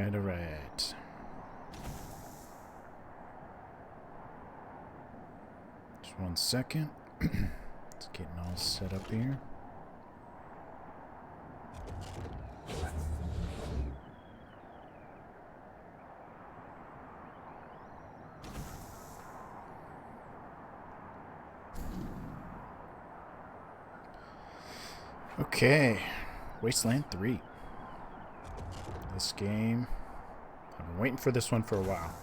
Alright. Just 1 second. It's getting all set up here. Okay, Wasteland 3. This game, I've been waiting for this one for a while.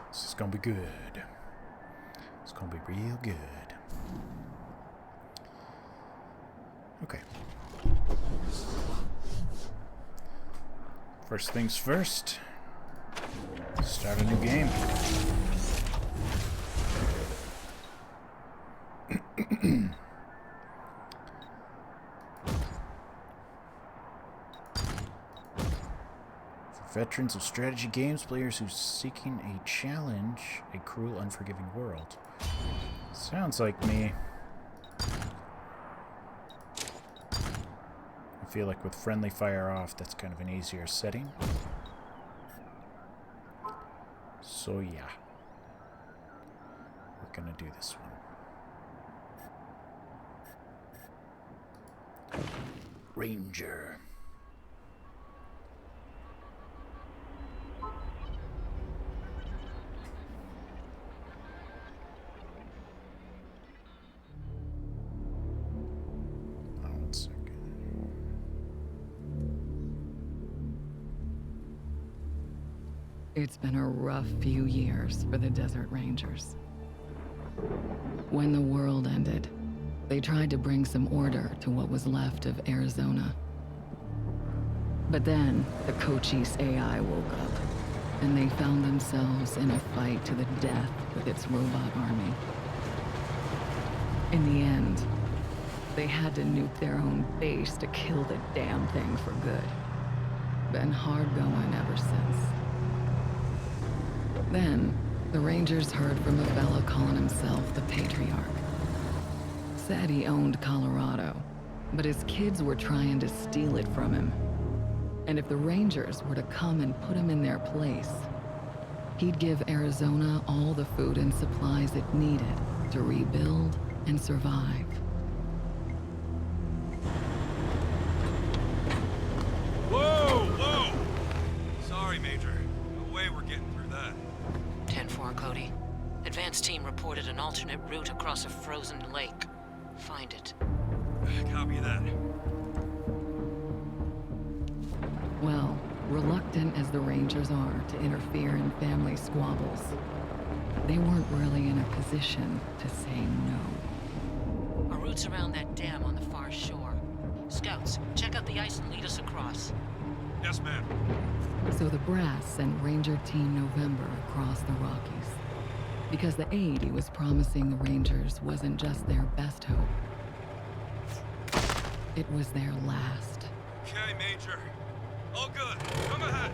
This is gonna be good. It's gonna be real good. Okay. First things first, start a new game. Veterans of strategy games, players who seeking a challenge, a cruel, unforgiving world. Sounds like me. I feel like with friendly fire off, that's kind of an easier setting. So yeah, we're gonna do this one. Ranger. It's been a rough few years for the Desert Rangers. When the world ended, they tried to bring some order to what was left of Arizona. But then, the Cochise AI woke up, and they found themselves in a fight to the death with its robot army. In the end, they had to nuke their own base to kill the damn thing for good. Been hard going ever since. Then, the Rangers heard from a fella calling himself the Patriarch. Said he owned Colorado, but his kids were trying to steal it from him. And if the Rangers were to come and put him in their place, he'd give Arizona all the food and supplies it needed to rebuild and survive. Whoa! Sorry, Major. No way we're getting through that. 10-4, Cody. Advance team reported an alternate route across a frozen lake. Find it. Copy that. Well, reluctant as the Rangers are to interfere in family squabbles, they weren't really in a position to say no. Our route's around that dam on the far shore. Scouts, check out the ice and lead us across. Yes, ma'am. So the Brass sent Ranger Team November across the Rockies, because the aid he was promising the Rangers wasn't just their best hope. It was their last. Okay, Major. All good. Come ahead.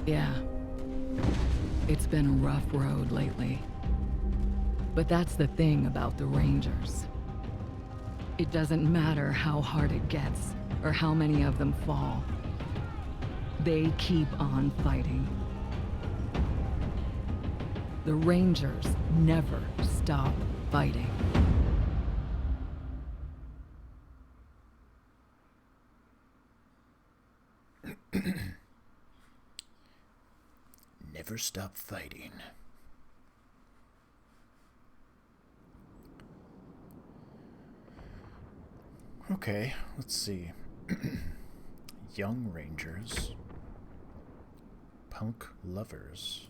Yeah. It's been a rough road lately. But that's the thing about the Rangers. It doesn't matter how hard it gets, or how many of them fall. They keep on fighting. The Rangers never stop fighting. Never stop fighting. Okay, let's see. Young Rangers. Punk Lovers.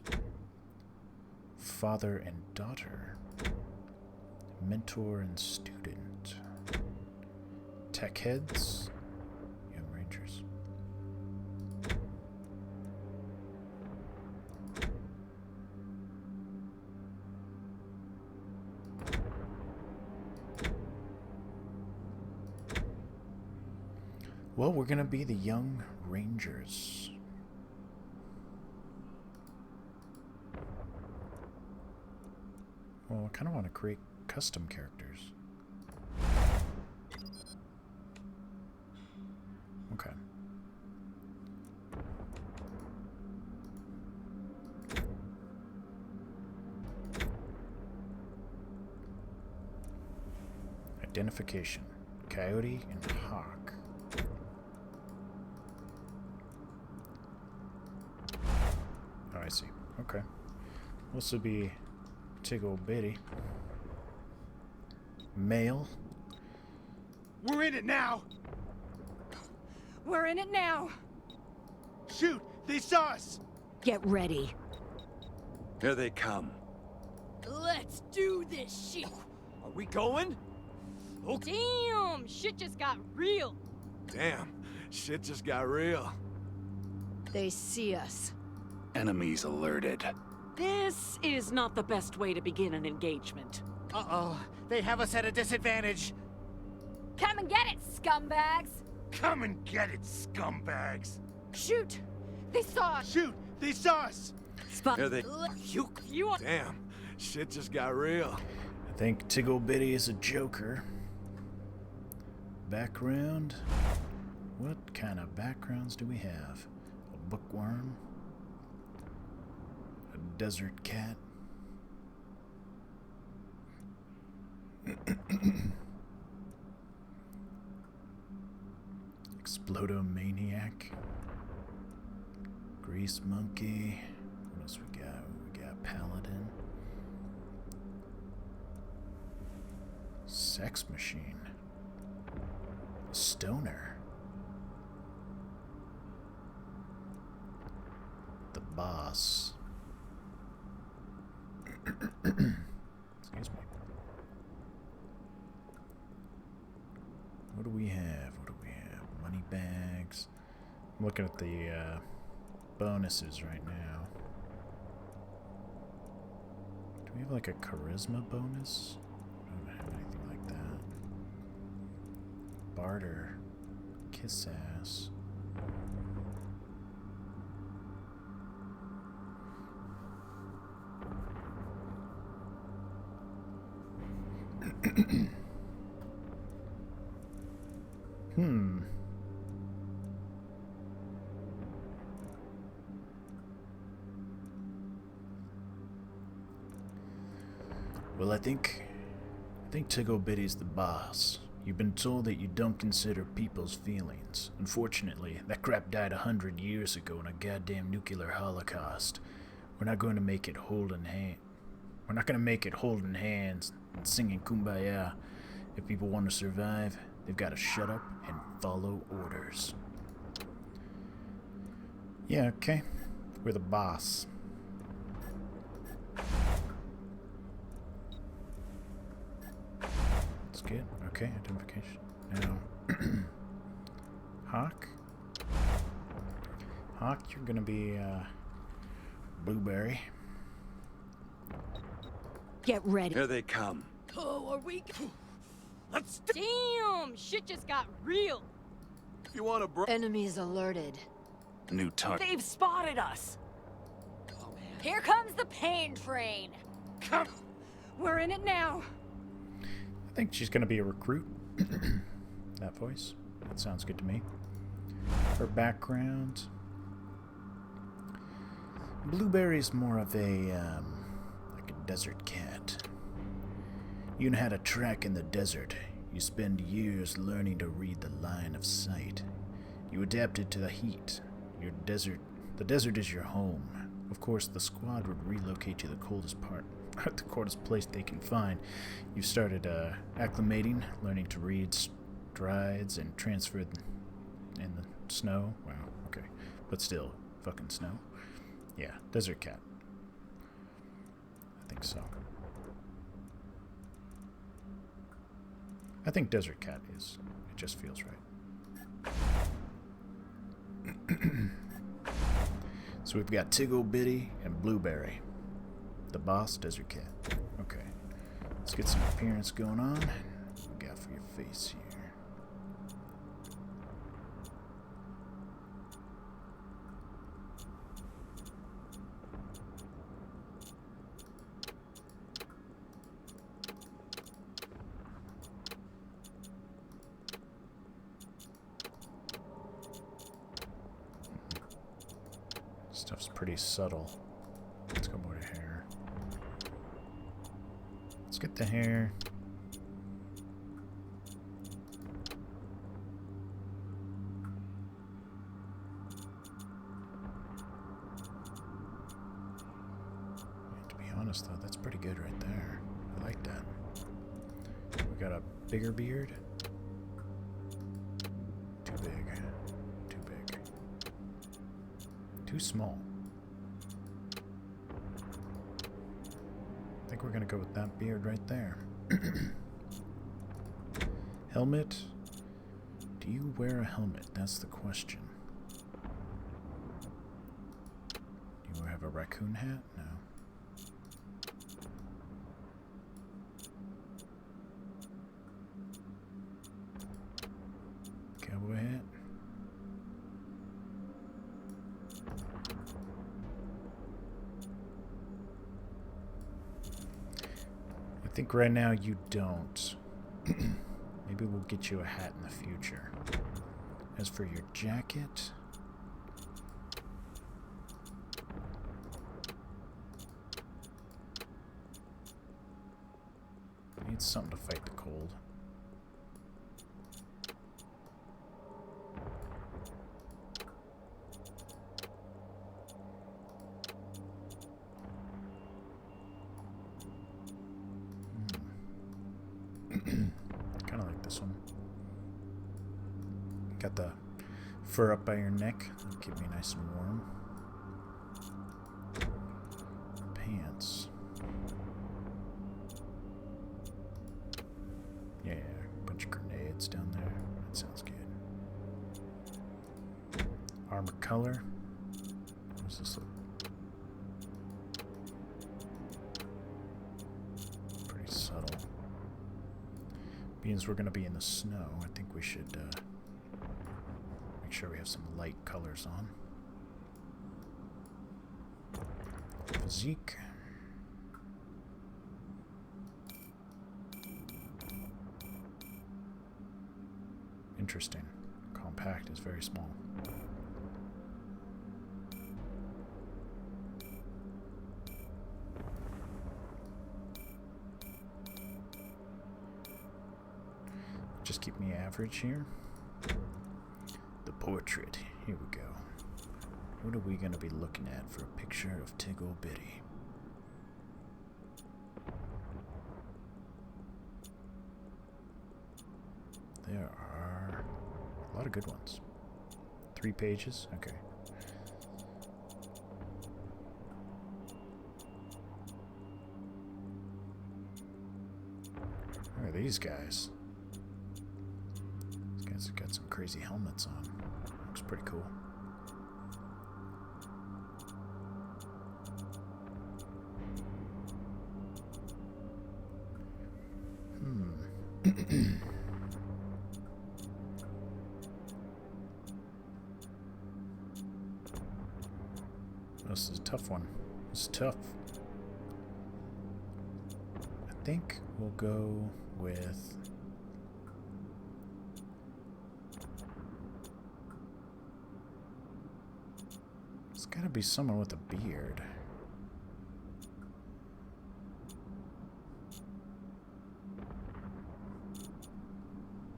Father and Daughter. Mentor and Student. Tech Heads. Young Rangers. Well, we're gonna be the Young Rangers. Well, I kind of want to create custom characters. Okay. Identification. Coyote and Hawk. Oh, I see. Okay. This will be Tiggle Bitty. Male. We're in it now! We're in it now! Shoot! They saw us! Get ready. Here they come. Let's do this shit! Are we going? Damn! Shit just got real! Damn, shit just got real. They see us. Enemies alerted. This is not the best way to begin an engagement. Uh-oh, they have us at a disadvantage. Come and get it, scumbags! Come and get it, scumbags! Shoot! They saw us! Shoot! They saw us! Spot. Here they... You are... Damn, shit just got real. I think Tiggle Bitty is a joker. Background. What kind of backgrounds do we have? A bookworm? A desert cat? Explodomaniac? Grease monkey? What else we got? We got paladin. Sex machine. Stoner. The boss. Excuse me. What do we have? What do we have? Money bags. I'm looking at the bonuses right now. Do we have like a charisma bonus? I don't have anything like that. Barter. Kiss ass. Well, I think Tiggle Bitty's the boss. You've been told that you don't consider people's feelings. Unfortunately, that crap died 100 years ago in a goddamn nuclear holocaust. We're not going to make it holding hand. We're not going to make it holding hands and singing Kumbaya. If people want to survive, they've got to shut up and follow orders. Yeah, okay. We're the boss. That's good. Okay, identification. Now, Hawk. Hawk, you're gonna be Blueberry. Get ready. Here they come. Oh, are we... Let's... Damn! Shit just got real! If you want to break... Enemies alerted. New target. They've spotted us! Here comes the pain train! Come! We're in it now! I think she's gonna be a recruit. That voice. That sounds good to me. Her background. Blueberry's more of a, like a desert cat. You know how to track in the desert. You spend years learning to read the line of sight. You adapted to the heat. The desert is your home. Of course, the squad would relocate to the coldest place they can find. You started acclimating, learning to read parked rides and transferred in the snow. Wow, okay. But still, fucking snow. Yeah, desert cat. I think so. I think desert cat is. It just feels right. So we've got Tiggle Bitty and Blueberry. The boss, desert cat. Okay. Let's get some appearance going on. What we got for your face here? Stuff's pretty subtle. Let's go more to hair. Let's get the hair. To be honest though, that's pretty good right there. I like that. We got a bigger beard. Too big. Too big. Too small. I think we're gonna go with that beard right there. Helmet. Do you wear a helmet? That's the question. Do you have a raccoon hat? No. Cowboy hat? I think right now you don't. Maybe we'll get you a hat in the future. As for your jacket, I need something to fight the cold. Kind of like this one. Got the fur up by your neck. That'll keep me nice and warm. Pants. Yeah, bunch of grenades down there. That sounds good. Armor color. What does this look? Pretty subtle. Means we're going to be in the snow. I think we should make sure we have some light colors on. Physique. Interesting. Compact is very small. Just keep me average here. The portrait. Here we go. What are we going to be looking at for a picture of Tiggle Bitty? There are a lot of good ones. 3 pages? Okay. Look at these guys. These guys have got some crazy helmets on. Looks pretty cool. This is a tough one. This is tough. I think we'll go with... It's gotta be someone with a beard.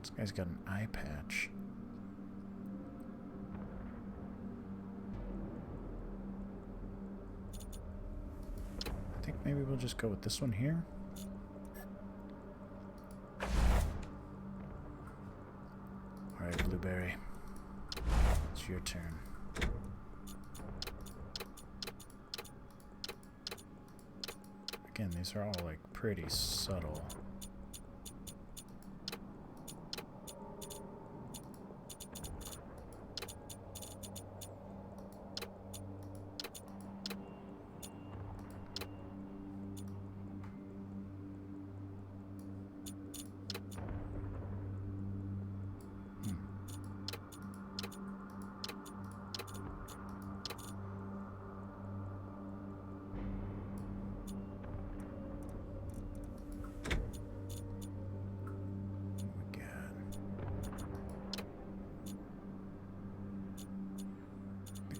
This guy's got an eye patch. I think maybe we'll just go with this one here. it's your turn. Again, these are all like pretty subtle.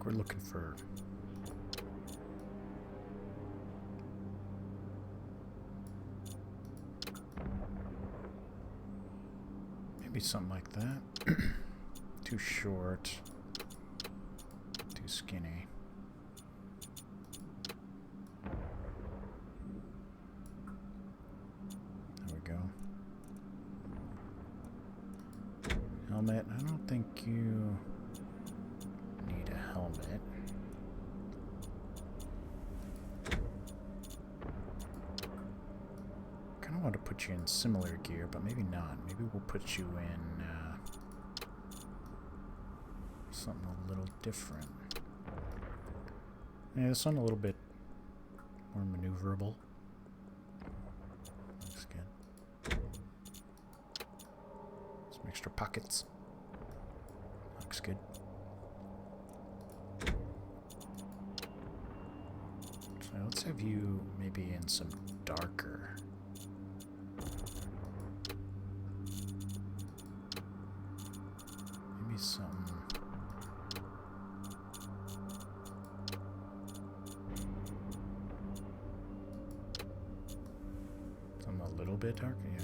We're looking for maybe something like that. Too short, too skinny. There we go. Helmet, I don't think you need a helmet. Kind of want to put you in similar gear, but maybe not. Maybe we'll put you in something a little different. Yeah, this one a little bit more maneuverable. Looks good. Some extra pockets. Looks good. So let's have you maybe in some darker. Maybe some. Something a little bit darker, yeah.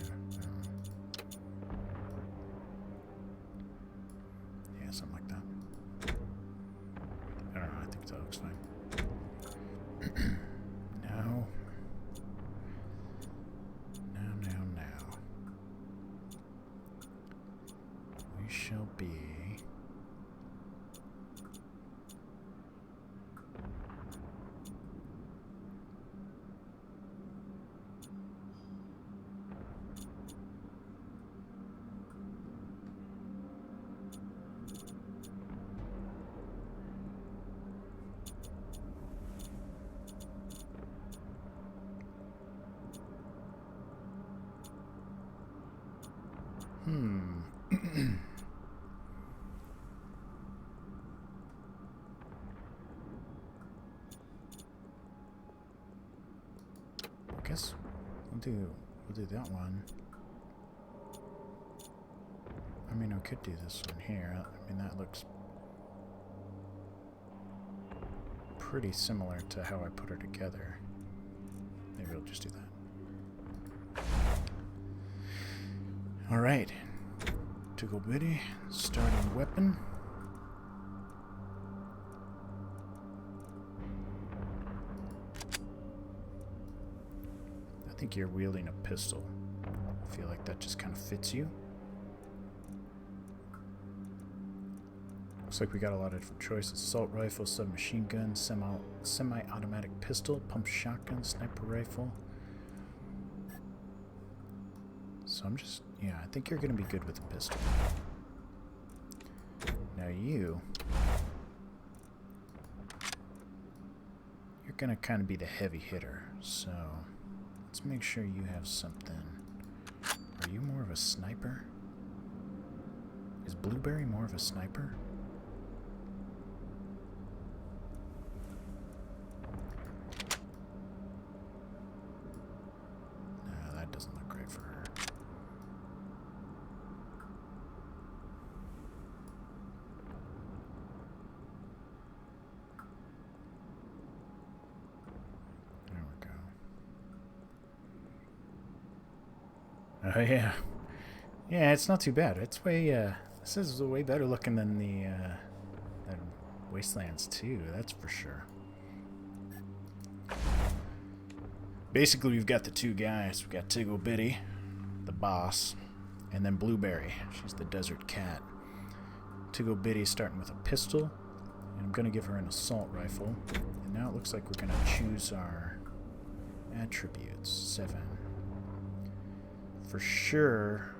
Yeah, something like that. I don't know, I think that looks fine. Now. We shall be. I guess we'll do that one. I mean, we could do this one here. I mean, that looks pretty similar to how I put her together. Maybe we'll just do that. Alright. Tickle Bitty, starting weapon. I think you're wielding a pistol. I feel like that just kind of fits you. Looks like we got a lot of different choices. Assault rifle, submachine gun, semi-automatic pistol, pump shotgun, sniper rifle. So I'm just, yeah, I think you're going to be good with a pistol. Now you're going to kind of be the heavy hitter. So let's make sure you have something. Are you more of a sniper? Is Blueberry more of a sniper? No, that doesn't look great for her. Oh yeah, yeah. It's not too bad. It's way. This is way better looking than the than Wastelands 2. That's for sure. Basically, we've got the two guys. We've got Tickle Bitty, the boss, and then Blueberry. She's the desert cat. Tiggle Bitty starting with a pistol. And I'm going to give her an assault rifle. And now it looks like we're going to choose our attributes. 7. For sure,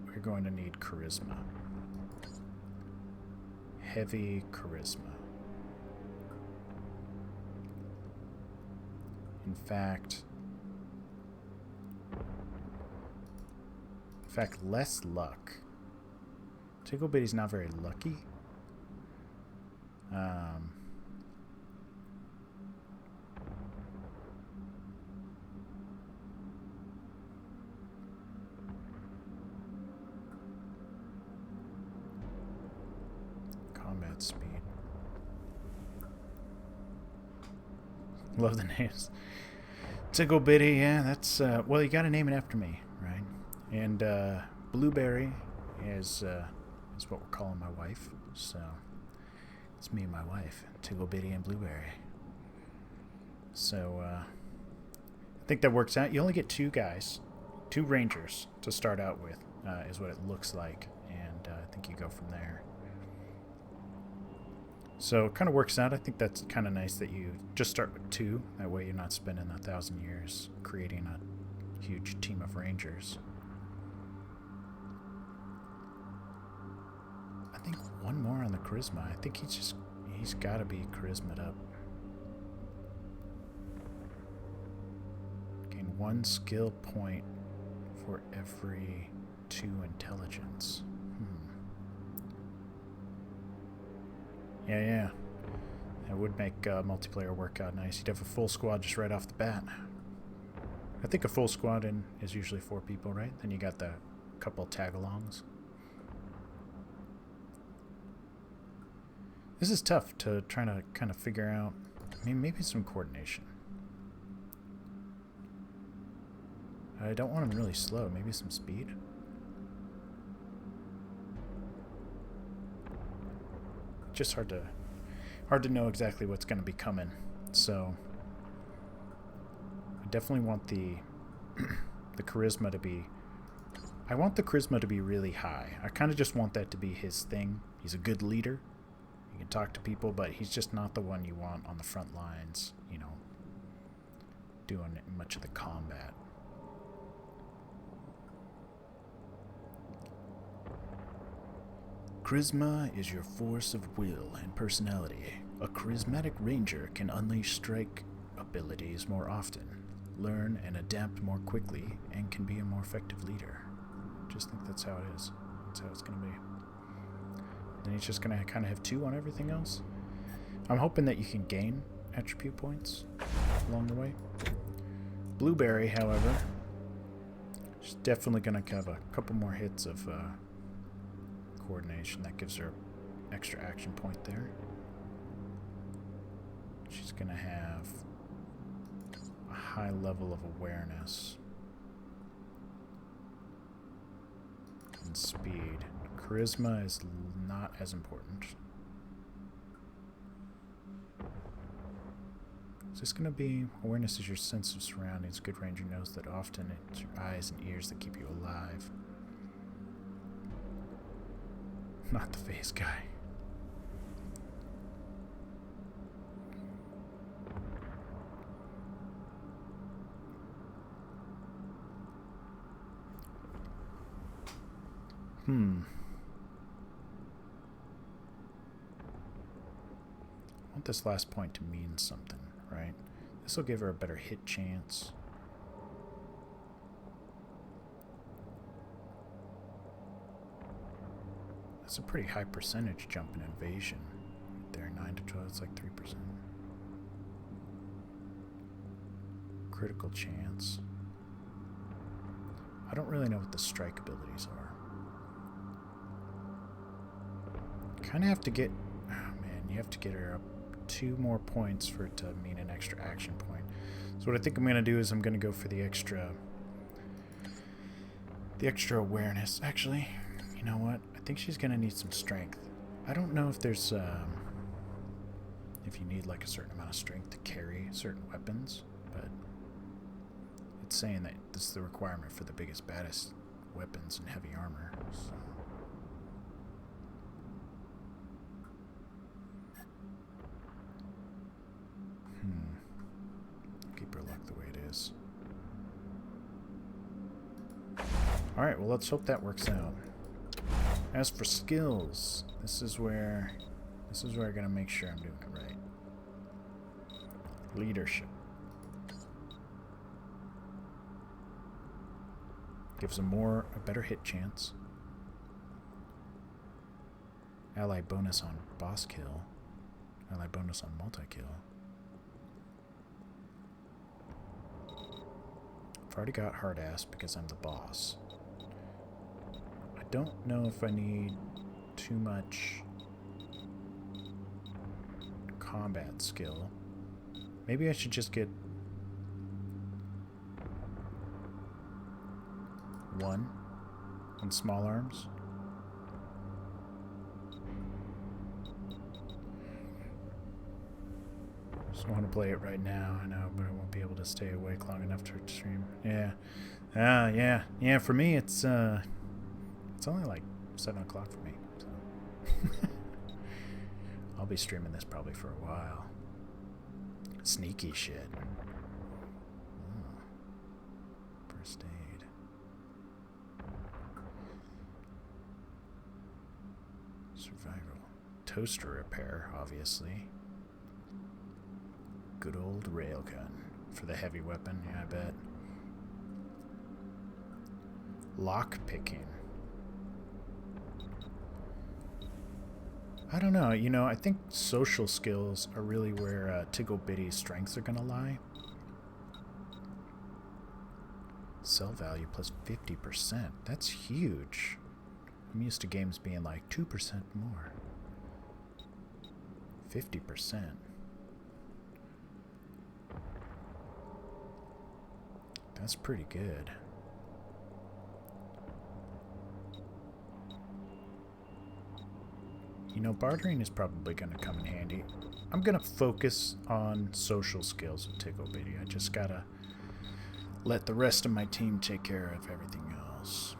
we're going to need charisma. Heavy charisma. In fact, less luck. Tiggle Bitty's not very lucky. Combat speed. Love the names. Tiggle Bitty, yeah, that's, well, you gotta name it after me, right? And, Blueberry is what we're calling my wife, so it's me and my wife, Tiggle Bitty and Blueberry. So, I think that works out. You only get 2 guys, 2 rangers to start out with, is what it looks like, and I think you go from there. So it kind of works out. I think that's kind of nice that you just start with 2. That way you're not spending 1,000 years creating a huge team of rangers. I think one more on the charisma. I think he's got to be charisma'd up. Gain 1 skill point for every 2 intelligence. Yeah. That would make multiplayer work out nice. You'd have a full squad just right off the bat. I think a full squad is usually 4 people, right? Then you got the couple tag-alongs. This is tough to try to kind of figure out. I mean, maybe some coordination. I don't want him really slow. Maybe some speed. Just hard to know exactly what's going to be coming. So I definitely want the charisma to be. I want the charisma to be really high. I kind of just want that to be his thing. He's a good leader. He can talk to people, but he's just not the one you want on the front lines, you know, doing much of the combat. Charisma is your force of will and personality. A charismatic ranger can unleash strike abilities more often, learn and adapt more quickly, and can be a more effective leader. Just think that's how it is. That's how it's going to be. Then he's just going to kind of have 2 on everything else. I'm hoping that you can gain attribute points along the way. Blueberry, however, she's definitely going to have a couple more hits of coordination. That gives her extra action point there. She's going to have a high level of awareness and speed. Charisma is not as important. So it's going to be awareness is your sense of surroundings. Good ranger knows that often it's your eyes and ears that keep you alive. Not the face guy. I want this last point to mean something, right? This will give her a better hit chance. That's a pretty high percentage jump in invasion. Right there, 9 to 12, it's like 3%. Critical chance. I don't really know what the strike abilities are. Kind of have to get... Oh man, you have to get her up 2 more points for it to mean an extra action point. So what I think I'm going to do is I'm going to go for the extra awareness. Actually, you know what? I think she's going to need some strength. I don't know if there's... if you need like a certain amount of strength to carry certain weapons, but it's saying that this is the requirement for the biggest, baddest weapons and heavy armor. So Alright, well, let's hope that works out. As for skills, this is where I gotta make sure I'm doing it right. Leadership. Gives a better hit chance. Ally bonus on boss kill. Ally bonus on multi-kill. I've already got hard ass because I'm the boss. I don't know if I need too much combat skill. Maybe I should just get one on small arms. Just want to play it right now, I know, but I won't be able to stay awake long enough to stream. Yeah. Yeah, for me it's only like 7 o'clock for me, so I'll be streaming this probably for a while. Sneaky shit. Oh. First aid. Survival. Toaster repair, obviously. Good old railgun for the heavy weapon, yeah, I bet. Lock picking. I don't know, you know, I think social skills are really where Tiggle Bitty's strengths are gonna lie. Sell value plus 50%. That's huge. I'm used to games being like 2% more. 50%. That's pretty good. You know, bartering is probably going to come in handy. I'm going to focus on social skills with Tiggle Bitty. I just got to let the rest of my team take care of everything else.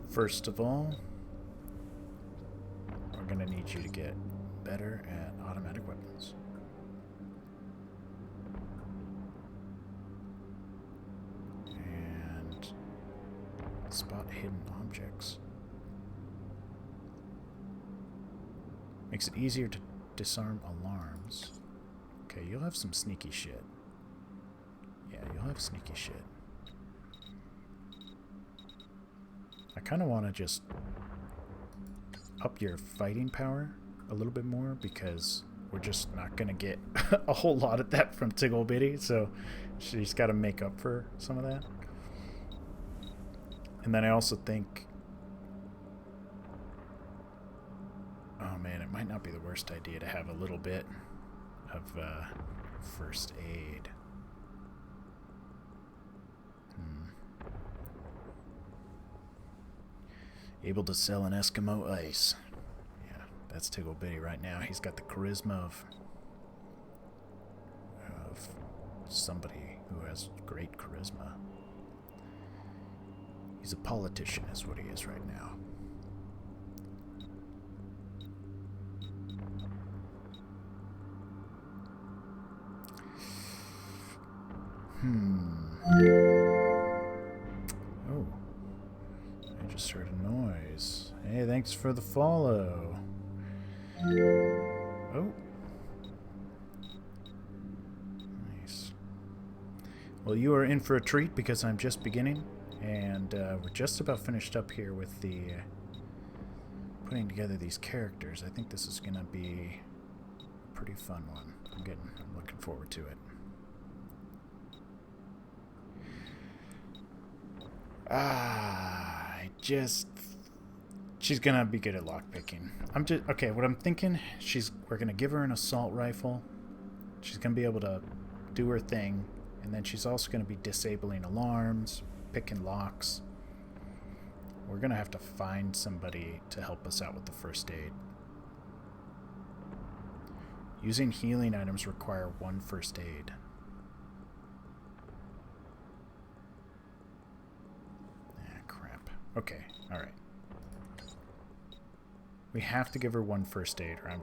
First of all, we're going to need you to get better at automatic weapons. Spot hidden objects. Makes it easier to disarm alarms. Okay, you'll have some sneaky shit. Yeah, you'll have sneaky shit. I kind of want to just up your fighting power a little bit more because we're just not going to get a whole lot of that from Tiggle Bitty, so she's got to make up for some of that. And then I also think, oh man, it might not be the worst idea to have a little bit of first aid. Able to sell an Eskimo ice. Yeah, that's Tiggle Bitty right now. He's got the charisma of somebody who has great charisma. He's a politician, is what he is right now. Oh. I just heard a noise. Hey, thanks for the follow. Oh. Nice. Well, you are in for a treat because I'm just beginning. And we're just about finished up here with the putting together these characters. I think this is going to be a pretty fun one. I'm looking forward to it. She's going to be good at lockpicking. Okay, what I'm thinking, we're going to give her an assault rifle. She's going to be able to do her thing. And then she's also going to be disabling alarms, picking locks. We're gonna have to find somebody to help us out with the first aid. Using healing items require 1 first aid. Ah, crap. Okay, alright. We have to give her 1 first aid or I'm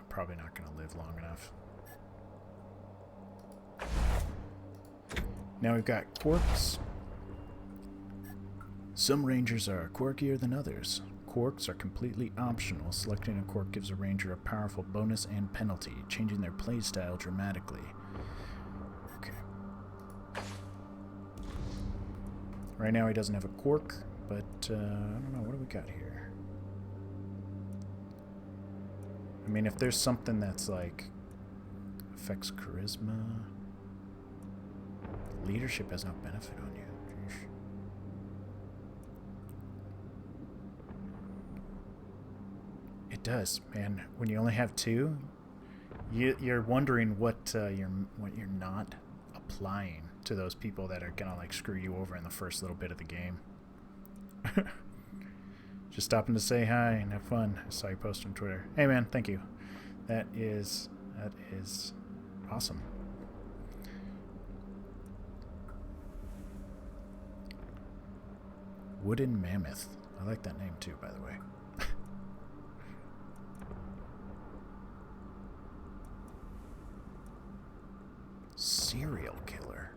probably not gonna live long enough. Now we've got quirks. Some rangers are quirkier than others. Quirks are completely optional. Selecting a quirk gives a ranger a powerful bonus and penalty, changing their playstyle dramatically. Okay. Right now he doesn't have a quirk, but I don't know. What do we got here? I mean, if there's something that's like affects charisma, leadership has no benefit on you. Jeez. It does, man. When you only have two, you're wondering what you're not applying to those people that are gonna like screw you over in the first little bit of the game. Just stopping to say hi and have fun. I saw you post on Twitter. Hey man, thank you. That is awesome. Wooden Mammoth. I like that name too, by the way. Serial killer.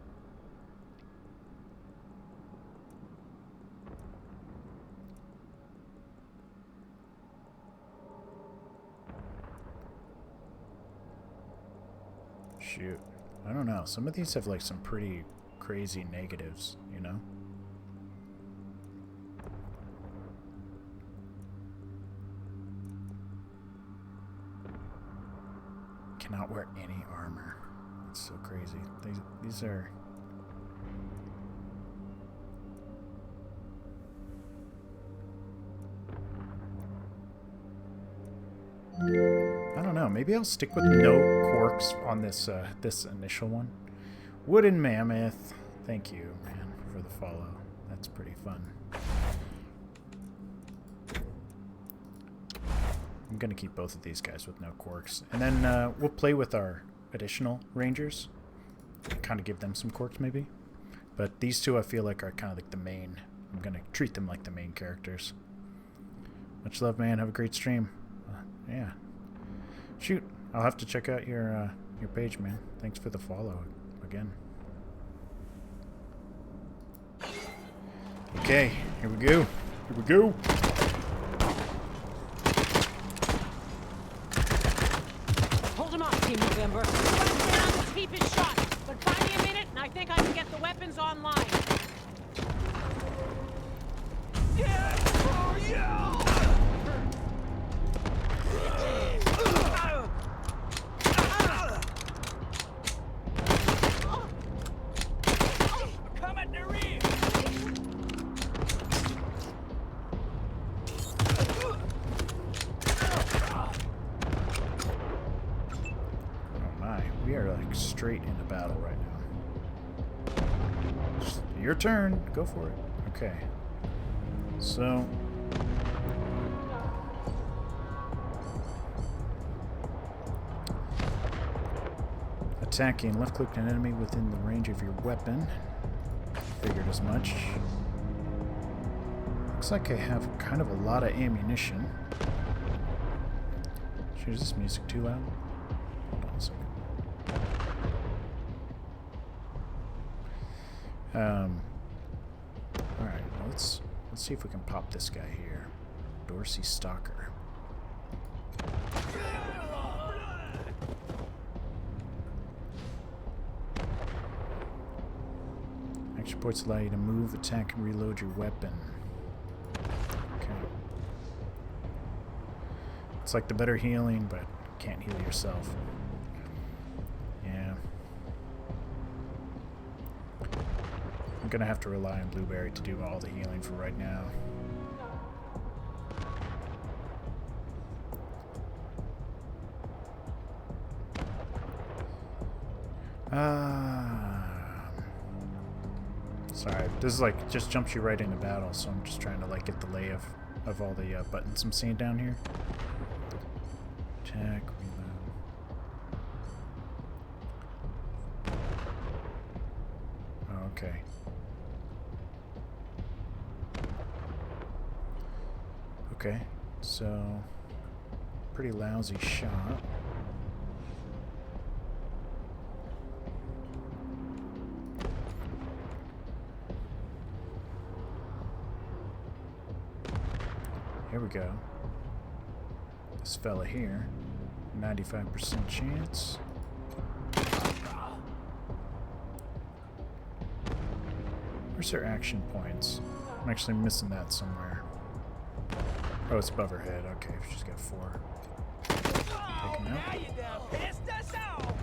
Shoot. I don't know. Some of these have like some pretty crazy negatives, you know? Cannot wear any armor. That's so crazy. These are... I don't know. Maybe I'll stick with no quirks on this this initial one. Wooden Mammoth. Thank you, man, for the follow. That's pretty fun. I'm gonna keep both of these guys with no quirks, and then we'll play with our additional rangers. Kind of give them some quirks, maybe. But these two, I feel like, are kind of like the main. I'm gonna treat them like the main characters. Much love, man. Have a great stream. Yeah. Shoot, I'll have to check out your page, man. Thanks for the follow again. Okay, here we go. Here we go. Hold him off, Team November. Right down, the keep is shot. But buy me a minute, and I think I can get the weapons online. Yeah! Oh, yeah! Come at the rear! Oh my, we are like straight into battle right now. Just your turn. Go for it. Okay. So... attacking. Left-click an enemy within the range of your weapon. Figured as much. Looks like I have kind of a lot of ammunition. Shoot, is this music too loud? Hold on a second. Alright, well, let's see if we can pop this guy here. Dorsey Stalker. Action points allow you to move, attack, and reload your weapon. Okay. It's like the better healing, but can't heal yourself. Yeah. I'm gonna have to rely on Blueberry to do all the healing for right now. Sorry, this is like just jumps you right into battle, so I'm just trying to like get the lay of all the buttons I'm seeing down here. Attack, reload. Oh, okay. Okay, so pretty lousy shot. Here we go. This fella here. 95% chance. Where's their action points? I'm actually missing that somewhere. Oh, it's above her head. Okay, she's got 4. Take him out. Now you done pissed us off.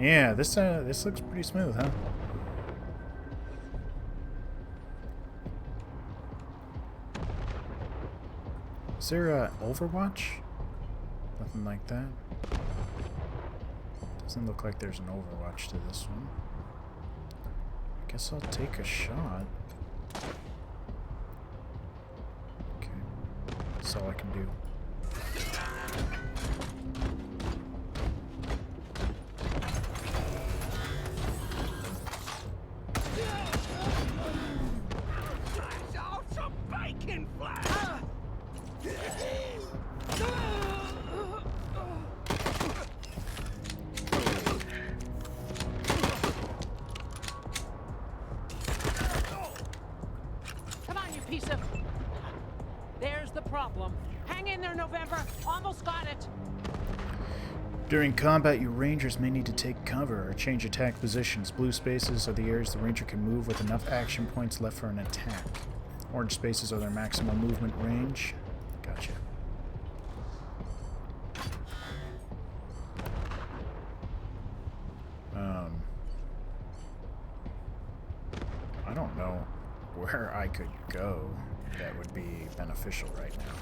Yeah, this looks pretty smooth, huh? Is there Overwatch? Nothing like that. Doesn't look like there's an Overwatch to this one. I guess I'll take a shot. Okay, that's all I can do. Slice off some bacon flesh. Come on, you piece of... There's the problem. Hang in there, November. Almost got it. During combat, your rangers may need to take cover or change attack positions. Blue spaces are the areas the ranger can move with enough action points left for an attack. Orange spaces are their maximum movement range. Gotcha. I don't know where I could go that would be beneficial right now.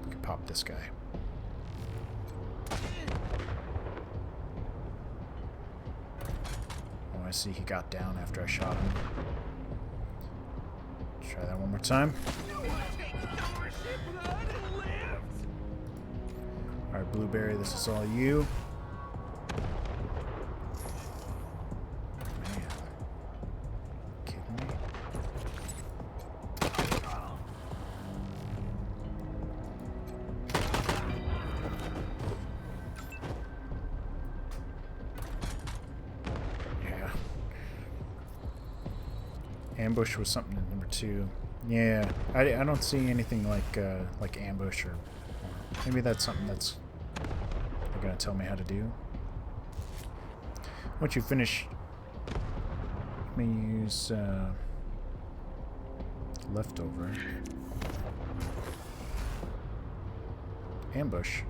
We could pop this guy. Oh, I see he got down after I shot him. Try that one more time. Alright, Blueberry, this is all you. Man. Kidding me? Yeah. Ambush was something in number 2. Yeah, I don't see anything like ambush or maybe that's something that's they're gonna tell me how to do. Once you finish, you may use leftover ambush.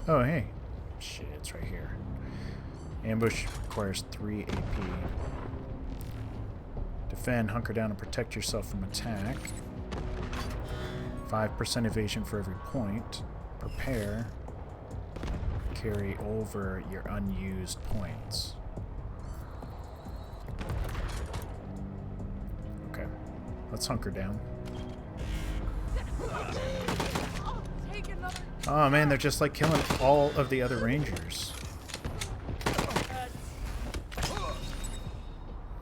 Oh hey, shit, it's right here. Ambush requires 3 AP. Defend, hunker down, and protect yourself from attack. 5% evasion for every point. Prepare. Carry over your unused points. Okay, let's hunker down. Oh man, they're just like killing all of the other rangers.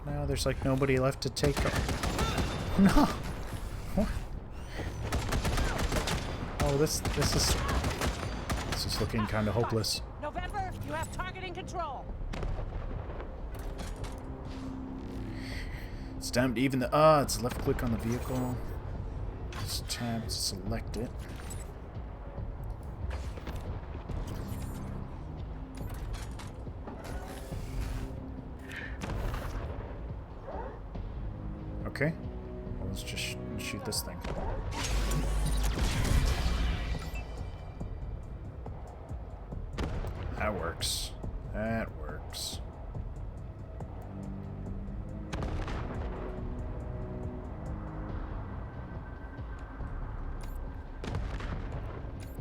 Now there's like nobody left to take them. No! What? Oh, this is looking kind of hopeless. November, you have targeting control. It's time to even the odds. Left click on the vehicle. Just tab to select it. Okay. Well, let's just shoot this thing. That works. That works.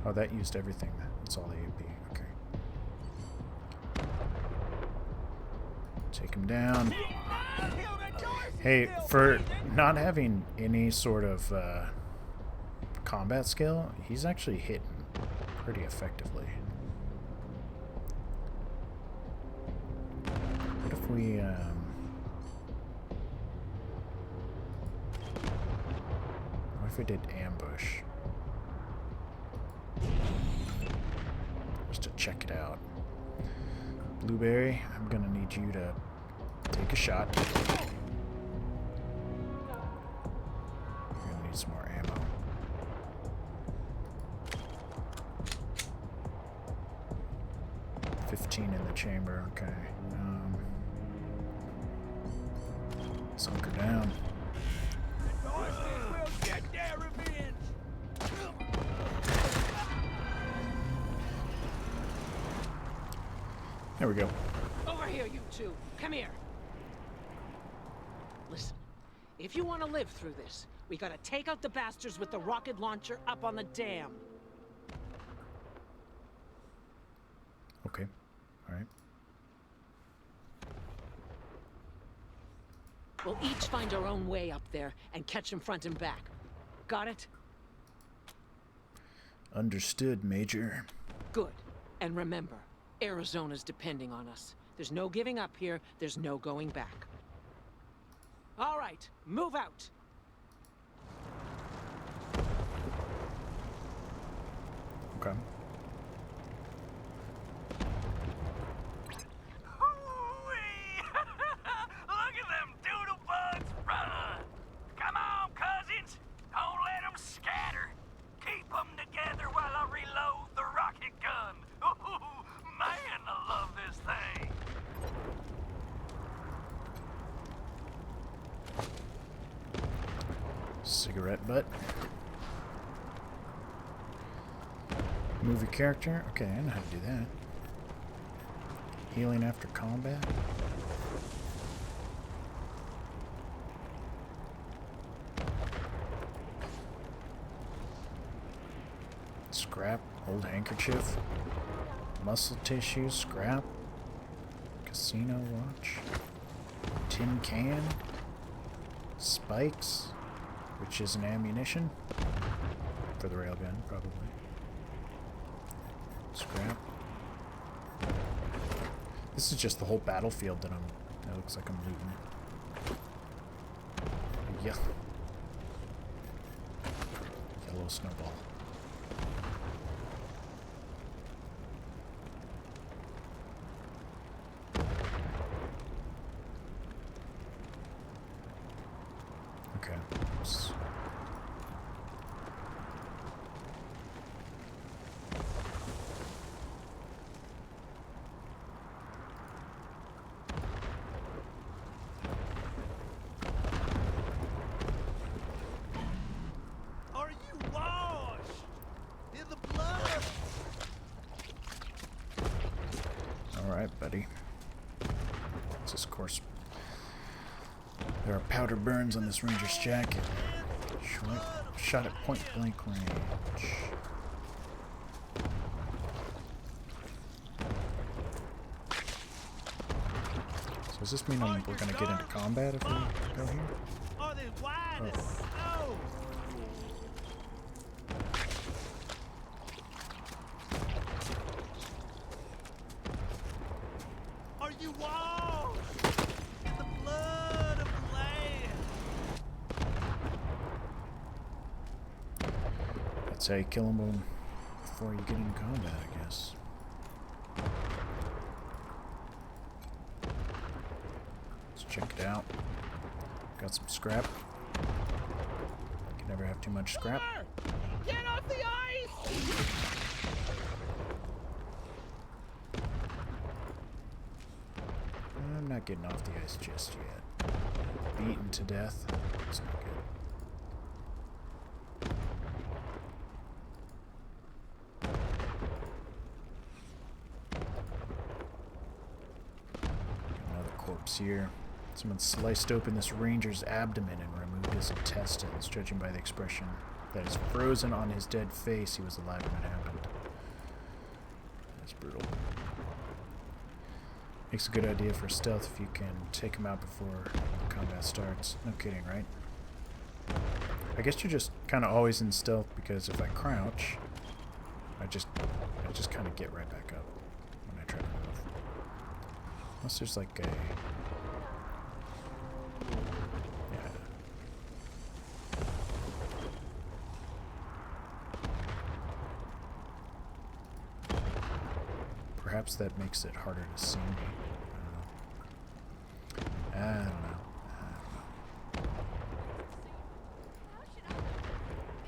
Oh, that used everything. That's all the AP. Okay. Take him down. Hey, for not having any sort of combat skill, he's actually hitting pretty effectively. What if we what if we did ambush? Just to check it out. Blueberry, I'm gonna need you to take a shot. You're gonna need some more ammo. $15 in the chamber, okay. Sunk her down. We'll get their revenge. There we go. Over here, you two. Come here. Listen, if you want to live through this, we gotta take out the bastards with the rocket launcher up on the dam. Okay. Alright. We'll each find our own way up there and catch them front and back. Got it? Understood, Major. Good. And remember, Arizona's depending on us. There's no giving up here, there's no going back. All right, move out. Okay. Look at them doodle bugs run! Come on, cousins! Don't let them scatter! Keep them together while I reload the rocket gun! Ooh, man, I love this thing! Cigarette butt. Movie character. Okay, I know how to do that. Healing after combat. Scrap, old handkerchief, muscle tissue, scrap, casino watch, tin can, spikes, which is an ammunition for the railgun, probably. Scrap. This is just the whole battlefield that looks like I'm looting. Yeah. Yellow snowball. Okay. Are you washed in the blood? Alright, buddy. This is, of course, there are powder burns on this ranger's jacket. Shot at point blank range. So does this mean we're going to get into combat if we go here? Are they wide as snow? Are you washed in the blood of the land? That's how you kill them before you get into combat, I guess. Let's check it out. Got some scrap. Can never have too much scrap. Get off the ice! I'm not getting off the ice just yet. Beaten to death. That's not good. Another corpse here. Someone sliced open this ranger's abdomen and removed his intestines, judging by the expression that is frozen on his dead face. He was alive when it happened. That's brutal. Makes a good idea for stealth if you can take him out before the combat starts. No kidding, right? I guess you're just kind of always in stealth because if I crouch, I just kind of get right back up when I try to move. Unless there's like a... Yeah. Perhaps that makes it harder to see me. I don't know. How should I know?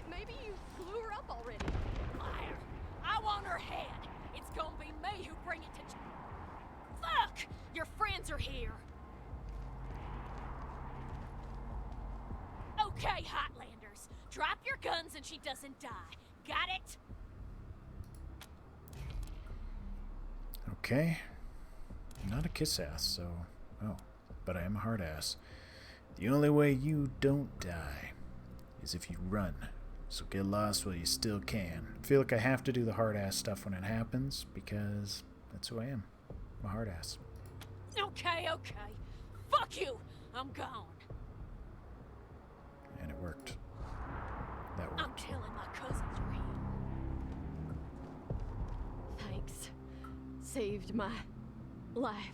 Maybe you blew her up already. Liar! I want her head. It's gonna be me who bring it to. Fuck! Your friends are here. Okay, Hotlanders. Drop your guns and she doesn't die. Got it? Okay. I'm not a kiss ass, so. Oh. But I am a hard ass. The only way you don't die is if you run. So get lost while you still can. I feel like I have to do the hard ass stuff when it happens because that's who I am. I'm a hard ass. Okay. Fuck you. I'm gone. And it worked. That worked. I'm telling my cousins you're here. Thanks. Saved my life.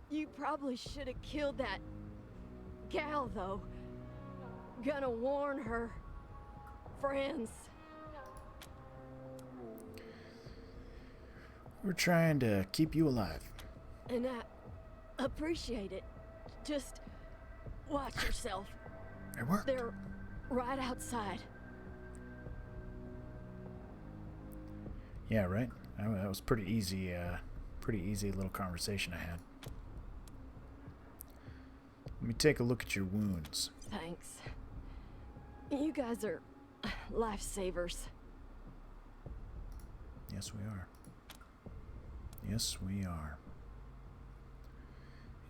You probably should have killed that gal, though. Gonna warn her friends. We're trying to keep you alive. And I appreciate it. Just watch yourself. It worked. They're right outside. Yeah, right? That was pretty easy little conversation I had. Let me take a look at your wounds. Thanks. You guys are lifesavers. Yes, we are. Yes, we are.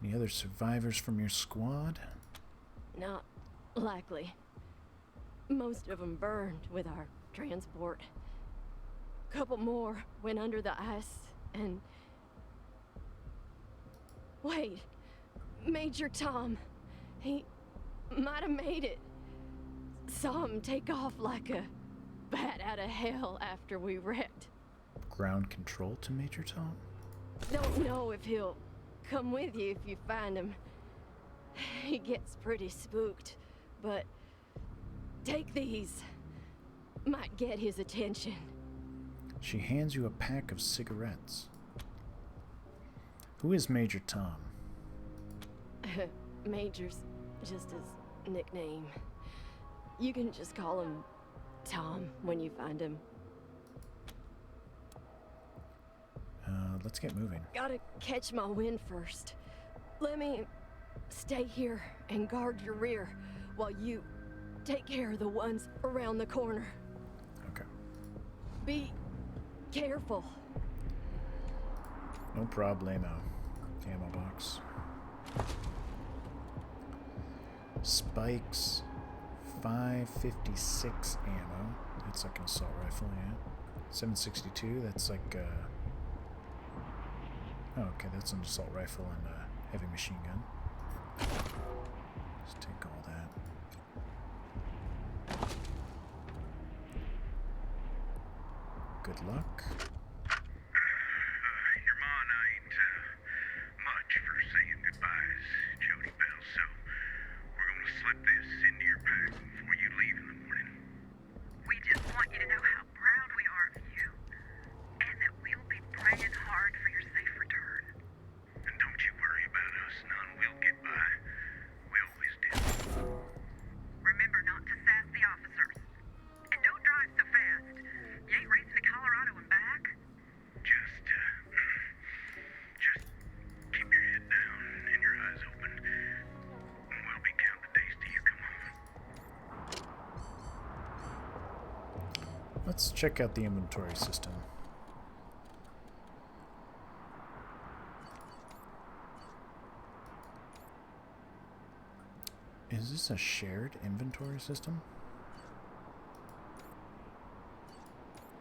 Any other survivors from your squad? Not likely. Most of them burned with our transport. Couple more went under the ice and... Wait. Major Tom. He might have made it. Saw him take off like a bat out of hell after we wrecked. Ground control to Major Tom? Don't know if he'll come with you if you find him. He gets pretty spooked, but take these. Might get his attention. She hands you a pack of cigarettes. Who is Major Tom? Major's just his nickname. You can just call him Tom when you find him. Let's get moving. Gotta catch my wind first. Let me stay here and guard your rear while you take care of the ones around the corner. Okay. Be careful. No problemo. Ammo box. Spikes. 556 ammo. That's like an assault rifle, yeah. 762, that's like oh, okay, that's an assault rifle and a heavy machine gun. Let's take all that. Good luck. Your ma and I ain't much for saying goodbyes, Jody Bell, so we're gonna slip this into your pack before you leave in the morning. We just want you to know how proud we are of you, and that we'll be praying hard for your safe return. And don't you worry about us, none. We'll get by. We always do. Remember not to sass the officers. And don't drive so fast. You ain't racing to Colorado and back. Just keep your head down and your eyes open. And we'll be counting the days till you come home. Let's check out the inventory system. Is this a shared inventory system?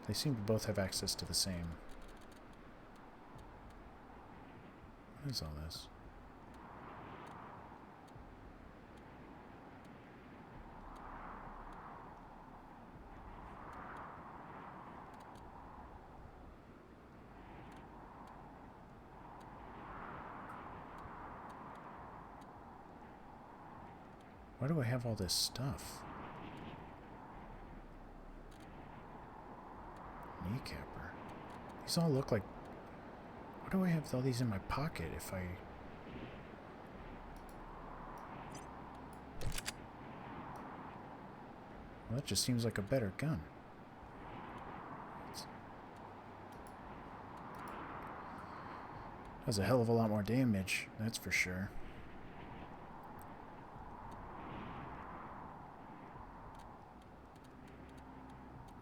They seem to both have access to the same. What is all this? Why do I have all this stuff? Kneecapper. These all look like... Why do I have all these in my pocket if I... Well, that just seems like a better gun. Does a hell of a lot more damage, that's for sure.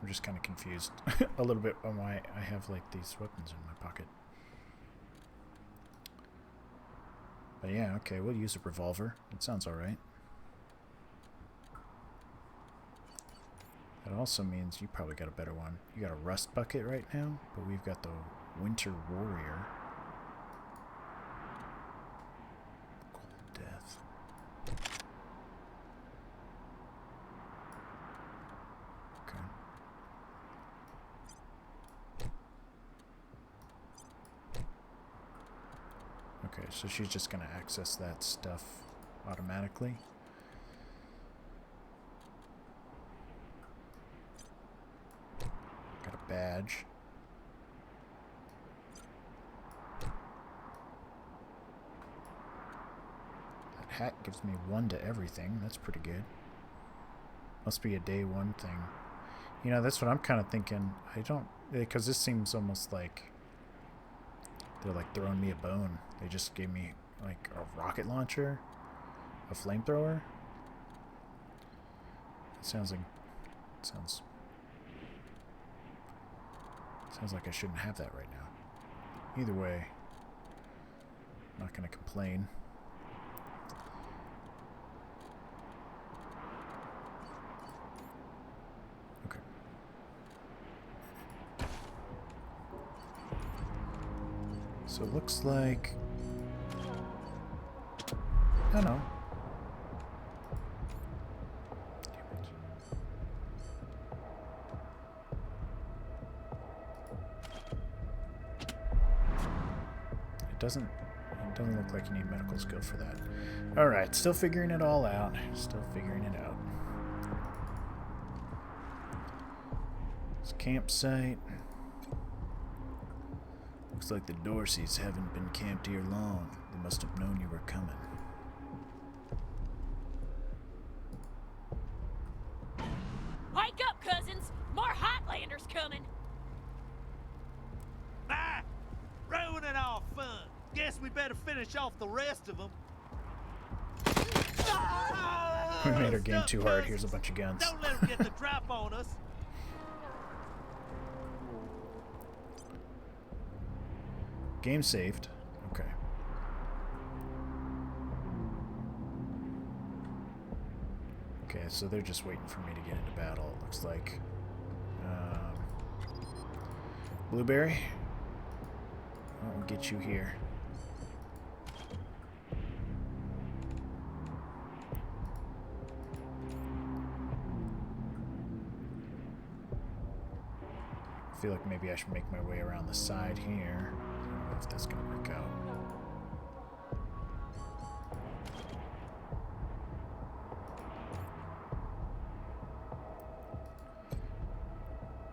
I'm just kind of confused a little bit on why I have like these weapons in my pocket. But yeah, okay, we'll use a revolver. It sounds alright. That also means you probably got a better one. You got a rust bucket right now, but we've got the Winter Warrior. Cold Death. Okay. Okay, so she's just going to access that stuff automatically. Got a badge. That hat gives me 1 to everything. That's pretty good. Must be a day 1 thing. You know, that's what I'm kind of thinking. I don't... Because this seems almost like... They're like throwing me a bone. They just gave me like a rocket launcher, a flamethrower. It sounds like sounds like I shouldn't have that right now. Either way, I'm not gonna complain. Okay. So it looks like... Oh no. Damn it. It doesn't look like you need medical skill for that. Alright, still figuring it all out. Still figuring it out. It's a campsite. Looks like the Dorseys haven't been camped here long. They must have known you were coming. Wake up, cousins! More Highlanders coming! Ah! Ruining our fun. Guess we better finish off the rest of them. We made our game too hard. Here's a bunch of guns. Don't let them get the drop on us. Game saved. Okay. Okay, so they're just waiting for me to get into battle, it looks like. Blueberry? I'll get you here. I feel like maybe I should make my way around the side here. I don't know if that's going to work out.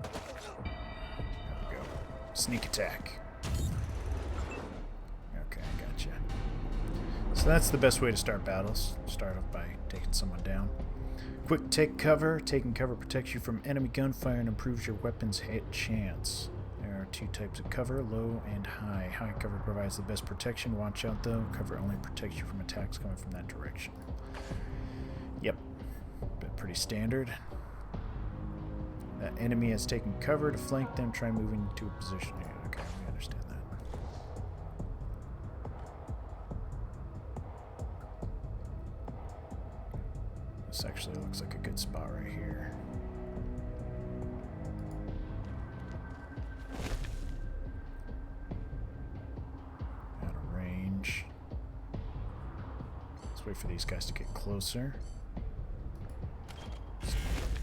There we go. Sneak attack. Okay, gotcha. So that's the best way to start battles. Start off by taking someone down. Quick take cover. Taking cover protects you from enemy gunfire and improves your weapon's hit chance. There are 2 types of cover, low and high. High cover provides the best protection. Watch out though, cover only protects you from attacks coming from that direction. Yep, but pretty standard. That enemy has taken cover. To flank them, try moving to a position. Yeah, okay, we understand that. This actually looks like a good spot right here. Out of range. Let's wait for these guys to get closer.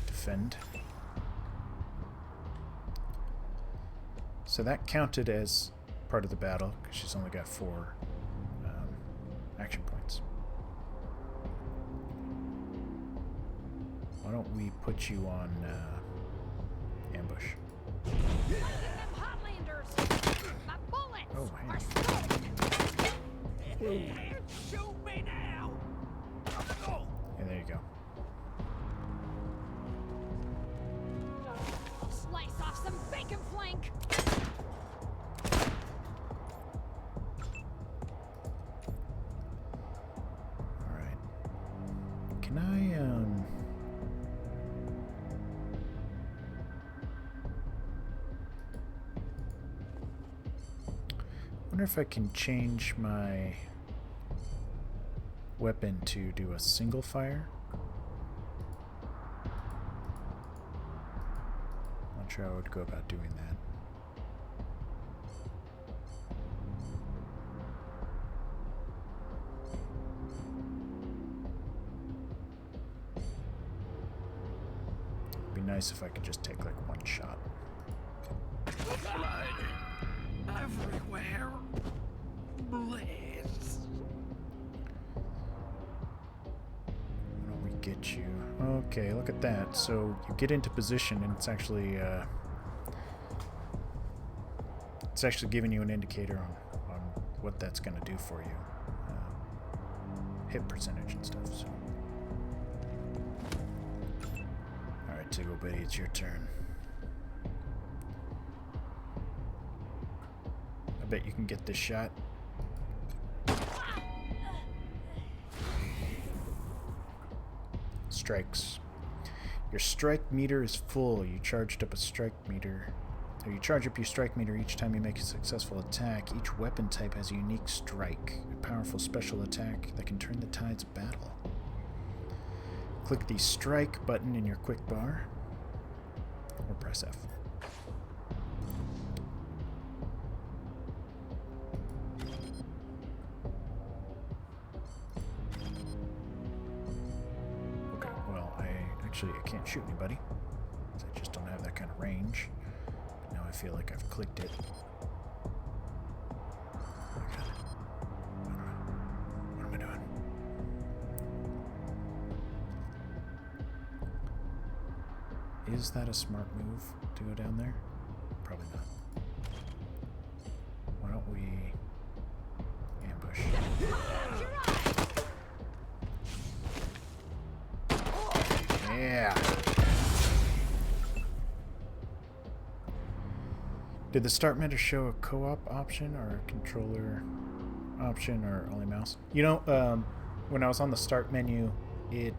Defend. So that counted as part of the battle because she's only got 4 action points. Why don't we put you on ambush? Them Highlanders! first. My bullets Oh, hey. are stolen. Shoot me now. Yeah, there you go. Slice off some bacon flank. All right. Can I wonder if I can change my weapon to do a single fire. Not sure how I would go about doing that. It'd be nice if I could just take like one shot. Blood everywhere. Blaze. Why don't we get you? Okay, look at that. So you get into position, and it's actually giving you an indicator on what that's going to do for you, hit percentage and stuff. So, all right, Tiggle Bitty, it's your turn. I bet you can get this shot. Strikes. Your strike meter is full. You charged up a strike meter. Or you charge up your strike meter each time you make a successful attack. Each weapon type has a unique strike, a powerful special attack that can turn the tides of battle. Click the strike button in your quick bar, or press F. Actually, I can't shoot anybody. I just don't have that kind of range. But now I feel like I've clicked it. Oh my god. What am I doing? Is that a smart move to go down there? Probably not. Why don't we ambush? Yeah. Did the start menu show a co-op option or a controller option or only mouse? You know, when I was on the start menu, it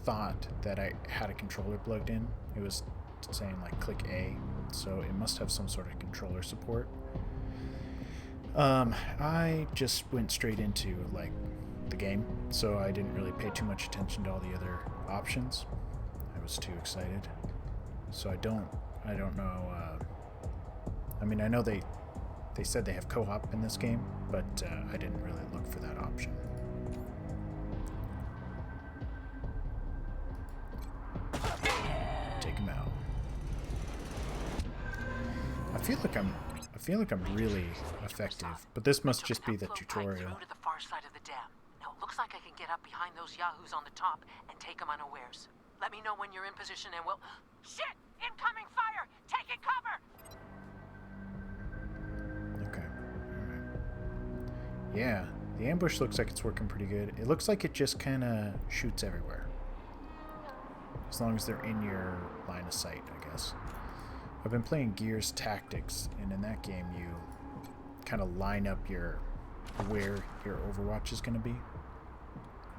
thought that I had a controller plugged in. It was saying like click A, so it must have some sort of controller support. I just went straight into like the game, so I didn't really pay too much attention to all the other options. I was too excited, so I don't know. I mean, I know they said they have co-op in this game, but I didn't really look for that option. Take him out. I feel like I'm really effective, but this must just be the tutorial. Through to the far side of the dam. Now it looks like I can get up behind those yahoos on the top and take them unawares. Let me know when you're in position and we'll... Shit! Incoming fire! Taking cover! Okay. Alright. Yeah, the ambush looks like it's working pretty good. It looks like it just kind of shoots everywhere. As long as they're in your line of sight, I guess. I've been playing Gears Tactics, and in that game you kind of line up where your Overwatch is going to be.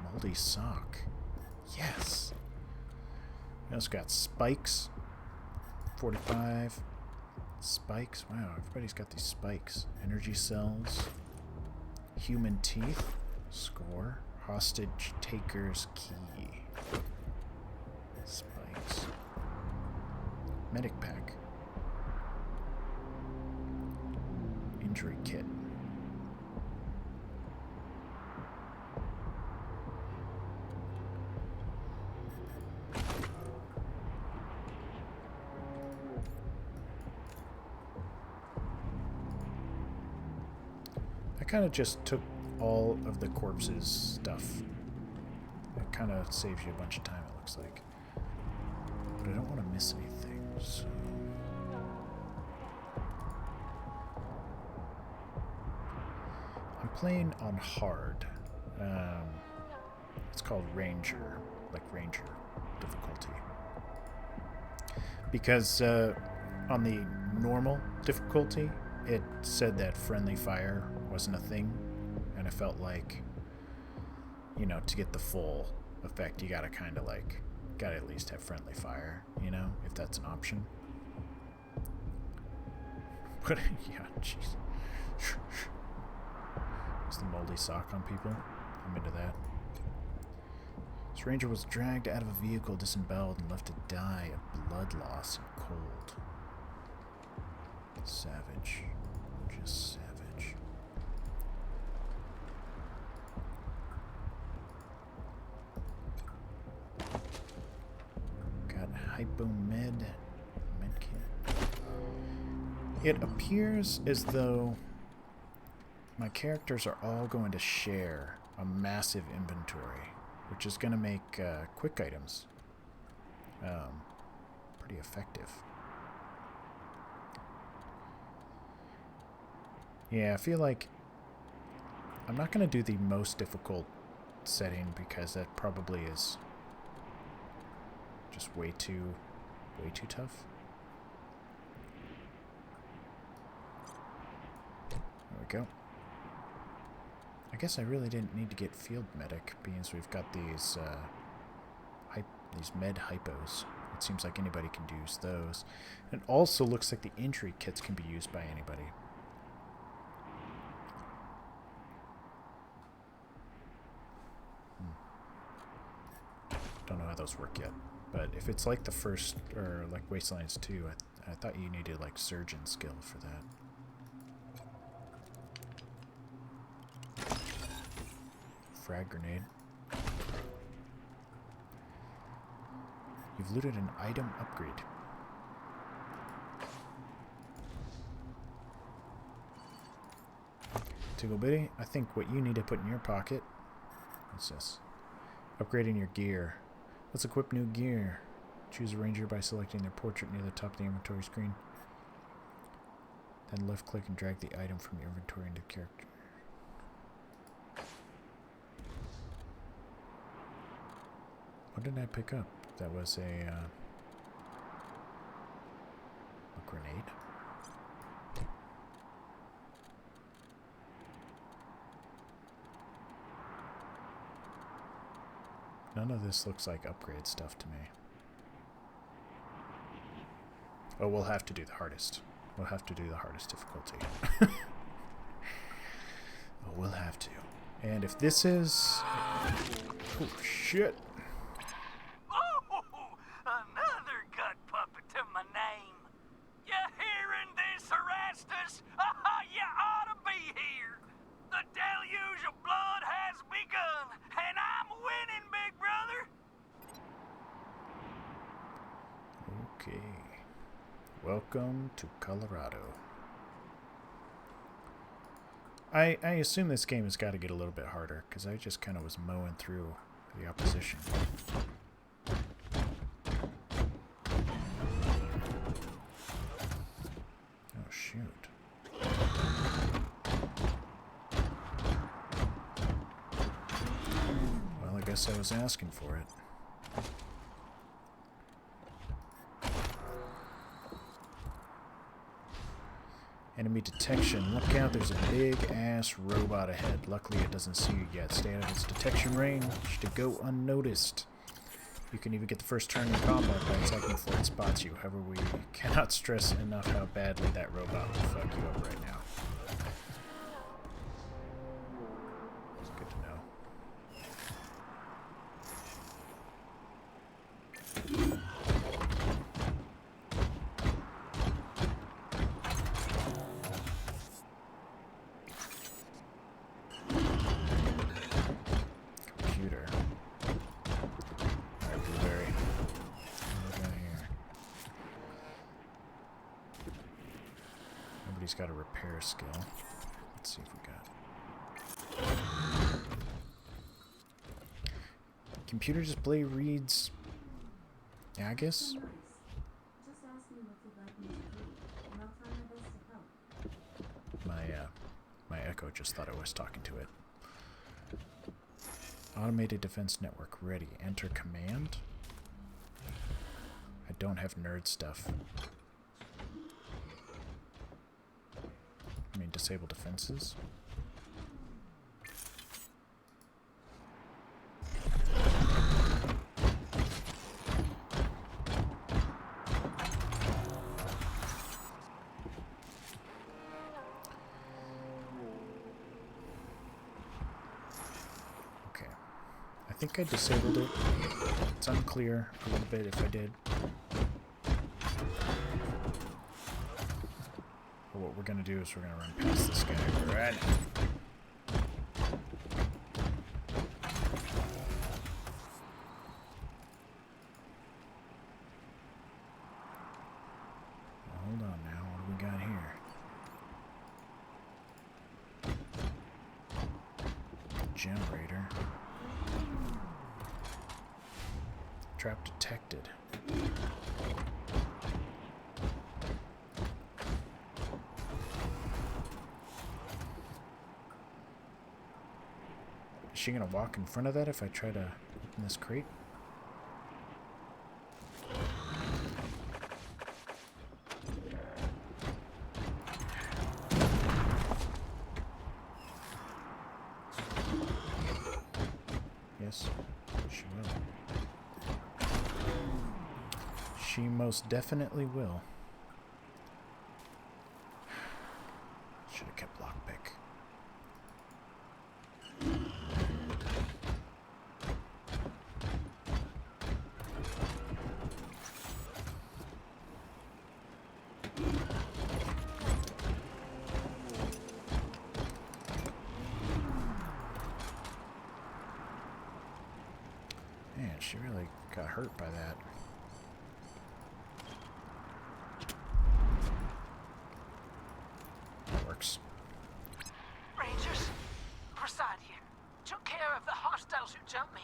Moldy sock. Yes! We also got spikes. 45. Spikes. Wow, everybody's got these spikes. Energy cells. Human teeth. Score. Hostage taker's key. Spikes. Medic pack. Injury kit. I kind of just took all of the corpses stuff. It kind of saves you a bunch of time, it looks like. But I don't want to miss anything, so... playing on hard. It's called Ranger, like Ranger difficulty. Because on the normal difficulty, it said that friendly fire wasn't a thing, and I felt like, you know, to get the full effect, you gotta kind of like, gotta at least have friendly fire, you know, if that's an option. But yeah, jeez. Is the moldy sock on people? I'm into that. This ranger was dragged out of a vehicle, disemboweled, and left to die of blood loss and cold. Savage. Just savage. Got hypomed. Medkit. It appears as though my characters are all going to share a massive inventory, which is going to make quick items pretty effective. Yeah, I feel like I'm not going to do the most difficult setting because that probably is just way too tough. There we go. I guess I really didn't need to get field medic, being as we've got these med hypos. It seems like anybody can use those. It also looks like the injury kits can be used by anybody. Don't know how those work yet, but if it's like the first, or like Wastelands 2, I thought you needed like surgeon skill for that. Frag grenade. You've looted an item upgrade. Tickle Bitty, I think what you need to put in your pocket. What's this? Upgrading your gear. Let's equip new gear. Choose a ranger by selecting their portrait near the top of the inventory screen. Then left click and drag the item from your inventory into the character. What did I pick up? That was a grenade. None of this looks like upgrade stuff to me. Oh, we'll have to do the hardest. We'll have to do the hardest difficulty. Oh, we'll have to. And if this is... Oh, shit. Oh, another gut puppet to my name. You hearing this, Erastus? You ought to be here. The deluge of blood has begun, and I'm winning, big brother. Okay. Welcome to Colorado. I assume this game has got to get a little bit harder, because I just kind of was mowing through the opposition. Oh, shoot. Well, I guess I was asking for it. Enemy detection. Look out, there's a big-ass robot ahead. Luckily, it doesn't see you yet. Stay out of its detection range to go unnoticed. You can even get the first turn in combat by attacking before it spots you. However, we cannot stress enough how badly that robot will fuck you up right now. It's good to know. Got a repair skill. Let's see if we got. Computer display reads. Yeah, I guess. My echo just thought I was talking to it. Automated defense network ready. Enter command. I don't have nerd stuff. I mean, disable defenses. I think I disabled it. It's unclear a little bit if I did. But what we're gonna do is we're gonna run past this guy right now. Hold on now, what do we got here? Generator. Trap detected. Is she gonna walk in front of that if I try to open this crate? Yes, she will. She most definitely will. Should have kept lockpick. Man, she really got hurt by that. Rangers, Prasad here. Took care of the hostiles who jumped me,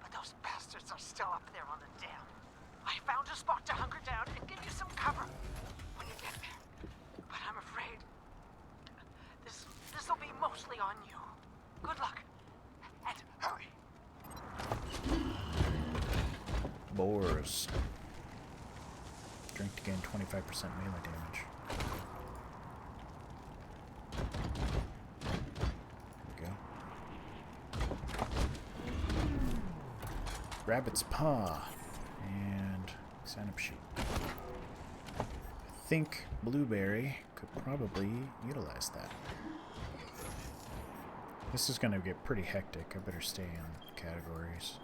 but those bastards are still up there on the dam. I found a spot to hunker down and give you some cover when you get there. But I'm afraid this'll be mostly on you. Good luck, and hurry. Boars. Drink to gain 25% melee damage. Rabbit's paw and sign-up sheet. I think Blueberry could probably utilize that. This is going to get pretty hectic. I better stay on categories.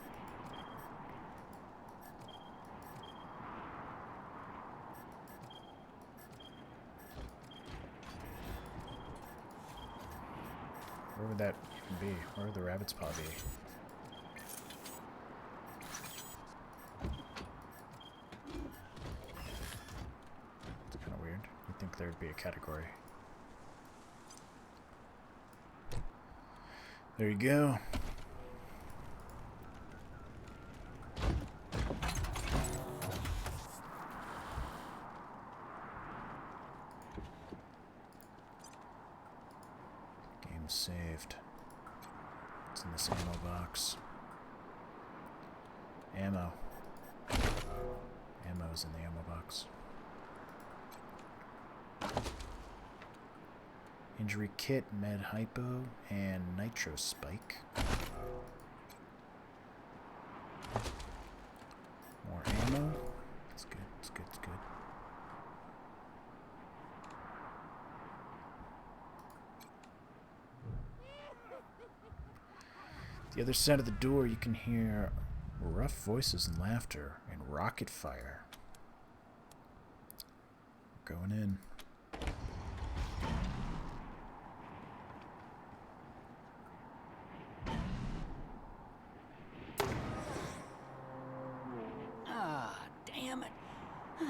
Where would that be? Where would the rabbit's paw be? There'd be a category. There you go. Game saved. It's in this ammo box. Ammo. Ammo's in the ammo box. Injury kit, med hypo, and nitro spike. More ammo. That's good, that's good, that's good. The other side of the door you can hear rough voices and laughter and rocket fire. Going in.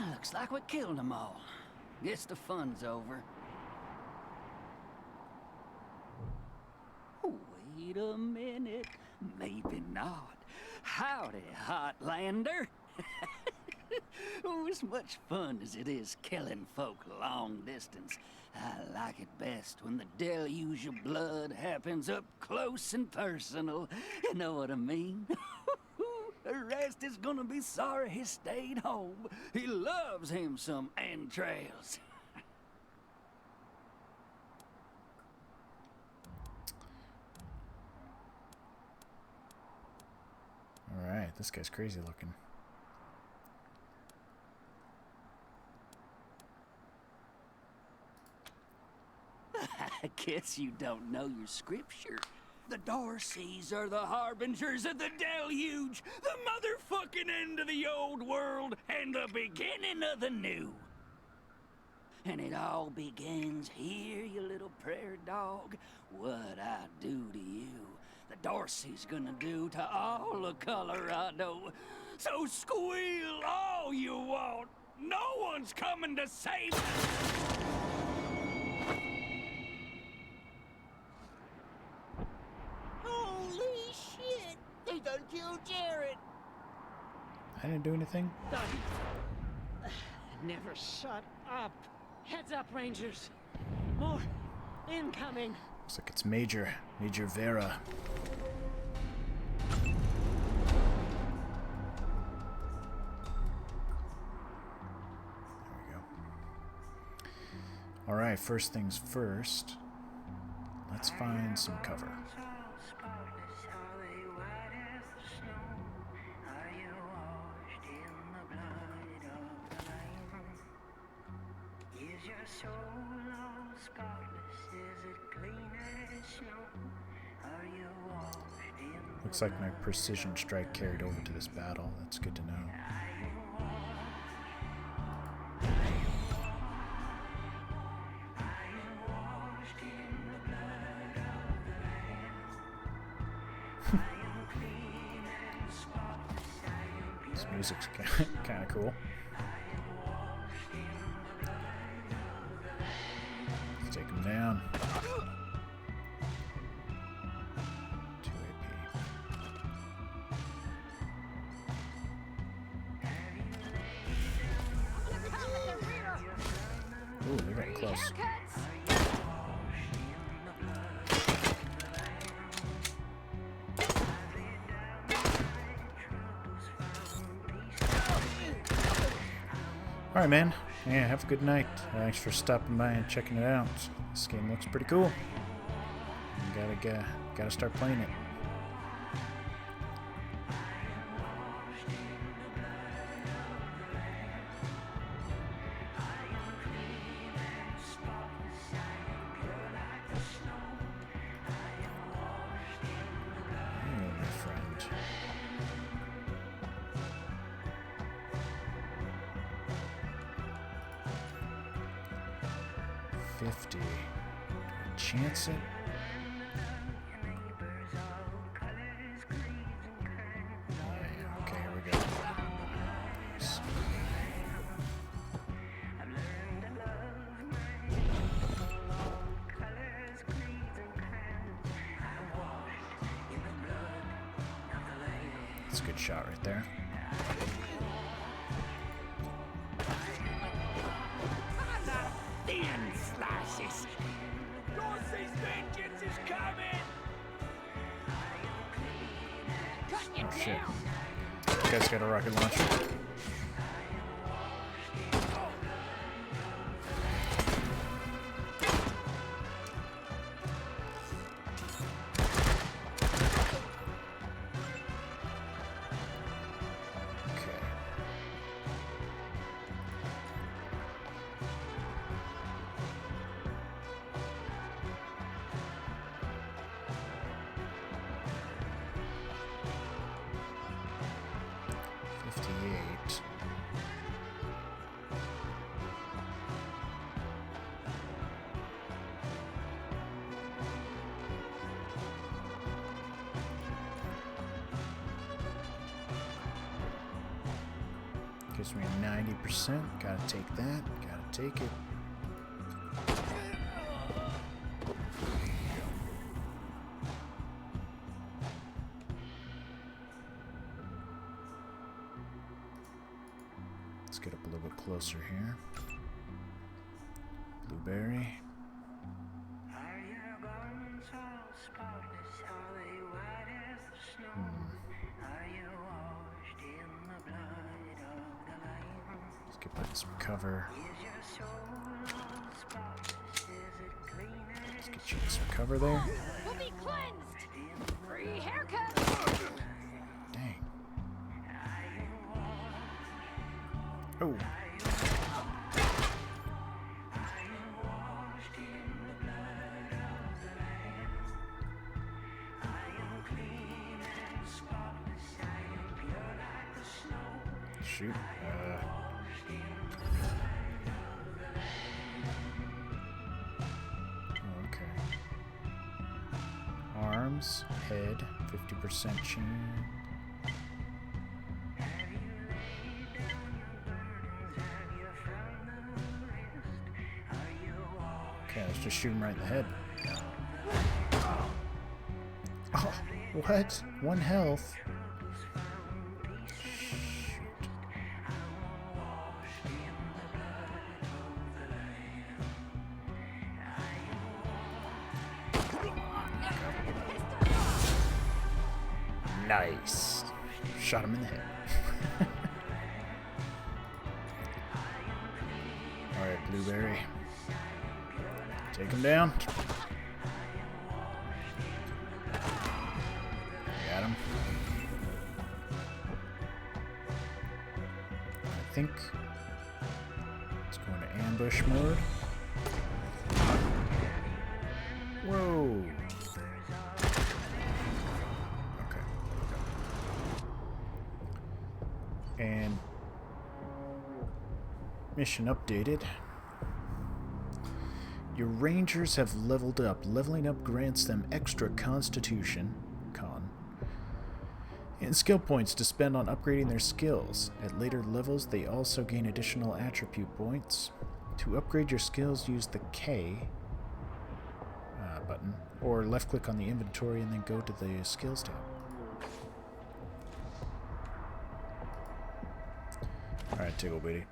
Looks like we killed them all. Guess the fun's over. Wait a minute. Maybe not. Howdy, Hotlander. Oh, as much fun as it is killing folk long distance, I like it best when the deluge of blood happens up close and personal. You know what I mean? The rest is gonna be sorry he stayed home. He loves him some entrails. Alright, this guy's crazy looking. I guess you don't know your scripture. The Darcys are the harbingers of the deluge, the motherfucking end of the old world, and the beginning of the new. And it all begins here, you little prairie dog. What I do to you, the Darcy's gonna do to all of Colorado. So squeal all you want. No one's coming to save us. Holy shit! They done killed Jared! I didn't do anything. Never shut up. Heads up, Rangers. More incoming. Looks like it's Major Vera. There we go. Alright, first things first. Let's find some cover. Looks like my precision strike carried over to this battle. That's good to know. This music's kind of cool. Let's take him down. 2 AP. Ooh, they're getting close. Alright, man. Yeah, have a good night. Thanks for stopping by and checking it out. This game looks pretty cool. Gotta start playing it. Hey, my friend. $50. Do I chance it? Yeah, okay, here we go. Nice. That's a good shot right there. Thin slices! Dorsey's vengeance is coming! Cut you Oh shit. down! This guy's got a rocket launcher. Okay. $58. Gives me a 90%. Gotta take that. Gotta take it. Let's get up a little bit closer here. Blueberry. Let's get back some cover. Let's get you some cover there. We'll be cleansed. Free haircut. Dang. Oh. Shoot. Okay. Arms, head, 50% change. Okay, let's just shoot him right in the head. Oh, what? 1 health? Nice. Shot him in the head. Alright, Blueberry. Take him down. Got him. I think it's going to ambush mode. Whoa. And mission updated. Your rangers have leveled up. Leveling up grants them extra constitution, and skill points to spend on upgrading their skills. At later levels, they also gain additional attribute points. To upgrade your skills, use the K button, or left click on the inventory and then go to the skills tab. Alright, Tiggle Bitty.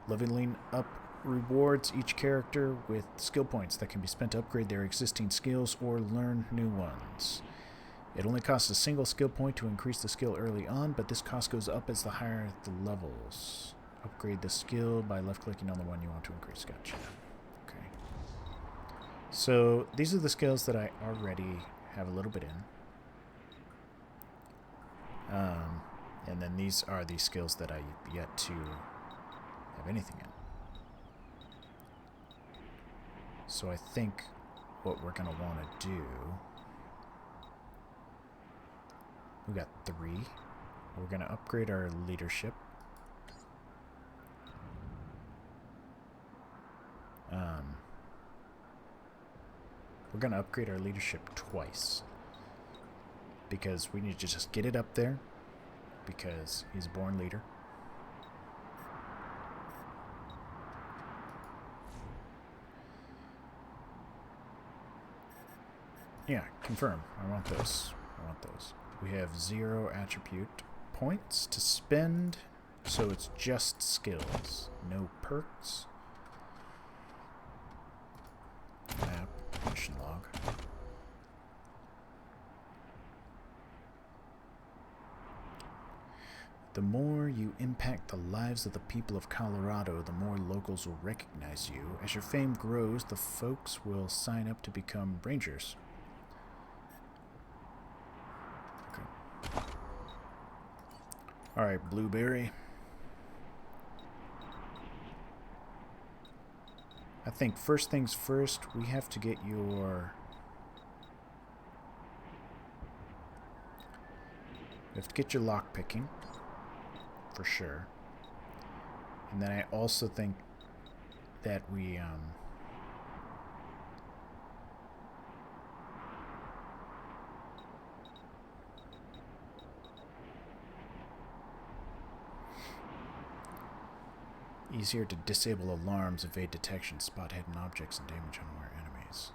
Leveling up rewards each character with skill points that can be spent to upgrade their existing skills or learn new ones. It only costs a single skill point to increase the skill early on, but this cost goes up as the higher the levels. Upgrade the skill by left-clicking on the one you want to increase. Gotcha. Okay. So, these are the skills that I already have a little bit in. And then these are the skills that I yet to have anything in. So I think what we're going to want to do... We got 3. We're going to upgrade our leadership. We're going to upgrade our leadership twice. Because we need to just get it up there. Because he's a born leader. Yeah, confirm. I want those. I want those. We have 0 attribute points to spend, so it's just skills. No perks. Map, mission log. The more you impact the lives of the people of Colorado, the more locals will recognize you. As your fame grows, the folks will sign up to become rangers. Okay. Alright, Blueberry. I think first things first, we have to get your... We have to get your lockpicking. For sure. And then I also think that we easier to disable alarms, evade detection, spot hidden objects, and damage unaware enemies.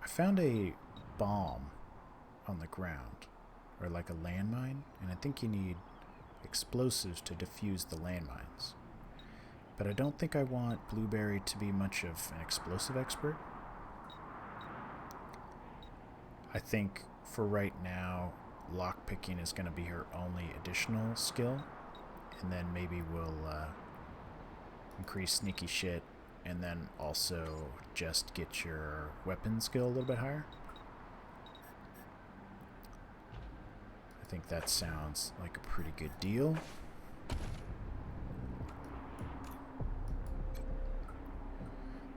I found a bomb on the ground. or like a landmine, and I think you need explosives to defuse the landmines. But I don't think I want Blueberry to be much of an explosive expert. I think for right now, lockpicking is going to be her only additional skill, and then maybe we'll increase sneaky shit, and then also just get your weapon skill a little bit higher. I think that sounds like a pretty good deal.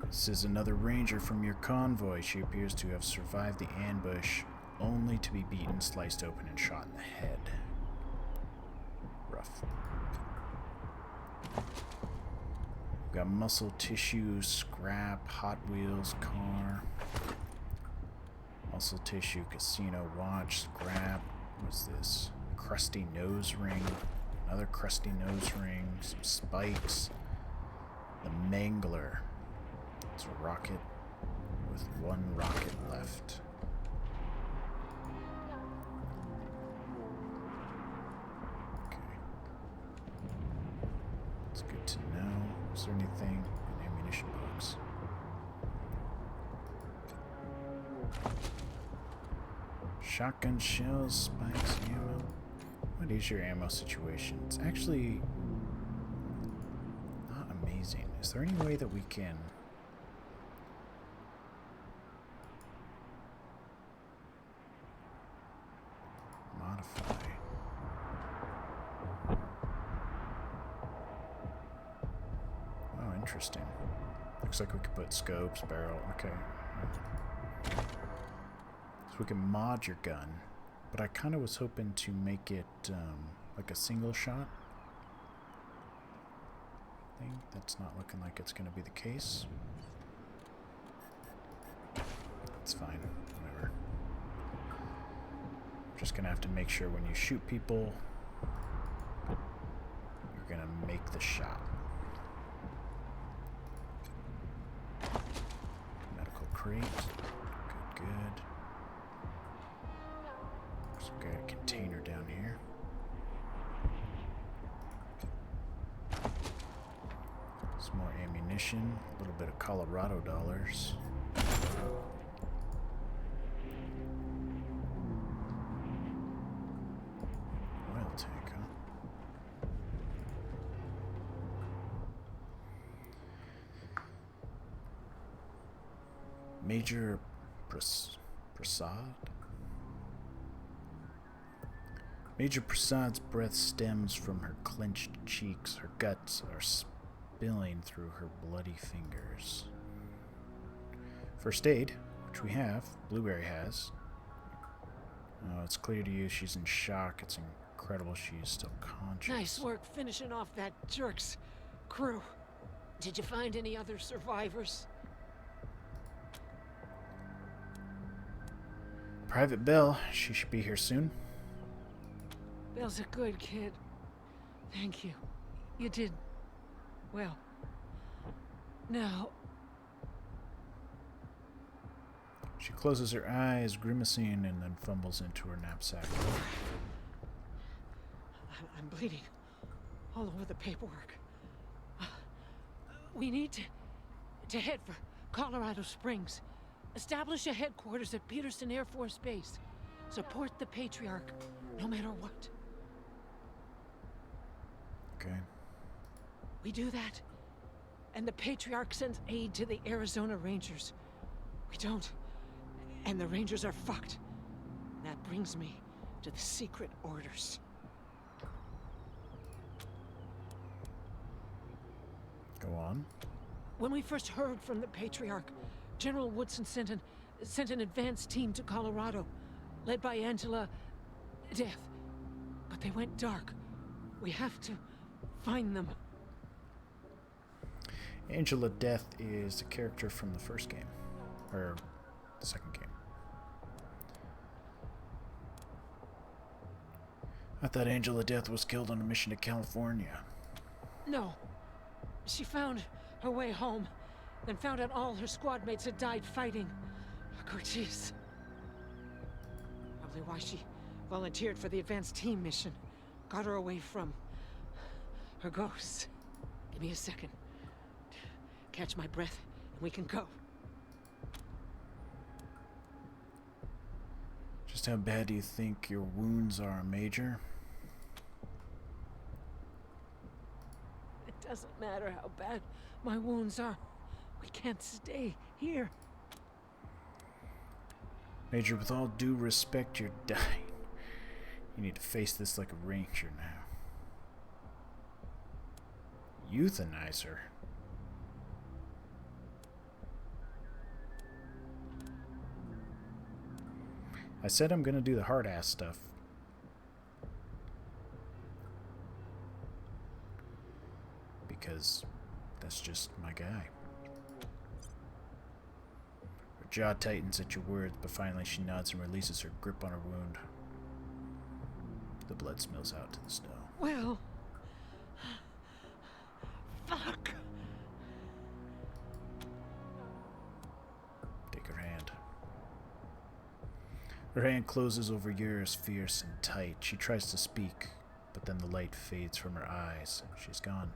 This is another ranger from your convoy. She appears to have survived the ambush, only to be beaten, sliced open, and shot in the head. Rough. We've got muscle tissue, scrap, Hot Wheels, car. Muscle tissue, casino watch, scrap. What's this? Crusty nose ring. Another crusty nose ring. Some spikes. The Mangler. It's a rocket with one rocket left. Okay. It's good to know. Is there anything in the ammunition box? Shotgun shells, spikes, ammo. What is your ammo situation? It's actually not amazing. Is there any way that we can modify? Oh, interesting. Looks like we could put scopes, barrel. Okay. So we can mod your gun, but I kind of was hoping to make it like a single shot thing. That's not looking like it's going to be the case. It's fine. Whatever. Just going to have to make sure when you shoot people, you're going to make the shot. Medical crate. Good, good. So we've got a container down here. Some more ammunition. A little bit of Colorado dollars. Oil tank, huh? Major Prasad? Major Prasad's breath stems from her clenched cheeks. Her guts are spilling through her bloody fingers. First aid, which we have, Blueberry has. Oh, it's clear to you she's in shock. It's incredible she's still conscious. Nice work finishing off that jerk's crew. Did you find any other survivors? Private Bell, she should be here soon. Bill's a good kid. Thank you. You did well. Now, She closes her eyes, grimacing, and then fumbles into her knapsack. I'm bleeding all over the paperwork. We need to head for Colorado Springs. Establish a headquarters at Peterson Air Force Base. Support the Patriarch, no matter what. Okay. We do that, and the Patriarch sends aid to the Arizona Rangers. We don't, and the Rangers are fucked. That brings me to the secret orders. Go on. When we first heard from the Patriarch, General Woodson sent an advance team to Colorado, led by Angela Death. But they went dark. We have to find them. Angela Death is a character from the first game. Or the second game. I thought Angela Death was killed on a mission to California. No. She found her way home, then found out all her squad mates had died fighting. Cortez. Probably why she Volunteered for the advanced team mission. Got her away from her ghost. Give me a second. Catch my breath, and we can go. Just how bad do you think your wounds are, Major? It doesn't matter how bad my wounds are. We can't stay here. Major, with all due respect, you're dying. You need to face this like a ranger now. Euthanize her? I said I'm gonna do the hard-ass stuff. Because that's just my guy. Her jaw tightens at your words, but finally she nods and releases her grip on her wound. The blood spills out to the snow. Well... fuck. Take her hand. Her hand closes over yours, fierce and tight. She tries to speak, but then the light fades from her eyes. She's gone.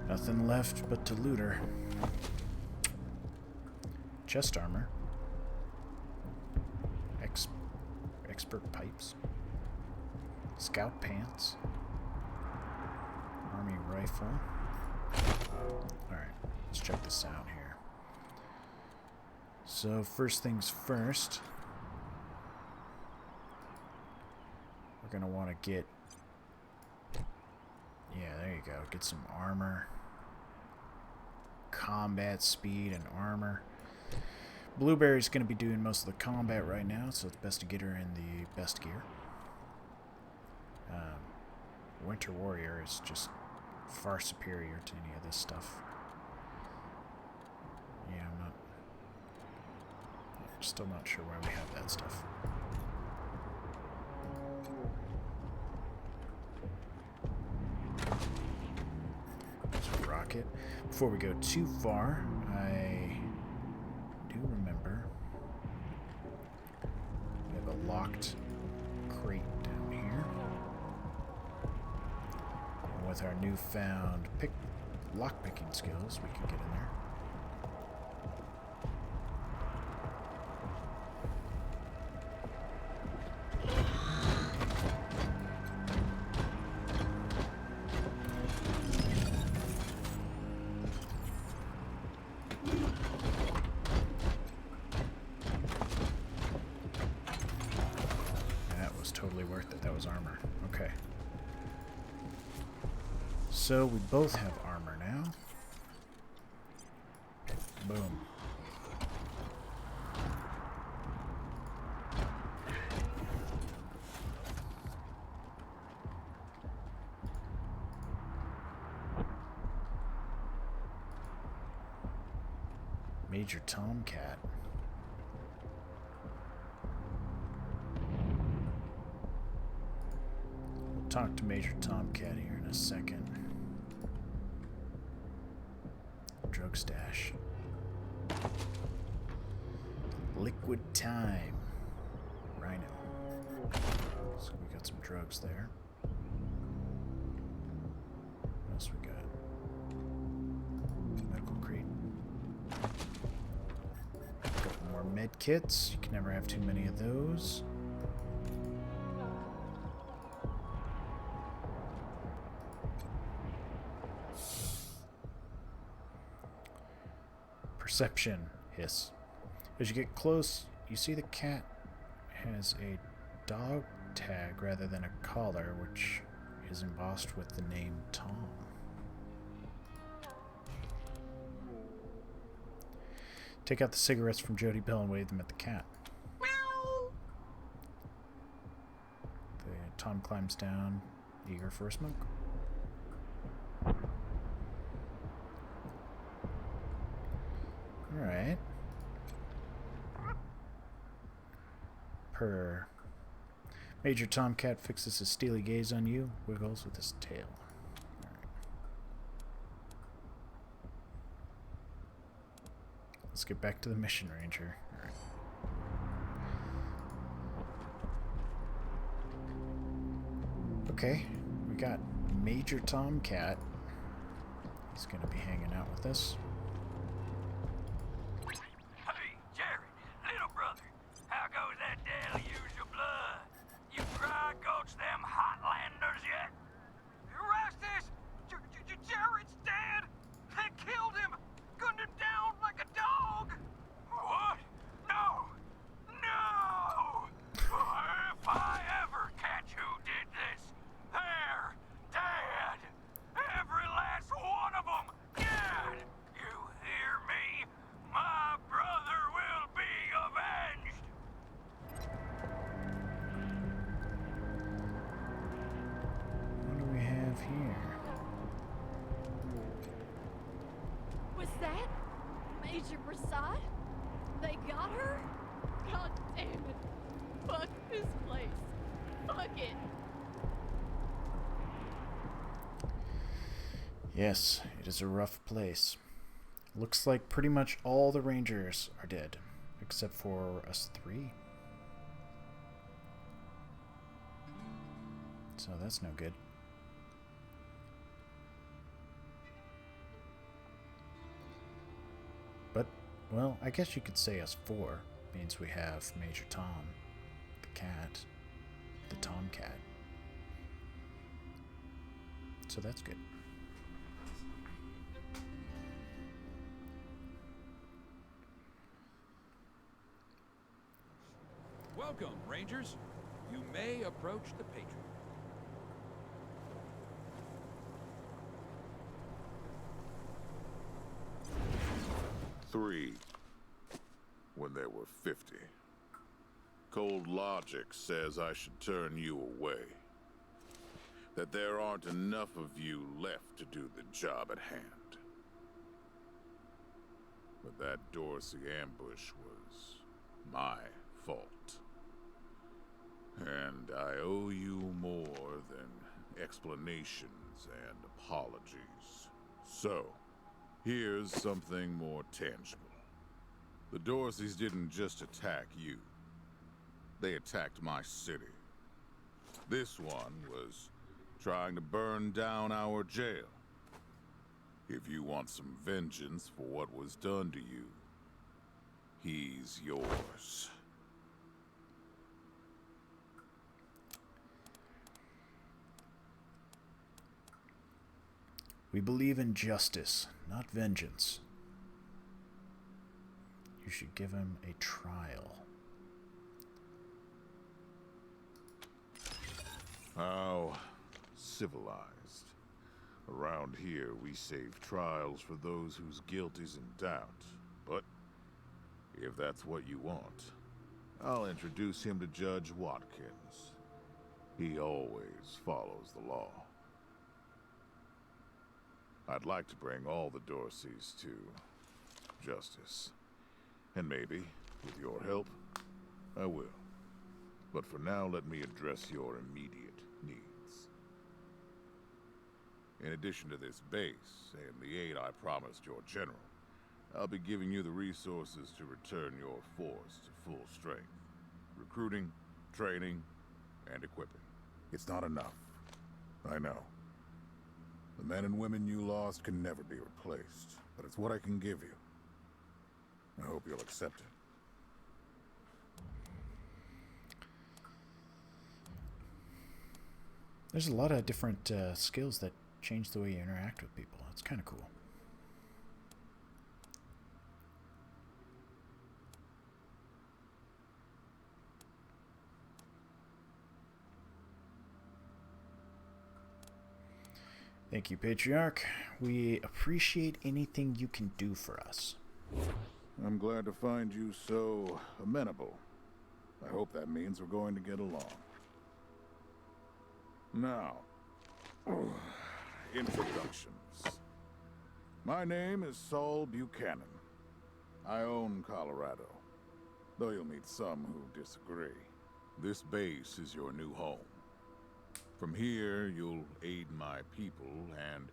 Nothing left but to loot her. Chest armor. Expert pipes. Scout pants. Army rifle. Alright, let's check this out here. So, first things first. We're gonna want to get... yeah, there you go. Get some armor. Combat speed and armor. Blueberry's going to be doing most of the combat right now, so it's best to get her in the best gear. Winter Warrior is just far superior to any of this stuff. Yeah, I'm still not sure why we have that stuff. There's a rocket. Before we go too far, I do remember we have a locked crate down here. And with our newfound lock-picking skills, we can get in there. Totally worth it. That was armor. Okay. So we both have armor now. Boom. Major Tomcat. Talk to Major Tomcat here in a second. Drug stash. Liquid time. Rhino. So we got some drugs there. What else we got? Medical crate. A couple more med kits. You can never have too many of those. Perception. Hiss. As you get close, you see the cat has a dog tag rather than a collar, which is embossed with the name Tom. Take out the cigarettes from Jody Bell and wave them at the cat. Meow. Tom climbs down, eager for a smoke. Alright. Purr. Major Tomcat fixes his steely gaze on you, wiggles with his tail. Alright. let's get back to the mission, Ranger. All right. Okay, we got Major Tomcat. He's gonna be hanging out with us. Hey, Jared, little brother, how goes that deluge of blood? You dry gulch them Hotlanders yet? Erastus! Jared's dead! They killed him! Gunned him down like a dog! What? No! No! If I ever catch who did this, they're dead! Every last one of them dead! You hear me? My brother will be avenged! What do we have here? Was that Major Prasad? They got her? God damn it. Fuck this place. Fuck it. Yes, it is a rough place. Looks like pretty much all the Rangers are dead, except for us three. So that's no good. But, well, I guess you could say us four. Means we have Major Tom, the cat, the Tomcat. So that's good. Welcome, Rangers. You may approach the Patriot. 3 when there were 50. Cold logic says I should turn you away. That there aren't enough of you left to do the job at hand. But that Dorsey ambush was my fault. And I owe you more than explanations and apologies. So, here's something more tangible. The Dorseys didn't just attack you. They attacked my city. This one was trying to burn down our jail. If you want some vengeance for what was done to you, he's yours. We believe in justice, not vengeance. You should give him a trial. How civilized. Around here, we save trials for those whose guilt is in doubt. But if that's what you want, I'll introduce him to Judge Watkins. He always follows the law. I'd like to bring all the Dorseys to justice. And maybe, with your help, I will. But for now, let me address your immediate needs. In addition to this base, and the aid I promised your general, I'll be giving you the resources to return your force to full strength. Recruiting, training, and equipping. It's not enough. I know. The men and women you lost can never be replaced, but it's what I can give you. I hope you'll accept it. There's a lot of different skills that change the way you interact with people. It's kind of cool. Thank you, Patriarch. We appreciate anything you can do for us. I'm glad to find you so amenable. I hope that means we're going to get along. Now, introductions. My name is Saul Buchanan. I own Colorado, though you'll meet some who disagree. This base is your new home. From here, you'll aid my people and,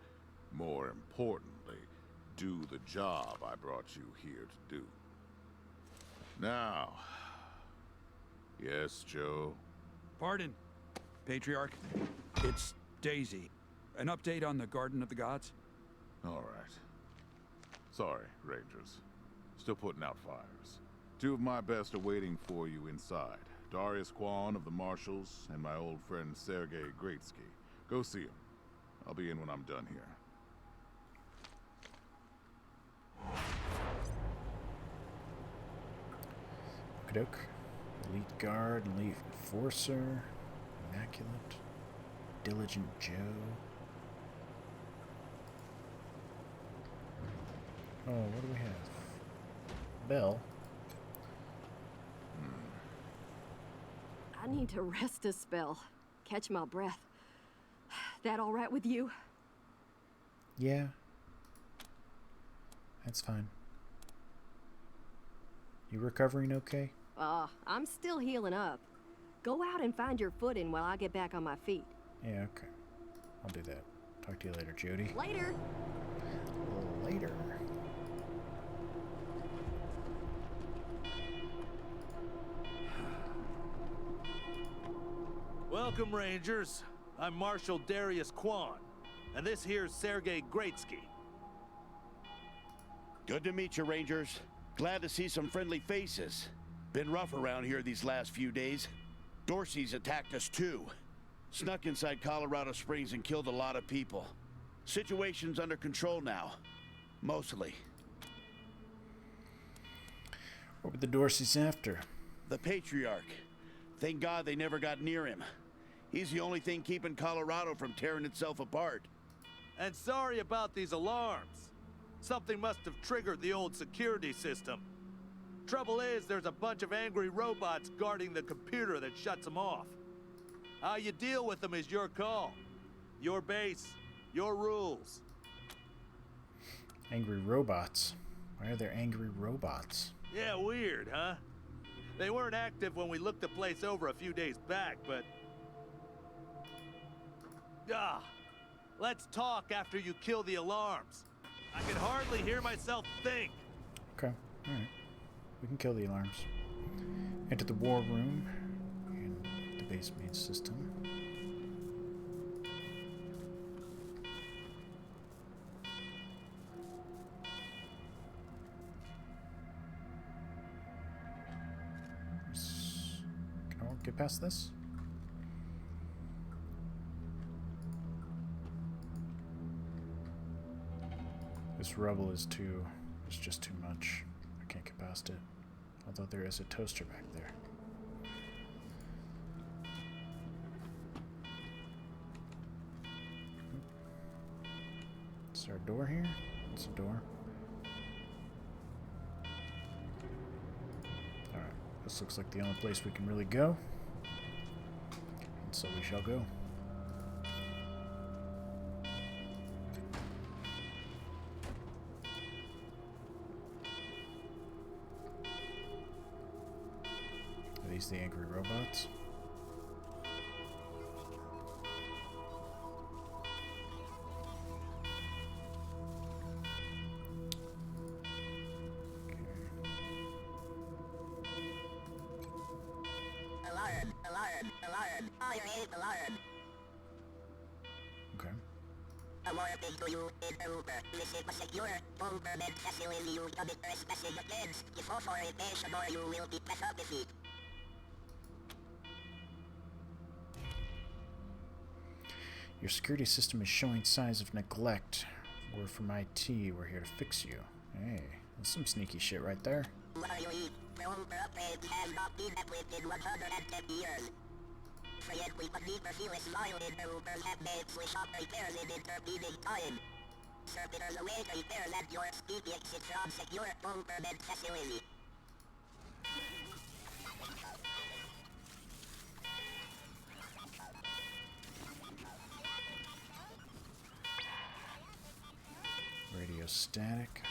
more importantly, do the job I brought you here to do. Now... Yes, Joe? Pardon, Patriarch. It's Daisy. An update on the Garden of the Gods? All right. Sorry, Rangers. Still putting out fires. Two of my best are waiting for you inside. Darius Kwan of the Marshals and my old friend Sergei Greatsky. Go see him. I'll be in when I'm done here. Okey-doke. Elite Guard, Elite Enforcer, Immaculate, Diligent Joe. Oh, what do we have? Bell. I need to rest a spell. Catch my breath. That all right with you? Yeah. That's fine. You recovering okay? I'm still healing up. Go out and find your footing while I get back on my feet. Yeah, okay. I'll do that. Talk to you later, Jody. Later! Later. Welcome, Rangers. I'm Marshal Darius Kwan, and this here's Sergei Greatsky. Good to meet you, Rangers. Glad to see some friendly faces. Been rough around here these last few days. Dorsey's attacked us too. Snuck inside Colorado Springs and killed a lot of people. Situation's under control now. Mostly. What were the Dorseys after? The Patriarch. Thank God they never got near him. He's the only thing keeping Colorado from tearing itself apart. And sorry about these alarms. Something must have triggered the old security system. Trouble is, there's a bunch of angry robots guarding the computer that shuts them off. How you deal with them is your call. Your base, your rules. Angry robots. Why are there angry robots? Yeah, weird, huh? They weren't active when we looked the place over a few days back, but... let's talk after you kill the alarms. I can hardly hear myself think. Okay, alright. We can kill the alarms. Enter the war room and the base main system. Can I get past this? This rubble is just too much. I can't get past it. Although there is a toaster back there. Is there a door here? It's a door. Alright, this looks like the only place we can really go. And so we shall go. Are these the angry robots? Alarm, alarm, alarm. I hate alarm. Okay. Awarping to you in Uber. Visit a secure government facility. You commit trespassing against the authorization or you will be disqualified. Your security system is showing signs of neglect. We're from IT. We're here to fix you. Hey, that's some sneaky shit right there. What are you eat? The Uber upgrade has not been equipped in 110 years. Yet we could never feel a smile in the Ubers have made switch up repairs in intervening time. Servitors await repairs at your speedy exit from secure government facility. Radio static.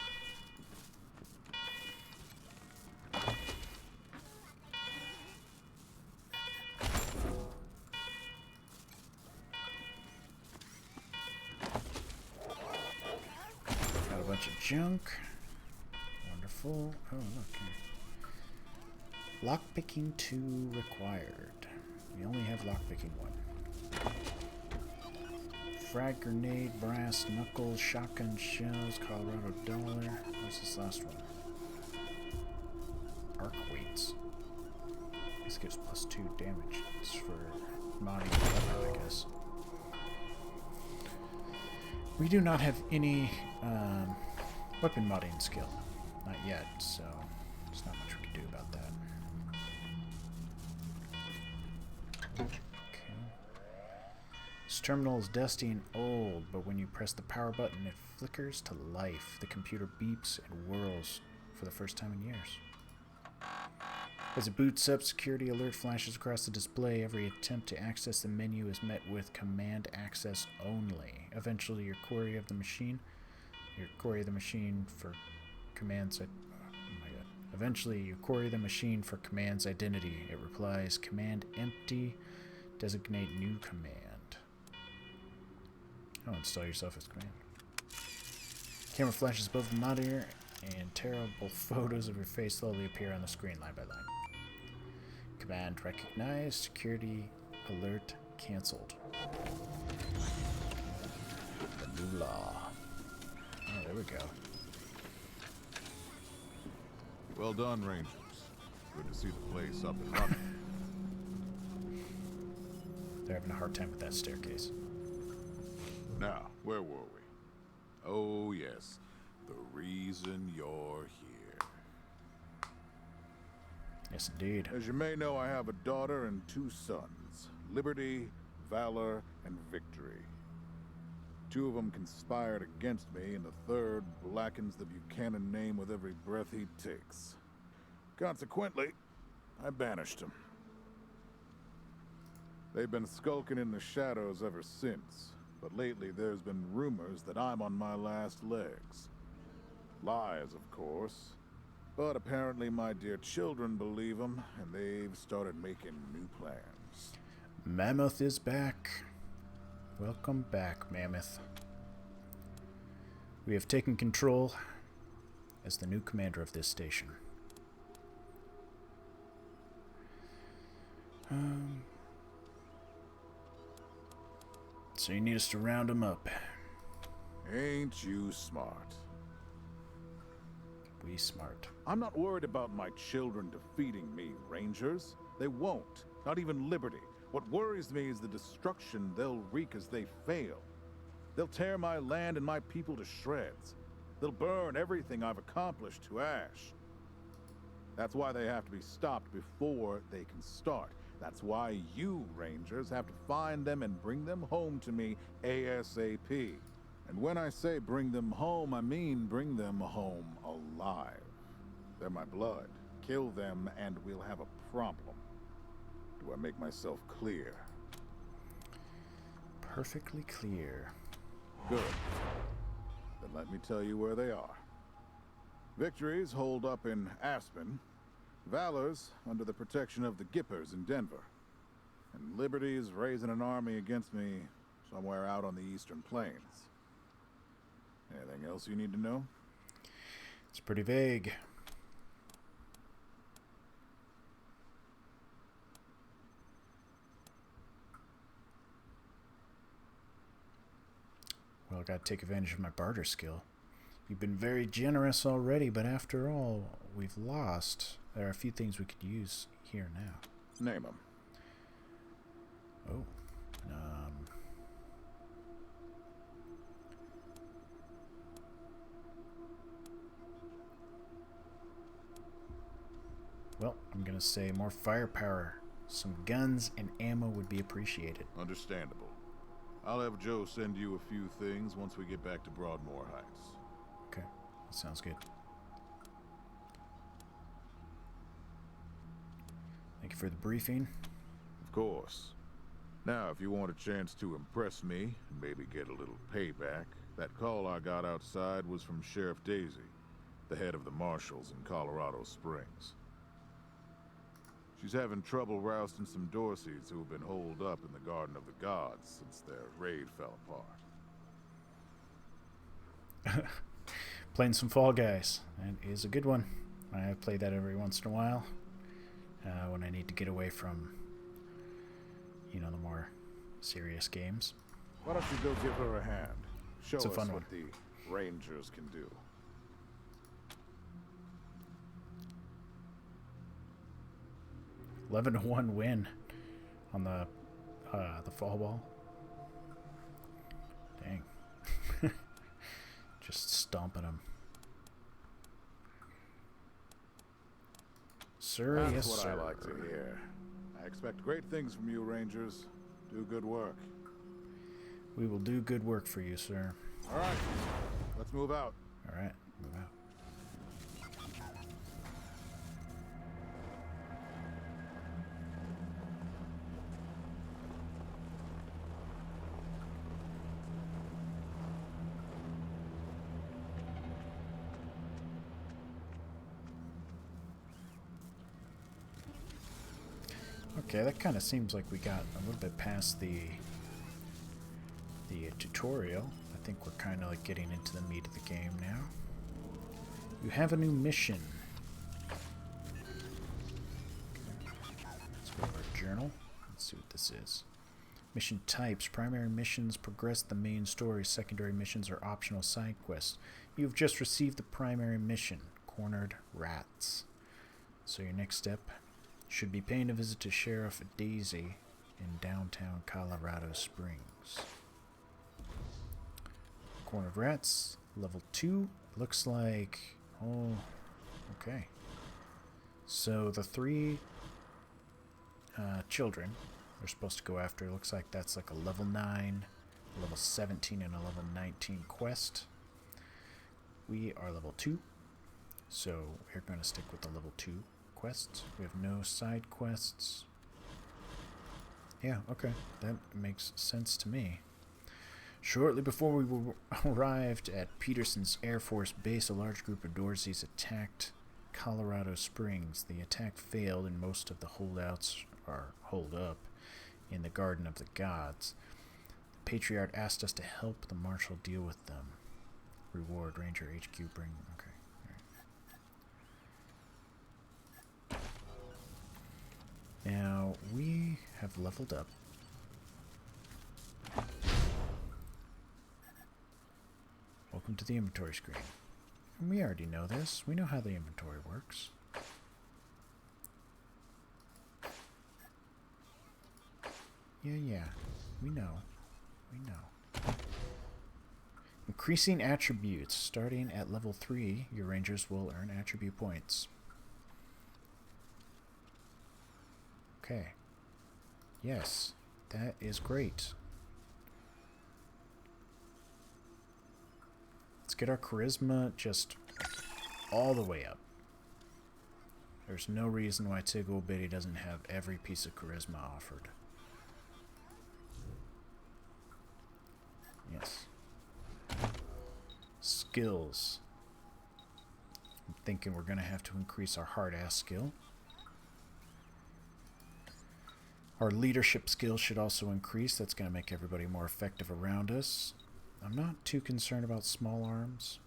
Got a bunch of junk. Wonderful. Oh, look here. Lockpicking 2 required. We only have lockpicking 1. Frag grenade, brass knuckles, shotgun shells, Colorado dollar. What's this last one? Arc weights. This gives +2 damage. It's for modding the weapon, I guess. We do not have any weapon modding skill. Not yet, so there's not much we can do about that. Okay. This terminal is dusty and old, but when you press the power button, it flickers to life. The computer beeps and whirls for the first time in years. As it boots up, security alert flashes across the display. Every attempt to access the menu is met with command access only. Eventually, your query of the machine for commands. Oh my god. Eventually, you query the machine for command's identity. It replies, command empty, designate new command. Oh, install yourself as command. Camera flashes above the monitor, and terrible photos of your face slowly appear on the screen line by line. Command recognized. Security alert cancelled. The new law. Oh, there we go. Well done, Rangers. Good to see the place up and running. They're having a hard time with that staircase. Now, where were we? Oh, yes. The reason you're here. Yes, indeed. As you may know, I have a daughter and 2 sons. Liberty, Valor, and Victory. 2 of them conspired against me, and the third blackens the Buchanan name with every breath he takes. Consequently, I banished him. They've been skulking in the shadows ever since, but lately there's been rumors that I'm on my last legs. Lies, of course, but apparently my dear children believe them, and they've started making new plans. Mammoth is back. Welcome back, Mammoth. We have taken control as the new commander of this station. So you need us to round them up. Ain't you smart? We smart. I'm not worried about my children defeating me, Rangers. They won't. Not even Liberty. What worries me is the destruction they'll wreak as they fail. They'll tear my land and my people to shreds. They'll burn everything I've accomplished to ash. That's why they have to be stopped before they can start. That's why you, Rangers, have to find them and bring them home to me ASAP. And when I say bring them home, I mean bring them home alive. They're my blood. Kill them and we'll have a problem. Do I make myself clear? Perfectly clear. Good. Then let me tell you where they are. Victory's holed up in Aspen. Valor's under the protection of the Gippers in Denver. And Liberty's raising an army against me somewhere out on the Eastern Plains. Anything else you need to know? It's pretty vague. Well, I gotta take advantage of my barter skill. You've been very generous already, but after all we've lost, there are a few things we could use here now. Name them. Oh. Well, I'm gonna say more firepower. Some guns and ammo would be appreciated. Understandable. I'll have Joe send you a few things once we get back to Broadmoor Heights. Okay, that sounds good. Thank you for the briefing. Of course. Now, if you want a chance to impress me, and maybe get a little payback, that call I got outside was from Sheriff Daisy, the head of the Marshals in Colorado Springs. She's having trouble rousting some Dorseys who have been holed up in the Garden of the Gods since their raid fell apart. Playing some Fall Guys. That is a good one. I play that every once in a while. When I need to get away from, you know, the more serious games. Why don't you go give her a hand? Show It's a us fun what one. the Rangers can do. Eleven to 1 win on the fall ball. Dang. Just stomping them. Sir, That's yes, what sir. I like to hear. I expect great things from you, Rangers. Do good work. We will do good work for you, sir. All right, let's move out. All right, move out. Okay, that kind of seems like we got a little bit past the tutorial. I think we're kind of like getting into the meat of the game now. You have a new mission. Let's go to our journal. Let's see what this is. Mission types. Primary missions progress the main story. Secondary missions are optional side quests. You've just received the primary mission, Cornered Rats. So your next step should be paying a visit to Sheriff Daisy in downtown Colorado Springs. Cornered Rats, level 2. Looks like... oh, okay. So the 3 children we're supposed to go after, looks like that's like a level 9, level 17, and a level 19 quest. We are level 2, so we're going to stick with the level 2 quests. We have no side quests. Yeah, okay. That makes sense to me. Shortly before we arrived at Peterson's Air Force Base, a large group of Dorseys attacked Colorado Springs. The attack failed and most of the holdouts are holed up in the Garden of the Gods. The Patriarch asked us to help the Marshal deal with them. Reward, Ranger HQ, bring... okay. Now, we have leveled up. Welcome to the inventory screen. And we already know this. We know how the inventory works. Yeah. We know. We know. Increasing attributes. Starting at level 3, your Rangers will earn attribute points. Okay. Yes, that is great. Let's get our charisma just all the way up. There's no reason why Tiggle Bitty doesn't have every piece of charisma offered. Yes. Skills. I'm thinking we're going to have to increase our hard-ass skill. Our leadership skill should also increase. That's going to make everybody more effective around us. I'm not too concerned about small arms.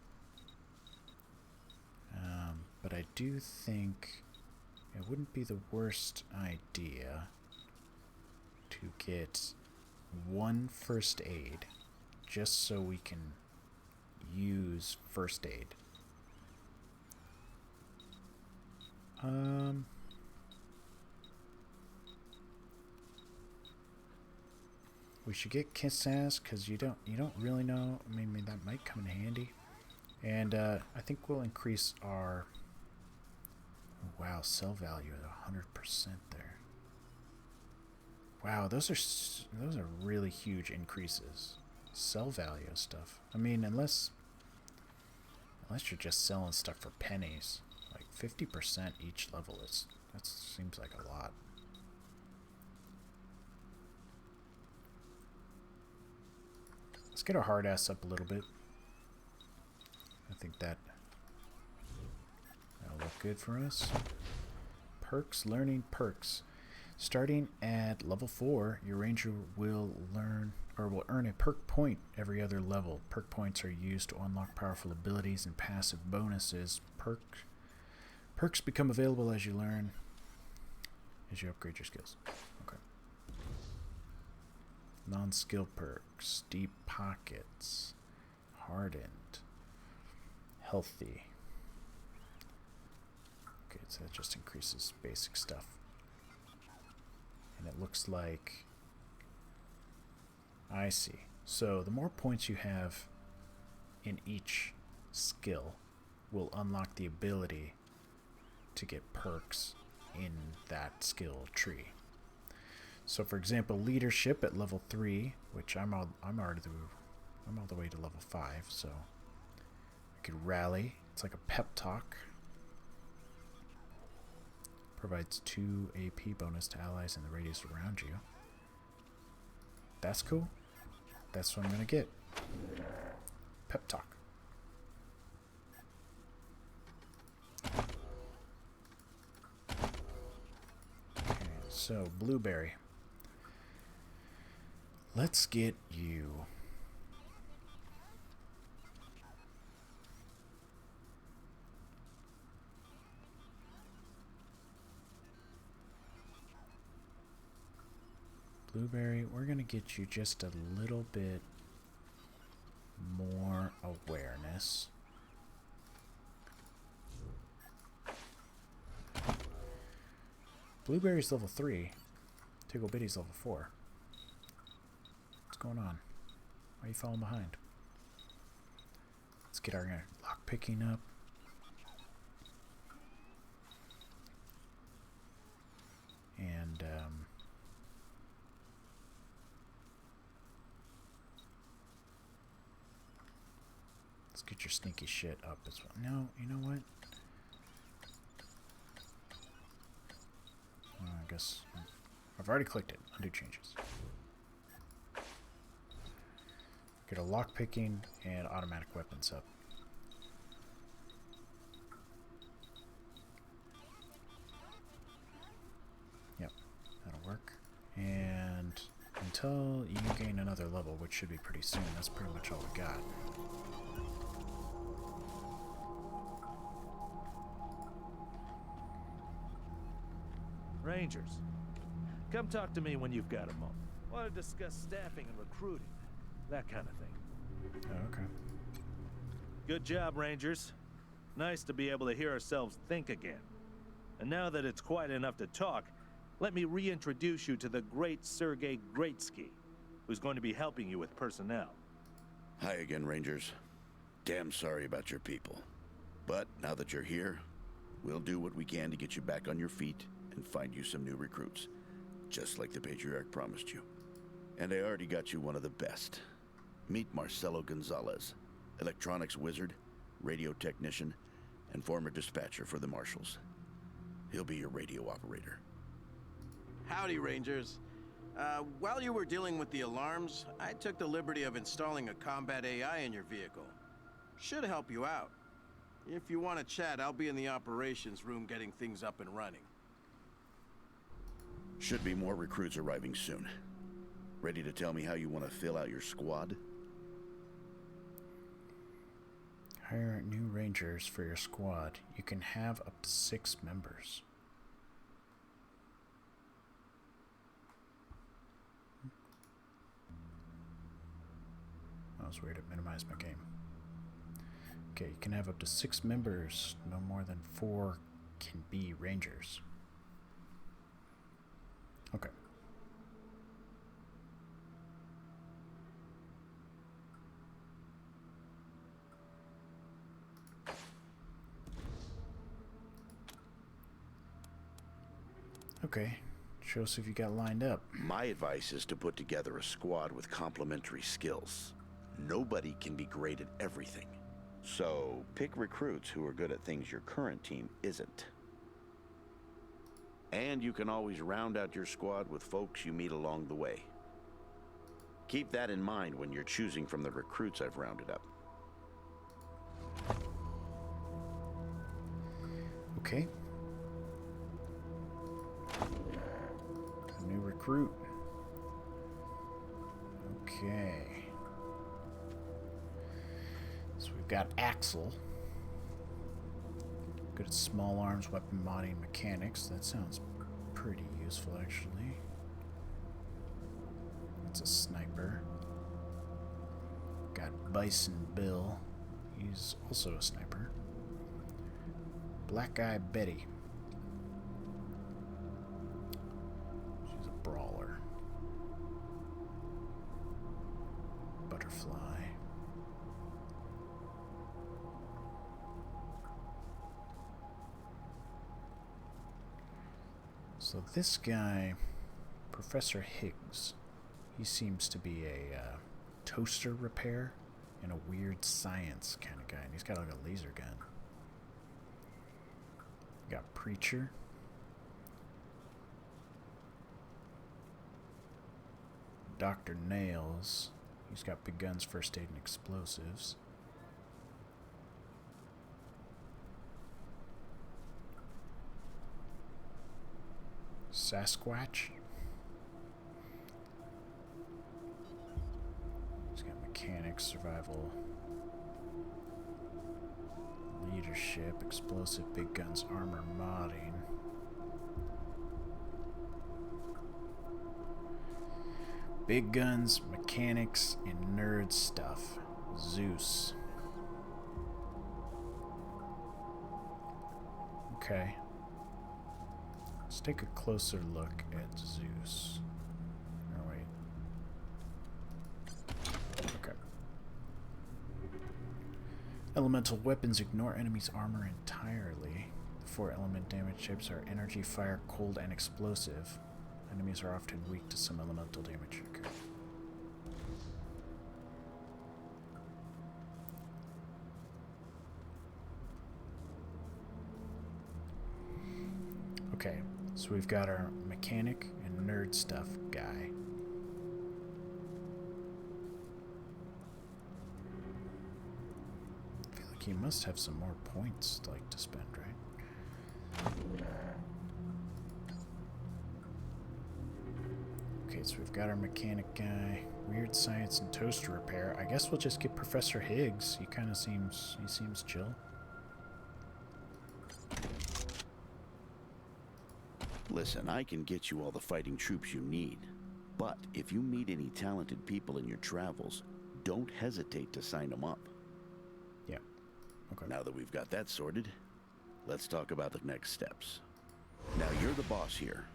But I do think it wouldn't be the worst idea to get 1 first aid just so we can use first aid. We should get Kiss Ass because you don't really know. I mean that might come in handy. And I think we'll increase our wow, sell value at 100% there. Wow, those are really huge increases. Sell value stuff. I mean, unless you're just selling stuff for pennies, like 50% each level that seems like a lot. Let's get our hard ass up a little bit. I think that'll look good for us. Perks, learning perks. Starting at level 4, your ranger will learn or will earn a perk point every other level. Perk points are used to unlock powerful abilities and passive bonuses. Perks become available as you upgrade your skills. Okay. Non-skill perks. Deep pockets. Hardened. Healthy. Okay, so that just increases basic stuff. And it looks like... I see. So the more points you have in each skill will unlock the ability to get perks in that skill tree. So for example, leadership at level 3, which I'm all the way to level 5, so I could rally. It's like a pep talk. Provides 2 AP bonus to allies in the radius around you. That's cool. That's what I'm gonna get. Pep talk. Okay, so blueberry. Let's get you. Blueberry, we're going to get you just a little bit more awareness. Blueberry's level 3. Tickle Bitty's level 4. What's going on? Why are you falling behind? Let's get our lock picking up. And, let's get your sneaky shit up as well. No, you know what? I guess I've already clicked it. Undo changes. Get a lock picking and automatic weapons up. Yep, that'll work. And until you gain another level, which should be pretty soon, that's pretty much all we got. Rangers, come talk to me when you've got a moment. Want to discuss staffing and recruiting, that kind of thing. Oh, okay. Good job, Rangers. Nice to be able to hear ourselves think again. And now that it's quiet enough to talk, let me reintroduce you to the great Sergei Greatsky, who's going to be helping you with personnel. Hi again, Rangers. Damn sorry about your people. But now that you're here, we'll do what we can to get you back on your feet and find you some new recruits, just like the Patriarch promised you. And I already got you one of the best. Meet Marcelo Gonzalez, electronics wizard, radio technician, and former dispatcher for the Marshals. He'll be your radio operator. Howdy, Rangers. While you were dealing with the alarms, I took the liberty of installing a combat AI in your vehicle. Should help you out. If you want to chat, I'll be in the operations room getting things up and running. Should be more recruits arriving soon. Ready to tell me how you want to fill out your squad? Hire new rangers for your squad. You can have up to 6 members. That was weird. It minimized my game. Okay, you can have up to 6 members. No more than 4 can be rangers. Okay. Okay. Show us if you got lined up. My advice is to put together a squad with complementary skills. Nobody can be great at everything. So, pick recruits who are good at things your current team isn't. And you can always round out your squad with folks you meet along the way. Keep that in mind when you're choosing from the recruits I've rounded up. Okay. A new recruit. Okay. Okay. So we've got Axel. Good at small arms, weapon modding, mechanics. That sounds pretty useful, actually. That's a sniper. Got Bison Bill. He's also a sniper. Black Eye Betty. She's a brawler. Butterfly. So this guy, Professor Higgs, he seems to be a toaster repair and a weird science kind of guy. And he's got like a laser gun. Got Preacher. Dr. Nails. He's got big guns, first aid, and explosives. Sasquatch. He's got mechanics, survival, leadership, explosive, big guns, armor modding. Big guns, mechanics, and nerd stuff. Zeus. Okay. Let's take a closer look at Zeus. Oh, wait. Okay. Elemental weapons ignore enemies' armor entirely. The 4 element damage types are energy, fire, cold, and explosive. Enemies are often weak to some elemental damage. Okay. Okay, so we've got our mechanic and nerd stuff guy. I feel like he must have some more points like to spend, right? Okay, so we've got our mechanic guy, weird science and toaster repair. I guess we'll just get Professor Higgs. He seems chill. Listen, I can get you all the fighting troops you need. But if you meet any talented people in your travels, don't hesitate to sign them up. Yeah. Okay. Now that we've got that sorted, let's talk about the next steps. Now, you're the boss here,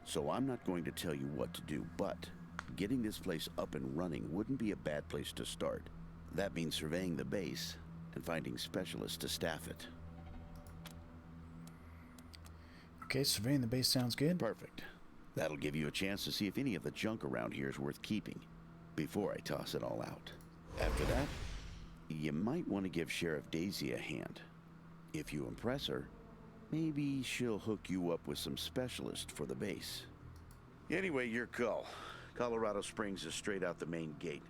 so I'm not going to tell you what to do, but getting this place up and running wouldn't be a bad place to start. That means surveying the base and finding specialists to staff it. Okay, surveying the base sounds good. Perfect. That'll give you a chance to see if any of the junk around here is worth keeping before I toss it all out. After that, you might want to give Sheriff Daisy a hand. If you impress her, maybe she'll hook you up with some specialists for the base. Anyway, your call. Colorado Springs is straight out the main gate.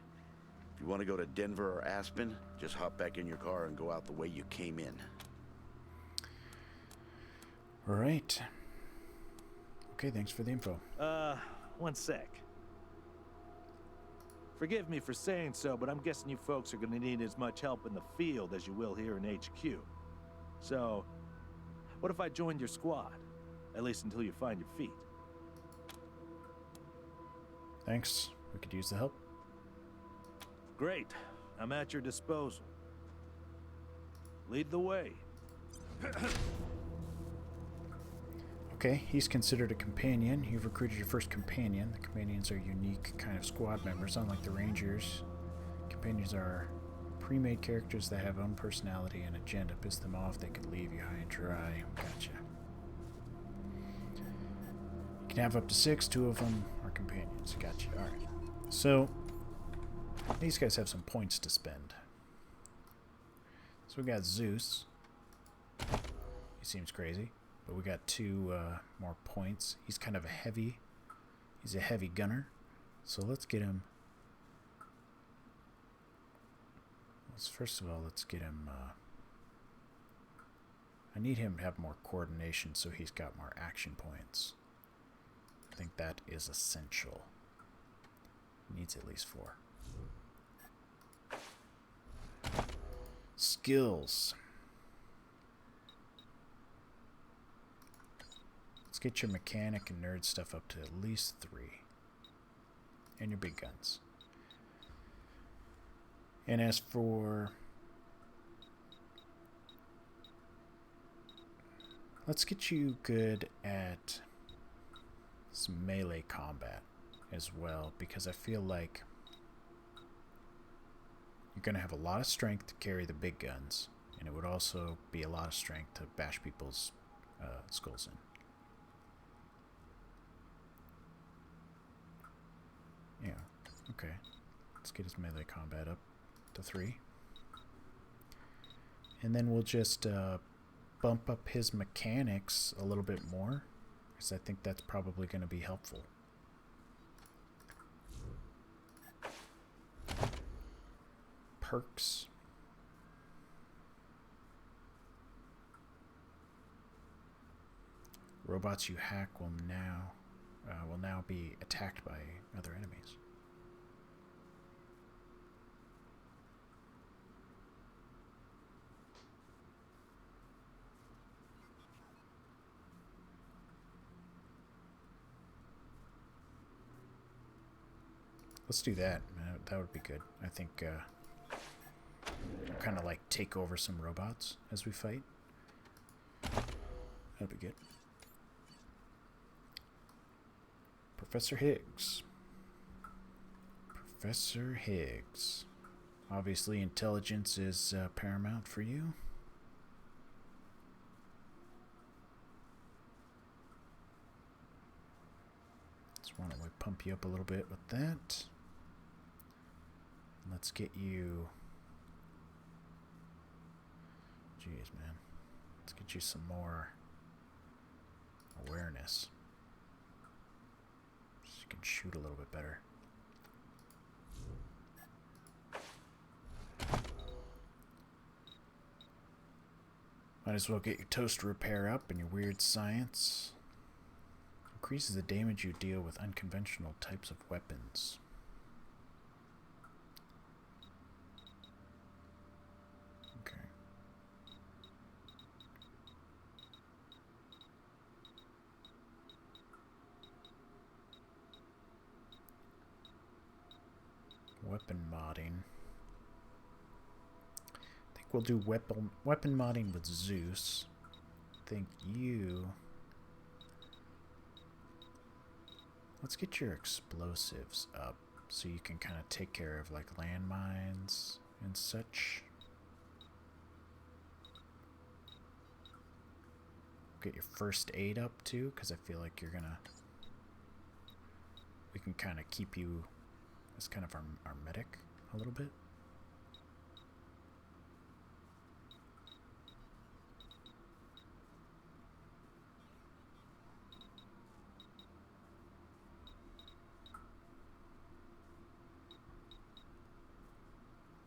If you want to go to Denver or Aspen, just hop back in your car and go out the way you came in. All right. Okay, thanks for the info. One sec. Forgive me for saying so, but I'm guessing you folks are gonna need as much help in the field as you will here in HQ. So, what if I joined your squad? At least until you find your feet. Thanks. We could use the help. Great. I'm at your disposal. Lead the way. Okay, he's considered a companion. You've recruited your first companion. The companions are unique kind of squad members, unlike the Rangers. Companions are pre-made characters that have own personality and agenda. Piss them off, they could leave you high and dry. Gotcha. You can have up to 6. 2 of them are companions. Gotcha. Alright. So, these guys have some points to spend. So we got Zeus. He seems crazy. But we got 2 more points. He's kind of he's a heavy gunner. So let's get him. First of all, let's get him. I need him to have more coordination so he's got more action points. I think that is essential. He needs at least 4. skills. Let's get your mechanic and nerd stuff up to at least 3. And your big guns. And as for... let's get you good at some melee combat as well, because I feel like you're going to have a lot of strength to carry the big guns, and it would also be a lot of strength to bash people's skulls in. Yeah, okay. Let's get his melee combat up to 3. And then we'll just bump up his mechanics a little bit more, because I think that's probably going to be helpful. Perks. Robots you hack will now be attacked by other enemies. Let's do that. That would be good. I think kind of like take over some robots as we fight. That'd be good. Professor Higgs. Professor Higgs. Obviously, intelligence is paramount for you. Just want to pump you up a little bit with that. Let's get you... jeez, man. Let's get you some more awareness. So you can shoot a little bit better. Might as well get your toaster repair up and your weird science. Increases the damage you deal with unconventional types of weapons. Okay. Weapon modding. I think we'll do weapon modding with Zeus. I think you... let's get your explosives up so you can kind of take care of like landmines and such. Get your first aid up too, because I feel like you're gonna... we can kind of keep you as kind of our medic a little bit.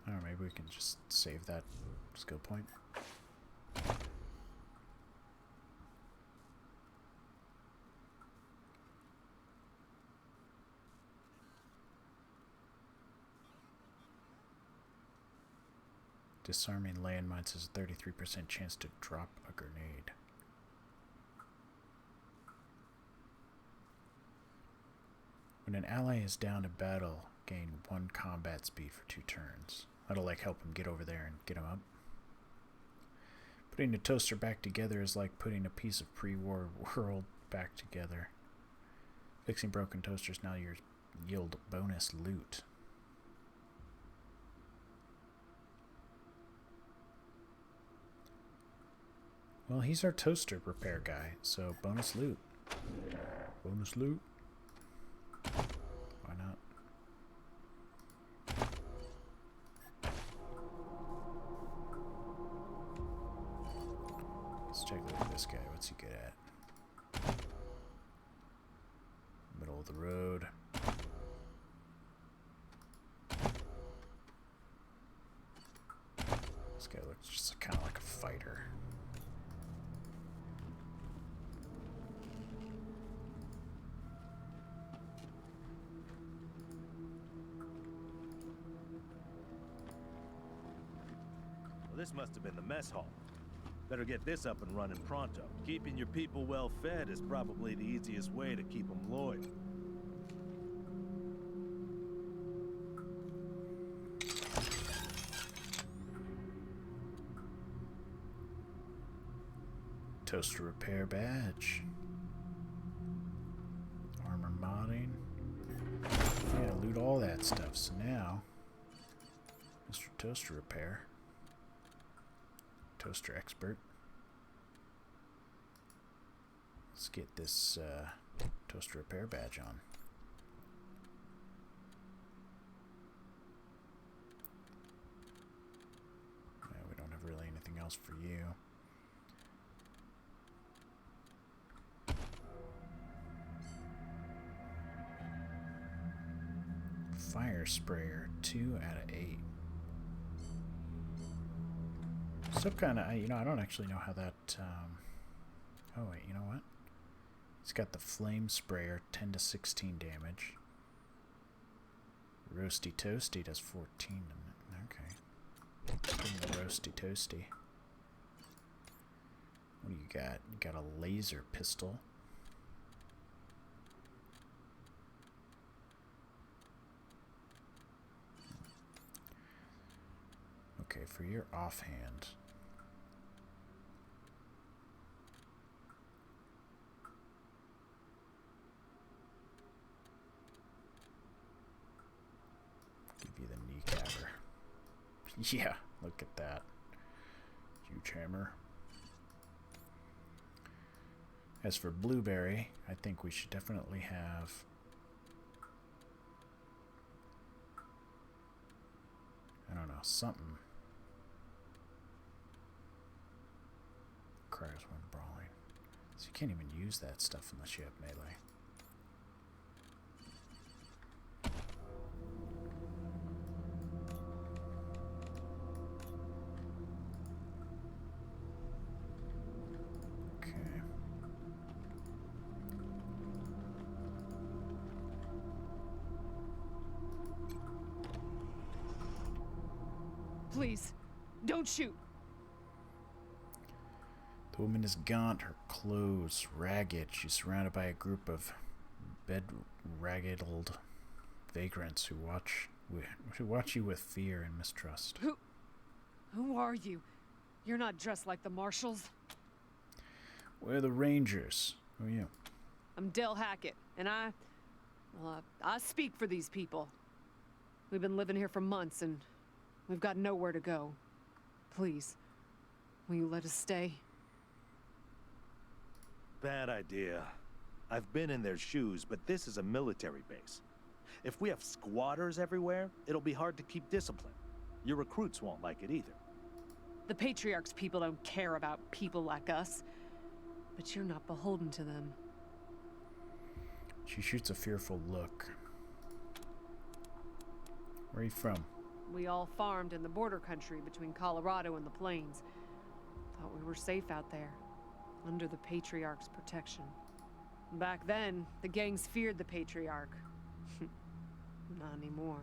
Or maybe we can just save that skill point. Disarming landmines has a 33% chance to drop a grenade. When an ally is down to battle, gain 1 combat speed for 2 turns. That'll like help him get over there and get him up. Putting the toaster back together is like putting a piece of pre-war world back together. Fixing broken toasters now yield bonus loot. Well, he's our toaster repair guy, so bonus loot. Bonus loot. Why not? Let's take a look at this guy. What's he good at? Middle of the road. This guy looks just kind of like a fighter. Well, this must have been the mess hall. Better get this up and running pronto. Keeping your people well fed is probably the easiest way to keep them loyal. Toaster repair badge. Armor modding. Yeah, loot all that stuff. So now, Mr. Toaster repair. Toaster expert. Let's get this toaster repair badge on. Yeah, we don't have really anything else for you. Fire sprayer, 2 out of 8. Still kind of, I don't actually know how that. Oh wait, you know what? It's got the flame sprayer, 10 to 16 damage. Roasty toasty does 14. Okay. Give me the roasty toasty. What do you got? You got a laser pistol. Okay, for your offhand. Give you the kneecapper. Yeah, look at that. Huge hammer. As for blueberry, I think we should definitely have I don't know, something. Requires one brawling. So you can't even use that stuff unless you have melee. Okay. Please, don't shoot. The woman is gaunt, her clothes ragged. She's surrounded by a group of bedraggled vagrants who watch you with fear and mistrust. Who are you? You're not dressed like the marshals. We're the Rangers. Who are you? I'm Del Hackett, and I speak for these people. We've been living here for months, and we've got nowhere to go. Please, will you let us stay? Bad idea. I've been in their shoes, but this is a military base. If we have squatters everywhere, it'll be hard to keep discipline. Your recruits won't like it either. The Patriarch's people don't care about people like us, but you're not beholden to them. She shoots a fearful look. Where are you from? We all farmed in the border country between Colorado and the plains. Thought we were safe out there, under the Patriarch's protection. Back then, the gangs feared the Patriarch. Not anymore.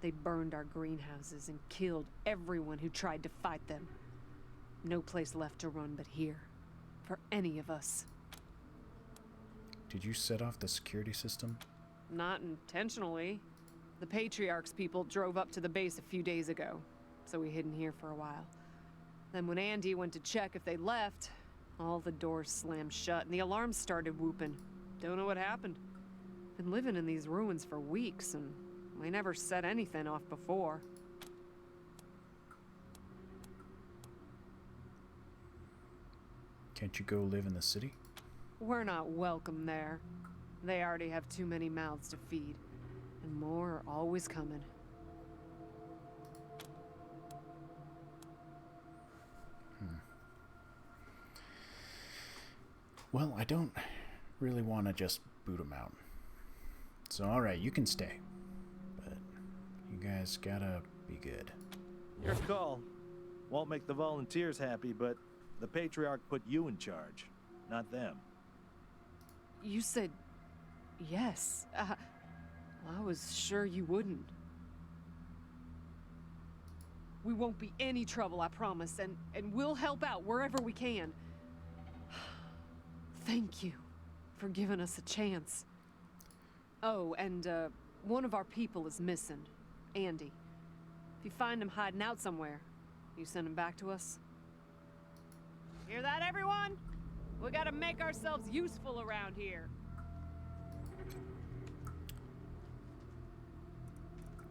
They burned our greenhouses and killed everyone who tried to fight them. No place left to run but here, for any of us. Did you set off the security system? Not intentionally. The Patriarch's people drove up to the base a few days ago, so we hid in here for a while. Then when Andy went to check if they left, all the doors slammed shut and the alarms started whooping. Don't know what happened. Been living in these ruins for weeks and we never set anything off before. Can't you go live in the city? We're not welcome there. They already have too many mouths to feed, and more are always coming. Well, I don't really want to just boot them out. So, alright, you can stay. But you guys gotta be good. Your call. Won't make the volunteers happy, but the Patriarch put you in charge, not them. You said yes. I was sure you wouldn't. We won't be any trouble, I promise, and we'll help out wherever we can. Thank you for giving us a chance. Oh, and one of our people is missing, Andy. If you find him hiding out somewhere, you send him back to us. Hear that, everyone? We gotta make ourselves useful around here.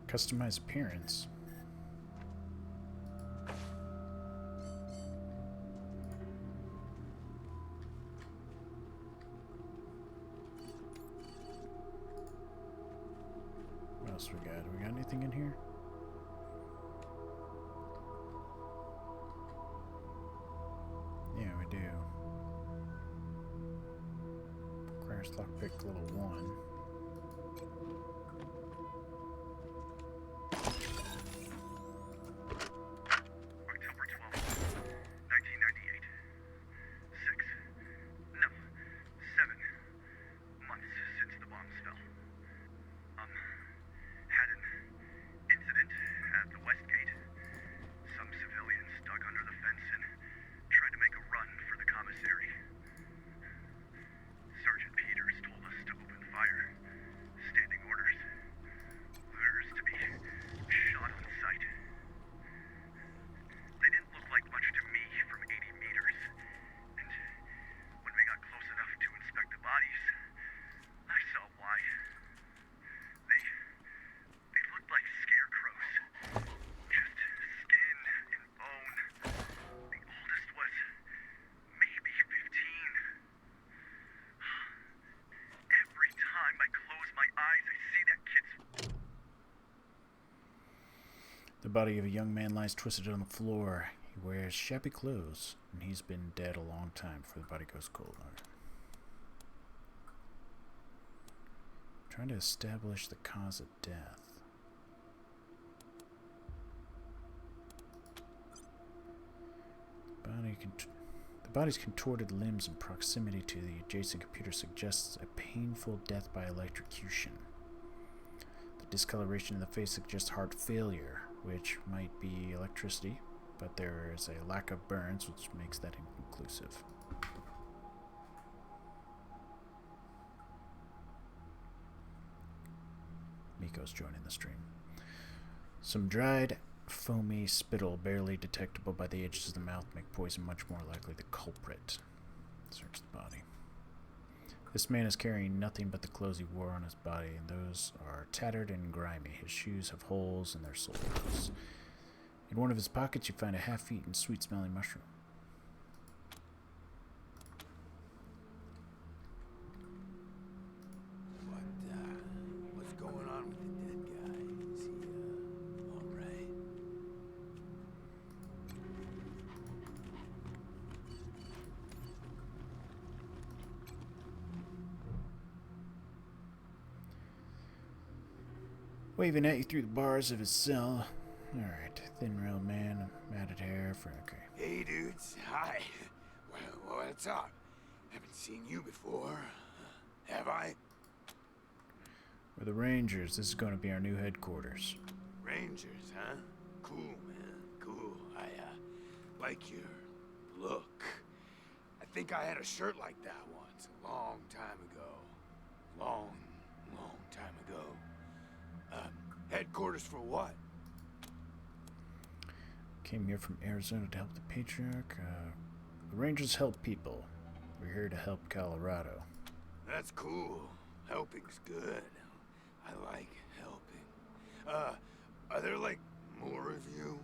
Customized appearance. What else we got? Do we got anything in here? Yeah, we do. Requires lockpick level 1. October 12th, 1998. 7 months since the bombs fell. Had an incident at the West Gate. Some civilians dug under the fence and tried to make a run for the commissary. Sergeant Peters told us to open fire. Standing orders. Looters to be shot on sight. They didn't look like much to me from 80 meters. And when we got close enough to inspect the bodies, I saw why. They looked like scarecrows. Just skin and bone. The oldest was maybe 15. Every time I close my eyes, I see that kid's... The body of a young man lies twisted on the floor. He wears shabby clothes, and he's been dead a long time before the body goes cold. Trying to establish the cause of death. The body's contorted limbs in proximity to the adjacent computer suggests a painful death by electrocution. The discoloration in the face suggests heart failure, which might be electricity, but there is a lack of burns, which makes that inconclusive. Miko's joining the stream. Some dried, foamy spittle barely detectable by the edges of the mouth make poison much more likely the culprit. Search the body. This man is carrying nothing but the clothes he wore on his body, and those are tattered and grimy. His shoes have holes in their soles. In one of his pockets you find a half-eaten, sweet-smelling mushroom. What's going on with the dead guy? Is he, all right? Waving at you through the bars of his cell. Alright, thin-railed man, matted hair, okay. Hey, dudes. Hi. Well, what's up? Haven't seen you before. Have I? We're the Rangers. This is going to be our new headquarters. Rangers, huh? Cool, man. Cool. I, like your look. I think I had a shirt like that once, a long time ago. Long time ago. Headquarters for what? Came here from Arizona to help the Patriarch. The Rangers help people. We're here to help Colorado. That's cool. Helping's good. I like helping. Are there, like, more of you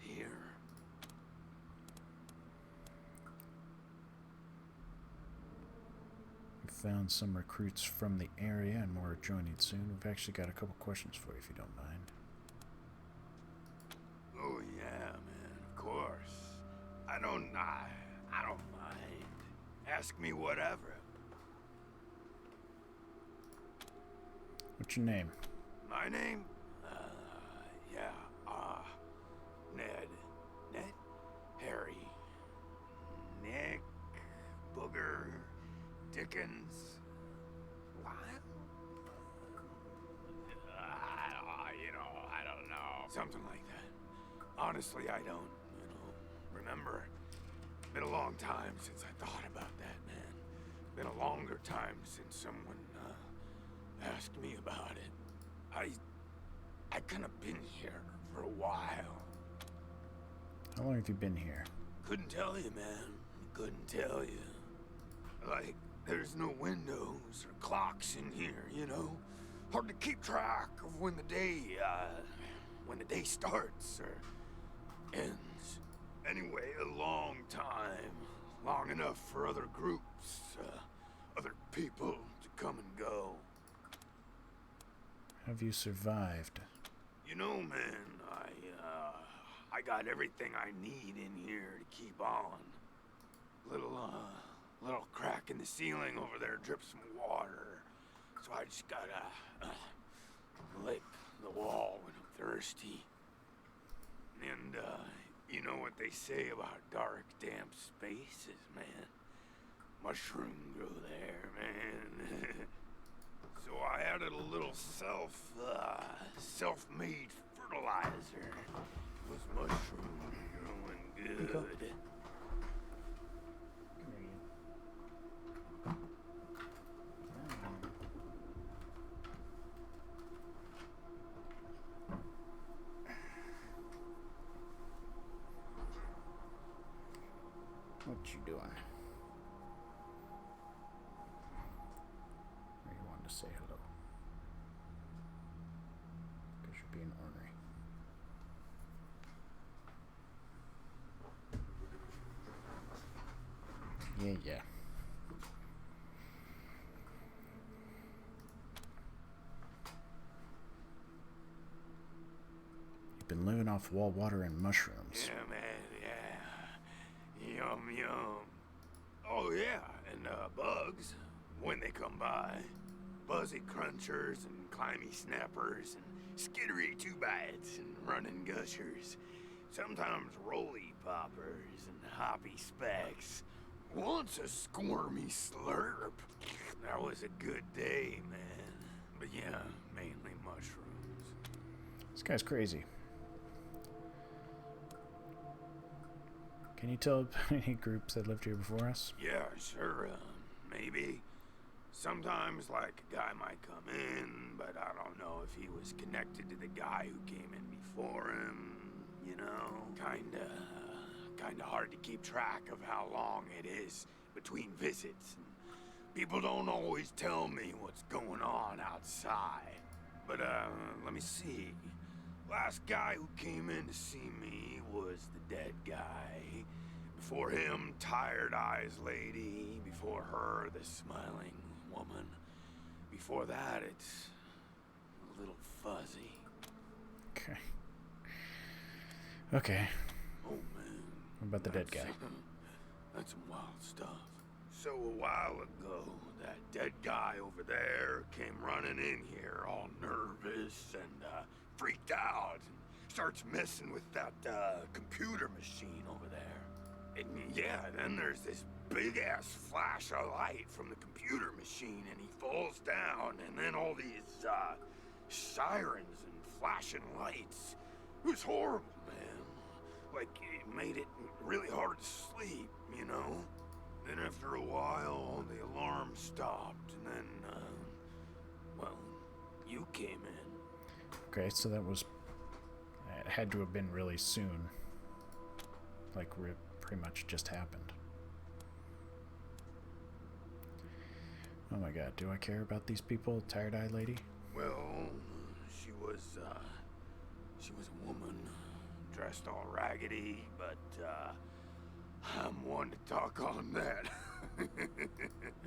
here? We found some recruits from the area and more are joining soon. We've actually got a couple questions for you if you don't mind. Oh, yeah, man, of course. I don't mind. Ask me whatever. What's your name? My name? Ned. Harry. Nick. Booger. Dickens. What? I don't know. Something like that. Honestly, I don't, remember. Been a long time since I thought about that, man. Been a longer time since someone, asked me about it. I kinda been here for a while. How long have you been here? Couldn't tell you, man. Couldn't tell you. Like, there's no windows or clocks in here, Hard to keep track of when the day starts or ends. Anyway, a long time. Long enough for other groups, other people to come and go. Have you survived? Man, I got everything I need in here to keep on. Little crack in the ceiling over there drips some water. So I just gotta lick the wall when I'm thirsty. And, you know what they say about dark, damp spaces, man. Mushroom grow there, man. So I added a little self-made fertilizer. Those mushrooms growing good. What you doing? Or you wanted to say hello? Because you're being ornery. Yeah. You've been living off wall water and mushrooms. Yeah, man, yeah. Yum, yum. Oh, yeah, and bugs, when they come by. Buzzy crunchers and climby snappers and skittery two-bites and running gushers. Sometimes roly poppers and hoppy specks. Once a squirmy slurp. That was a good day, man. But yeah, mainly mushrooms. This guy's crazy. Can you tell any groups that lived here before us? Yeah, sure, maybe. Sometimes, like, a guy might come in, but I don't know if he was connected to the guy who came in before him, Kinda hard to keep track of how long it is between visits. And people don't always tell me what's going on outside. But, let me see. Last guy who came in to see me was the dead guy. Before him, Tired Eyes Lady. Before her, the Smiling Woman. Before that, it's a little fuzzy. Okay. Oh, man. What about the dead guy? That's some wild stuff. So a while ago, that dead guy over there came running in here all nervous and freaked out and starts messing with that computer machine over there. And yeah, then there's this big-ass flash of light from the computer machine and he falls down and then all these sirens and flashing lights. It was horrible, man. Like, it made it really hard to sleep, Then after a while, the alarm stopped, and then, you came in. Okay, so it had to have been really soon. Like, pretty much just happened. Oh my god, do I care about these people, Tired-Eyed Lady? Well, she was a woman, dressed all raggedy, but, I'm one to talk on that.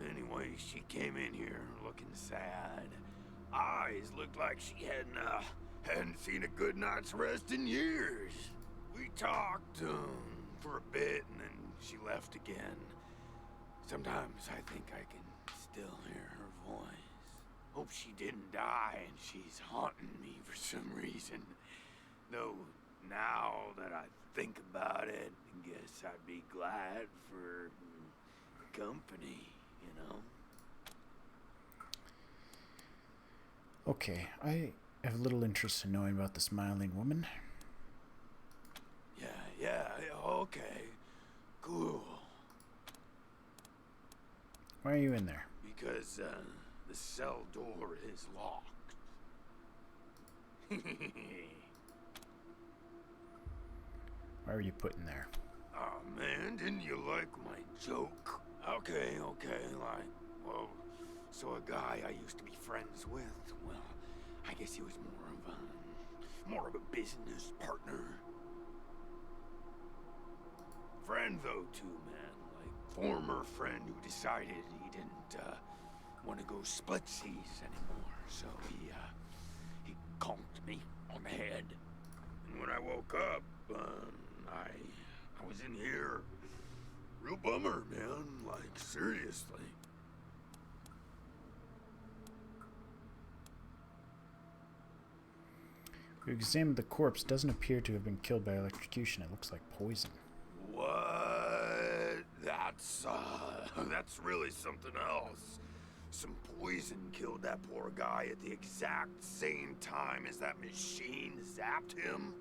Anyway, she came in here looking sad. Eyes looked like she hadn't seen a good night's rest in years. We talked for a bit and then she left again. Sometimes I think I can still hear her voice. Hope she didn't die and she's haunting me for some reason. Though now that I think about it, I guess I'd be glad for company, Okay, I have little interest in knowing about the Smiling Woman. Why are you in there? Because, the cell door is locked. Why are you put in there? Oh man, didn't you like my joke? Okay, well, so a guy I used to be friends with, well, I guess he was more of a business partner. Friend though too, man, like former friend who decided he didn't, want to go split seas anymore, so he conked me on the head. And when I woke up, I was in here. Real bummer, man. Like, seriously. We examined the corpse. Doesn't appear to have been killed by electrocution. It looks like poison. What? That's really something else. Some poison killed that poor guy at the exact same time as that machine zapped him.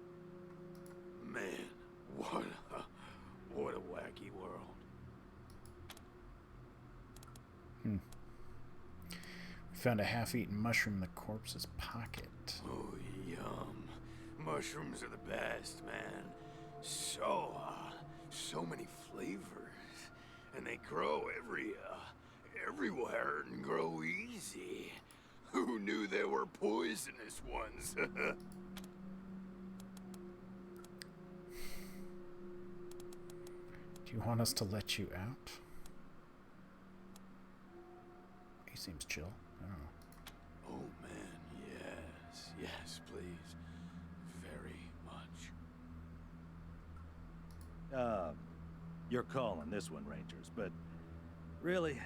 Man, what a wacky world. We found a half-eaten mushroom in the corpse's pocket. Oh, yum. Mushrooms are the best, man. So many flavors. And they grow everywhere and grow easy. Who knew there were poisonous ones? Do you want us to let you out? He seems chill. I don't know. Oh man, yes, please. Very much. You're calling this one, Rangers, but really,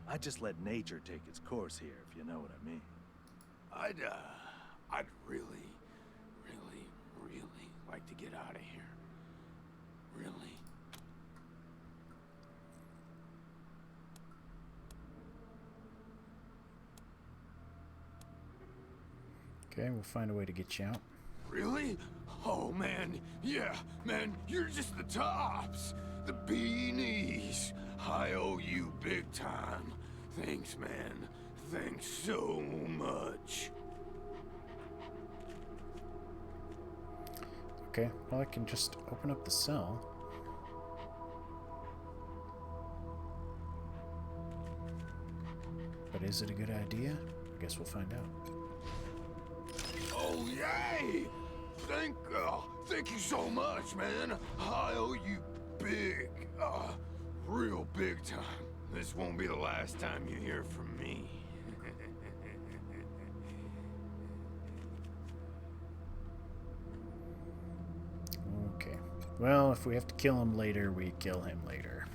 I just let nature take its course here, if you know what I mean. I'd really like to get out of here. Really. Okay, we'll find a way to get you out. Really? Oh, man. Yeah, man, you're just the tops. The beanies. I owe you big time. Thanks, man. Thanks so much. Okay, well, I can just open up the cell. But is it a good idea? I guess we'll find out. Oh, yay! Thank you so much, man. I owe you big, real big time. This won't be the last time you hear from me. Okay. Well, if we have to kill him later, we kill him later.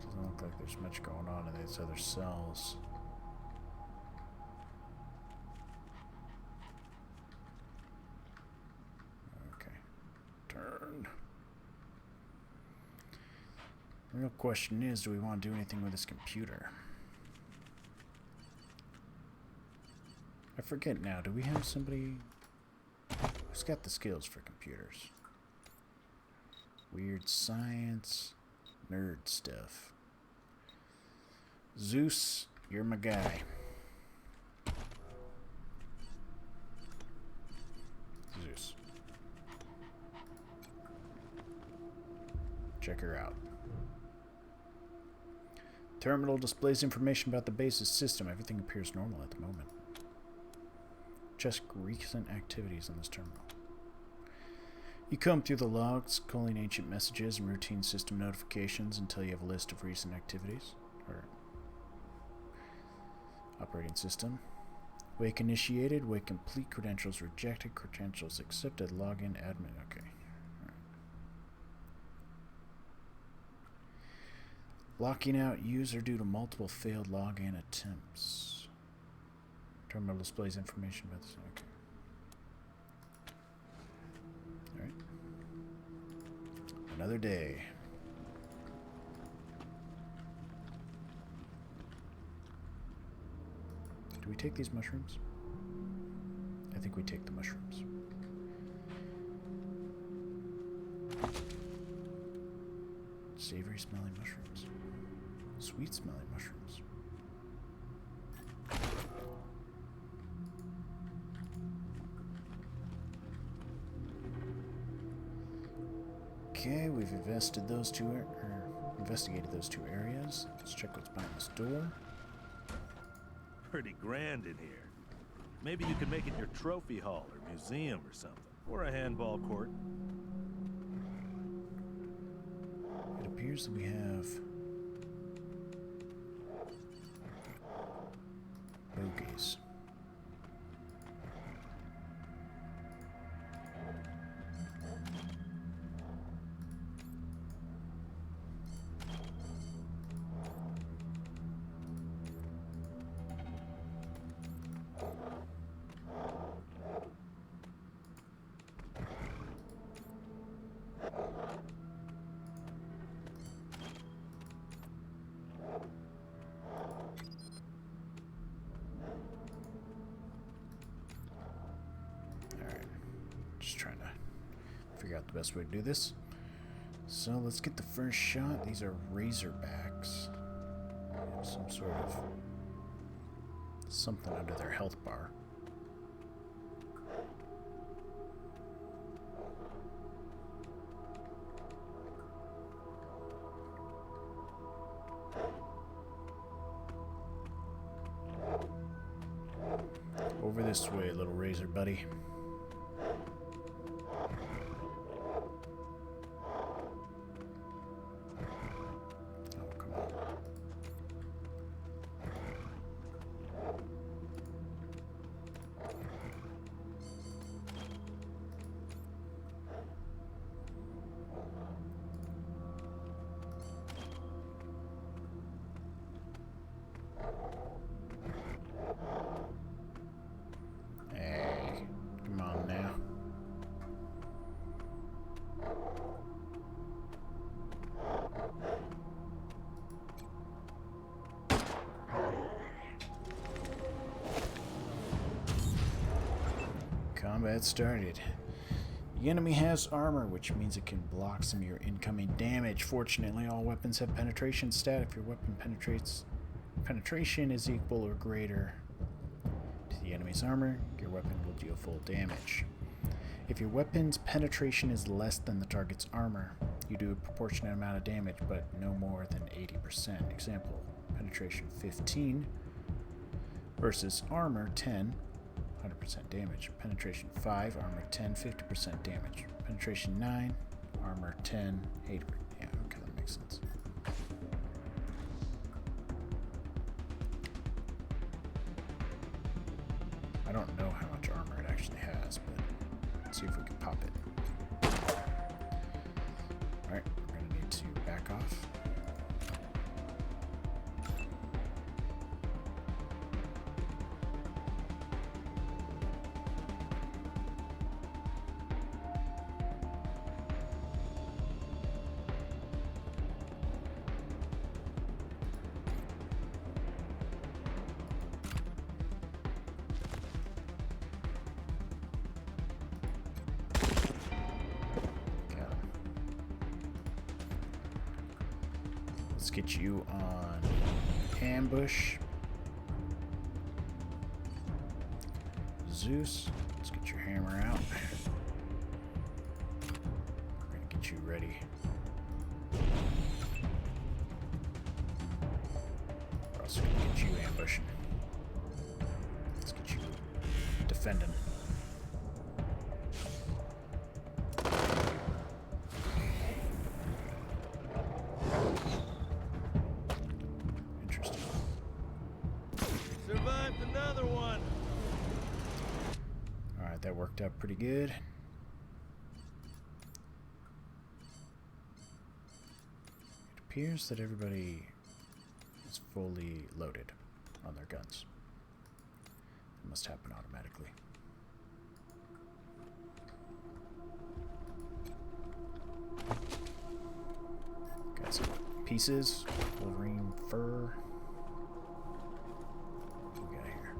Doesn't look like there's much going on in these other cells. Okay. Turn. The real question is, do we want to do anything with this computer? I forget now, do we have somebody who's got the skills for computers? Weird science, nerd stuff. Zeus, you're my guy. Zeus. Check her out. Terminal displays information about the base's system. Everything appears normal at the moment. Just recent activities on this terminal. You comb through the logs, calling ancient messages and routine system notifications until you have a list of recent activities. Or operating system. Wake initiated, wake complete, credentials rejected, credentials accepted, login, admin. Okay. Locking out user due to multiple failed login attempts. Terminal displays information about this. Okay. Alright. Another day. we take these mushrooms? I think we take the mushrooms. Savory smelling mushrooms. Sweet smelling mushrooms. Okay, we've investigated those two areas. Let's check what's behind this door. Pretty grand in here. Maybe you could make it your trophy hall or museum or something. Or a handball court. It appears that we have bogeys. Just trying to figure out the best way to do this. So let's get the first shot. These are razorbacks. They have some sort of something under their health bar. Over this way, little razor buddy. Combat started. The enemy has armor, which means it can block some of your incoming damage. Fortunately, all weapons have penetration stat. If your weapon penetration is equal or greater to the enemy's armor, your weapon will deal full damage. If your weapon's penetration is less than the target's armor, you do a proportionate amount of damage, but no more than 80%. Example, penetration 15 versus armor 10. 100% damage. Penetration 5, armor 10, 50% damage. Penetration 9, armor 10, 80%. Yeah, okay, that makes sense. I don't know how much armor it actually has, but let's see if we can pop it. Alright, we're going to need to back off. Let's get you on ambush. Zeus, let's get your hammer out. We're gonna get you ready. We're also gonna get you ambushing. Let's get you defending. That worked out pretty good. It appears that everybody is fully loaded on their guns. It must happen automatically. Got some pieces, Wolverine fur. What do we got here?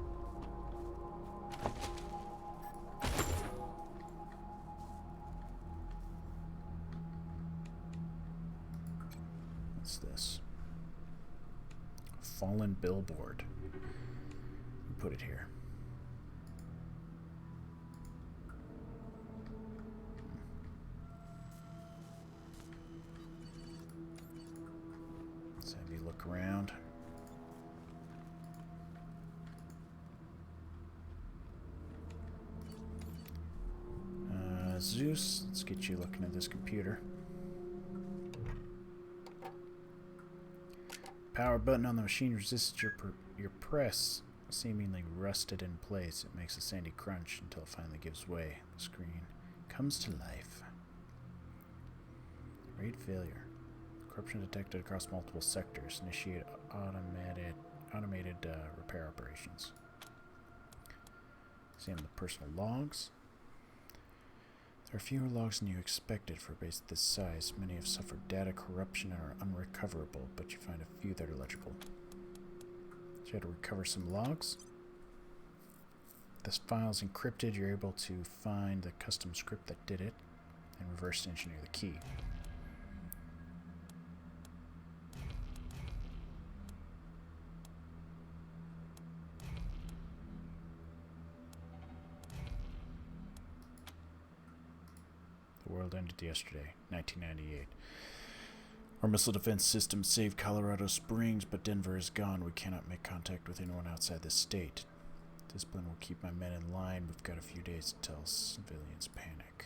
What's this? Fallen billboard. Who put it here? Let's have you look around. Zeus, let's get you looking at this computer. Power button on the machine resists your press, seemingly rusted in place. It makes a sandy crunch until it finally gives way. The screen comes to life. Rate failure. Corruption detected across multiple sectors. Initiate automated repair operations. Examine the personal logs. There are fewer logs than you expected for a base this size. Many have suffered data corruption and are unrecoverable, but you find a few that are legible. So you had to recover some logs. This file is encrypted. You're able to find the custom script that did it and reverse engineer the key. The world ended yesterday, 1998. Our missile defense system saved Colorado Springs, but Denver is gone. We cannot make contact with anyone outside the state. Discipline will keep my men in line. We've got a few days until civilians panic.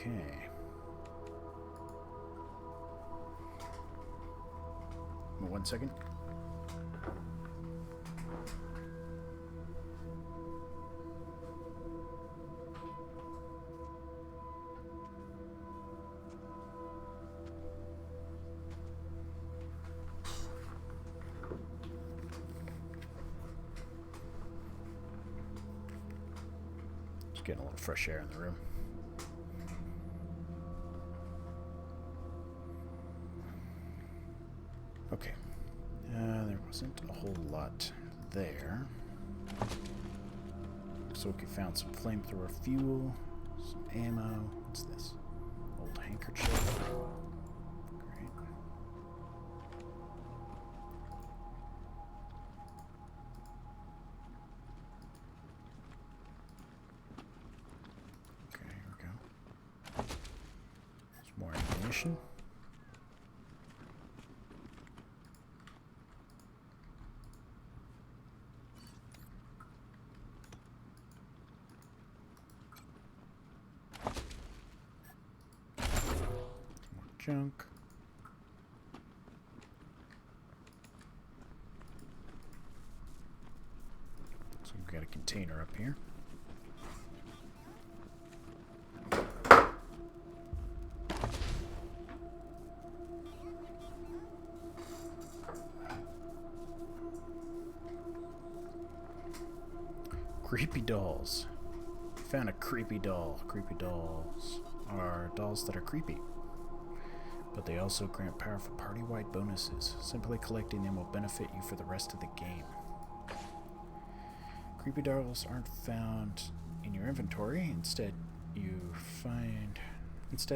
Okay. 1 second. Just getting a little fresh air in the room. Okay, there wasn't a whole lot there. Looks like we found some flamethrower fuel, some ammo. What's this? Old handkerchief. Great. Okay, here we go. Some more ammunition. Junk. So we've got a container up here. Creepy dolls. Found a creepy doll. Creepy dolls are dolls that are creepy, but they also grant powerful party-wide bonuses. Simply collecting them will benefit you for the rest of the game. Creepy dolls aren't found in your inventory. Instead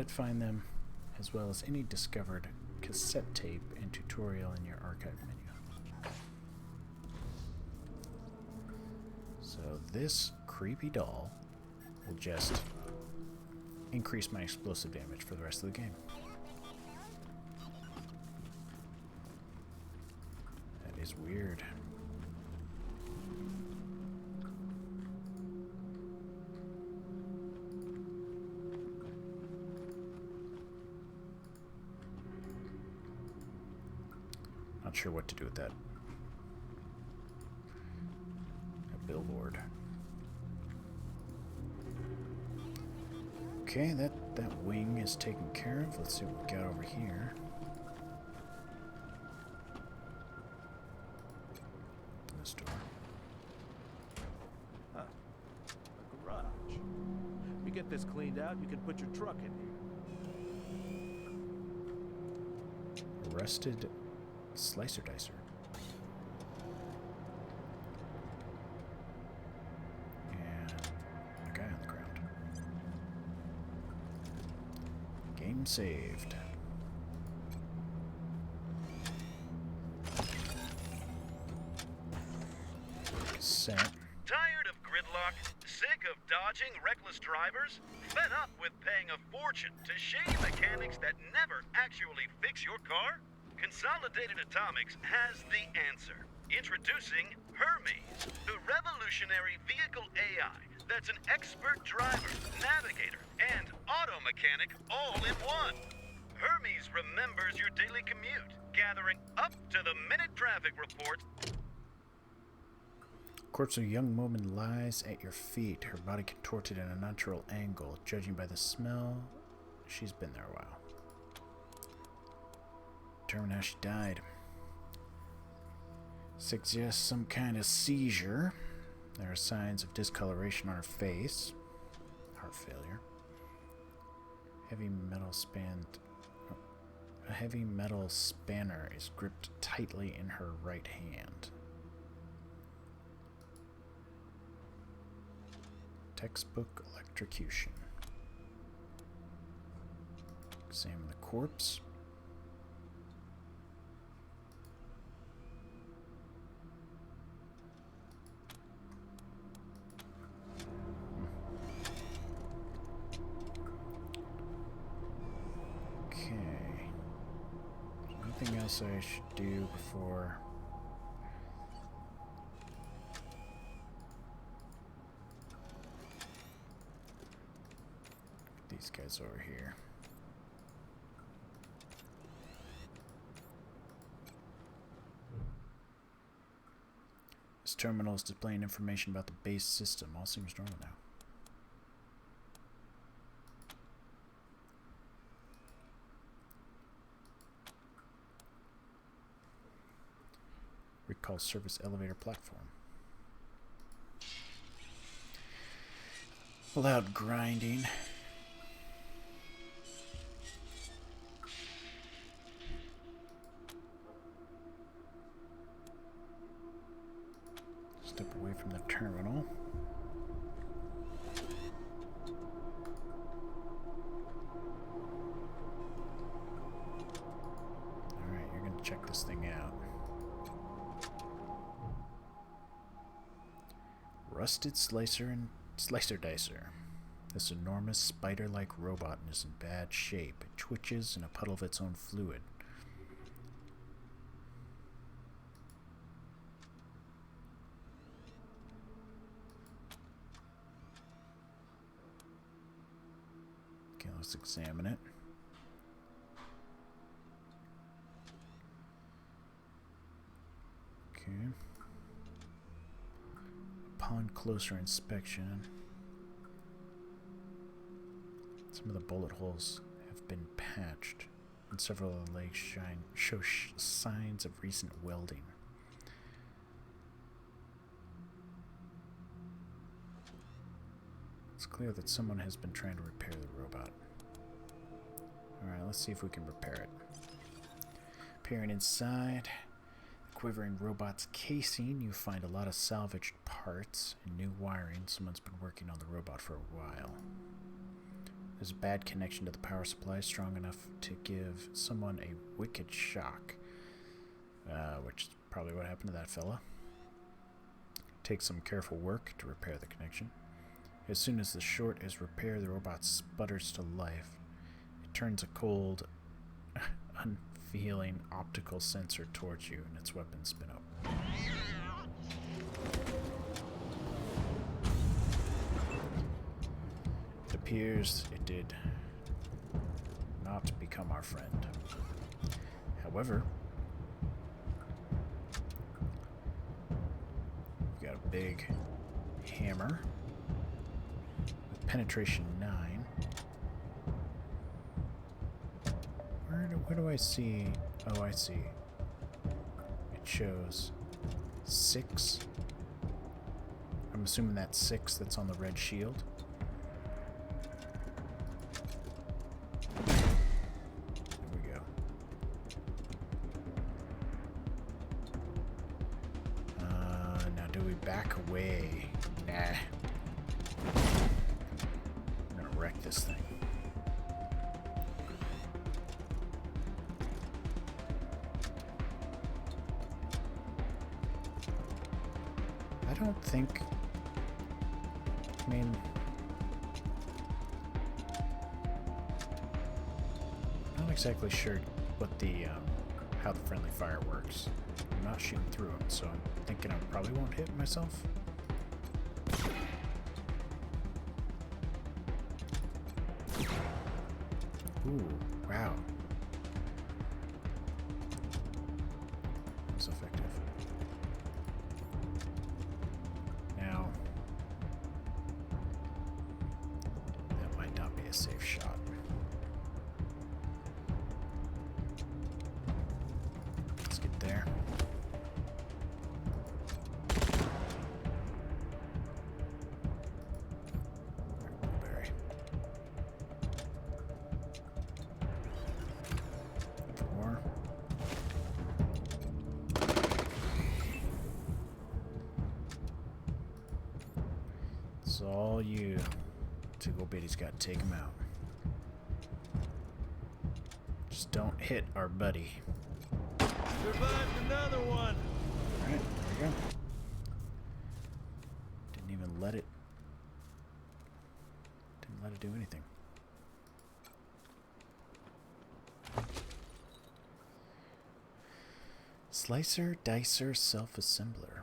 find them, as well as any discovered cassette tape and tutorial in your archive menu. So this creepy doll will just increase my explosive damage for the rest of the game. That is weird. Not sure what to do with that. A billboard. Okay, that wing is taken care of. Let's see what we got over here. This door. Huh. A garage. We get this is cleaned out, you can put your truck in here. Arrested Slicer Dicer. And a guy on the ground. Game saved. Set. Tired of gridlock? Sick of dodging reckless drivers? Fed up with paying a fortune to shady mechanics that never actually fix your car? Consolidated Atomics has the answer. Introducing Hermes, the revolutionary vehicle AI that's an expert driver, navigator, and auto mechanic all in one. Hermes remembers your daily commute, gathering up-to-the-minute traffic reports. Corpse of a young woman lies at your feet, her body contorted in a natural angle. Judging by the smell, she's been there a while. Determine how she died. Suggests some kind of seizure. There are signs of discoloration on her face. Heart failure. A heavy metal spanner is gripped tightly in her right hand. Textbook electrocution. Examine the corpse. Okay. Is there anything else I should do before? These guys over here. This terminal is displaying information about the base system. All seems normal now. Recall service elevator platform. Loud grinding. Step away from the terminal. Alright, you're gonna check this thing out. Rusted Slicer and Slicer Dicer. This enormous spider-like robot is in bad shape. It twitches in a puddle of its own fluid. Okay, let's examine it. Okay. Upon closer inspection, some of the bullet holes have been patched, and several of the legs show signs of recent welding. It's clear that someone has been trying to repair the robot. Alright, let's see if we can repair it. Peering inside the quivering robot's casing, you find a lot of salvaged parts and new wiring. Someone's been working on the robot for a while. There's a bad connection to the power supply, strong enough to give someone a wicked shock. Which is probably what happened to that fella. Takes some careful work to repair the connection. As soon as the short is repaired, the robot sputters to life. It turns a cold, unfeeling optical sensor towards you, and its weapons spin up. It appears it did not become our friend. However, we've got a big hammer. Penetration 9. Where do I see? Oh, I see. It shows 6. I'm assuming that's 6 that's on the red shield. do we back away? Nah. I'm gonna wreck this thing. I don't think... I mean... Not exactly sure what the, how the friendly fire works. I'm not shooting through them, so I'm thinking I probably won't hit myself. Ooh, wow. That was effective. Now, that might not be a safe shot. Let's get there. Blueberry. Four. It's all you. Tickle Bitty's got to take him out. Just don't hit our buddy. Survived another one! Alright, there we go. Didn't even let it... Didn't let it do anything. Slicer, dicer, self-assembler.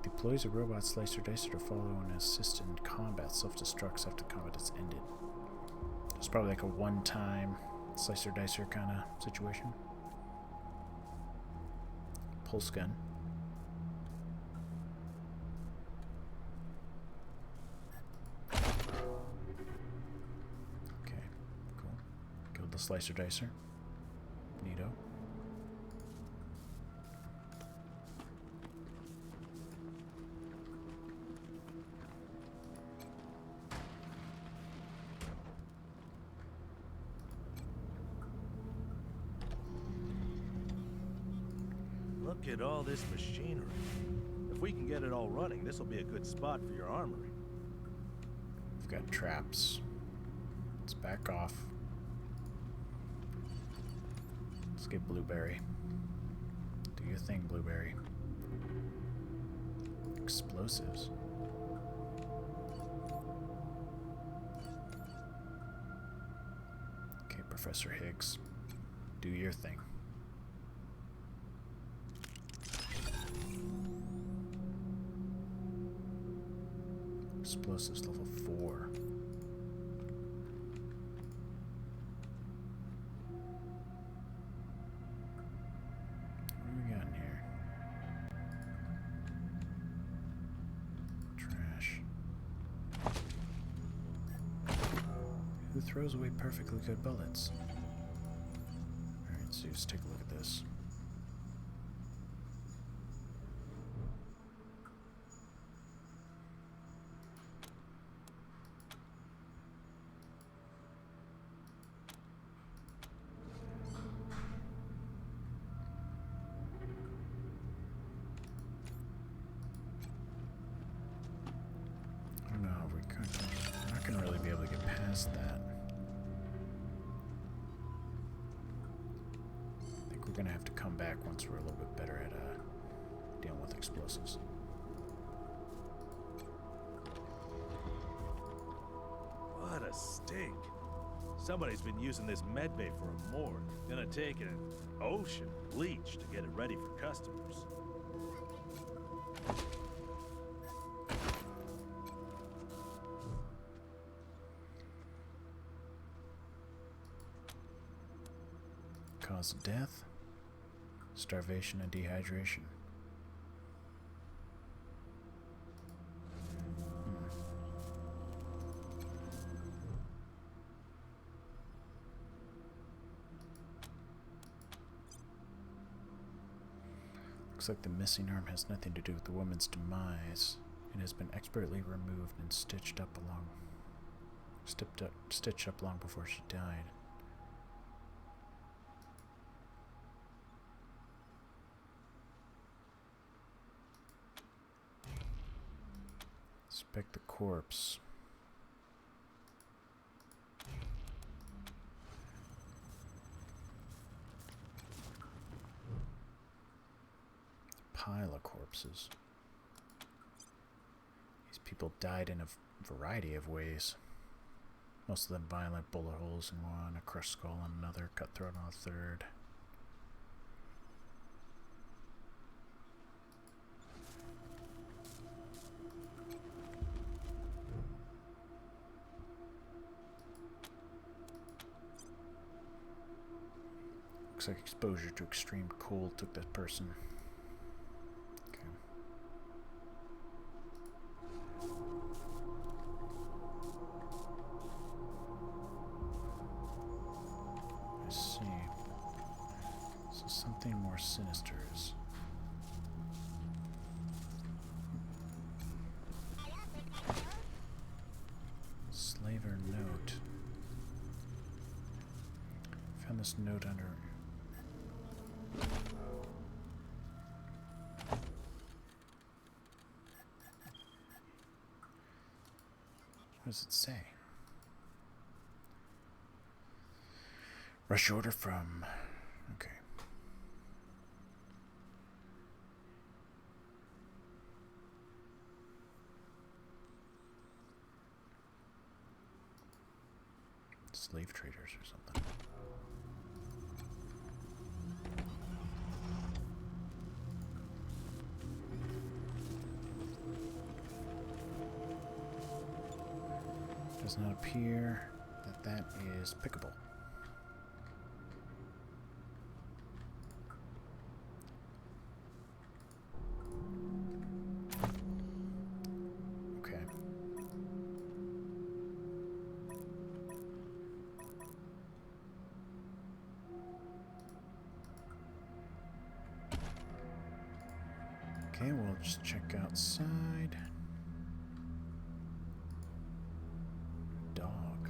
Deploys a robot slicer dicer to follow and assist in combat. Self-destructs after combat is ended. It's probably like a one-time slicer dicer kind of situation. Pulse gun. Okay, cool. Killed the slicer dicer. Neato. Look at all this machinery. If we can get it all running, this will be a good spot for your armory. We've got traps. Let's back off. Let's get Blueberry. Do your thing, Blueberry. Explosives. Okay, Professor Higgs. Do your thing. Explosives level 4. What do we got in here? Trash. Who throws away perfectly good bullets? Alright, Zeus, take a look at this. We're not going to really be able to get past that. I think we're going to have to come back once we're a little bit better at dealing with explosives. What a stink. Somebody's been using this medbay for a morgue. Gonna take an ocean bleach to get it ready for customers. Cause of death, starvation and dehydration. Looks like the missing arm has nothing to do with the woman's demise. It has been expertly removed and stitched up long before she died. Inspect the corpse. Pile of corpses. These people died in a variety of ways. Most of them violent, bullet holes in one, a crushed skull on another, cut throat on a third. Looks like exposure to extreme cold took that person. Okay. I see. So something more sinister is. Slaver note. Found this note under. What does it say? Rush order from. Okay. Slave traders or something. Does not appear that that is pickable. Okay. Okay, we'll just check outside. Dog.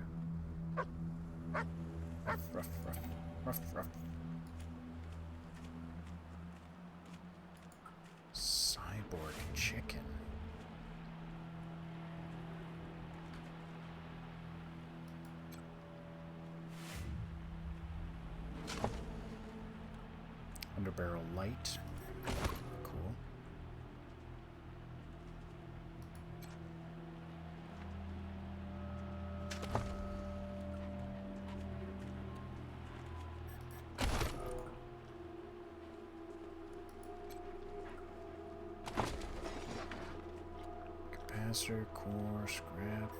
Ruff, ruff, ruff, ruff, ruff. Cyborg chicken. Underbarrel light. Cool. Capacitor, core, scrap,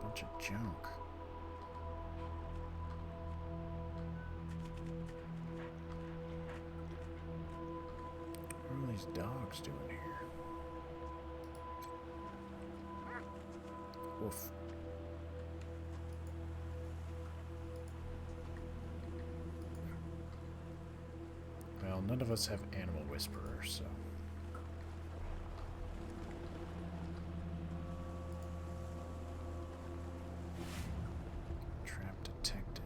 bunch of junk. What are these dogs doing here? Woof. Well, none of us have animal whisperers, so. Trap detected.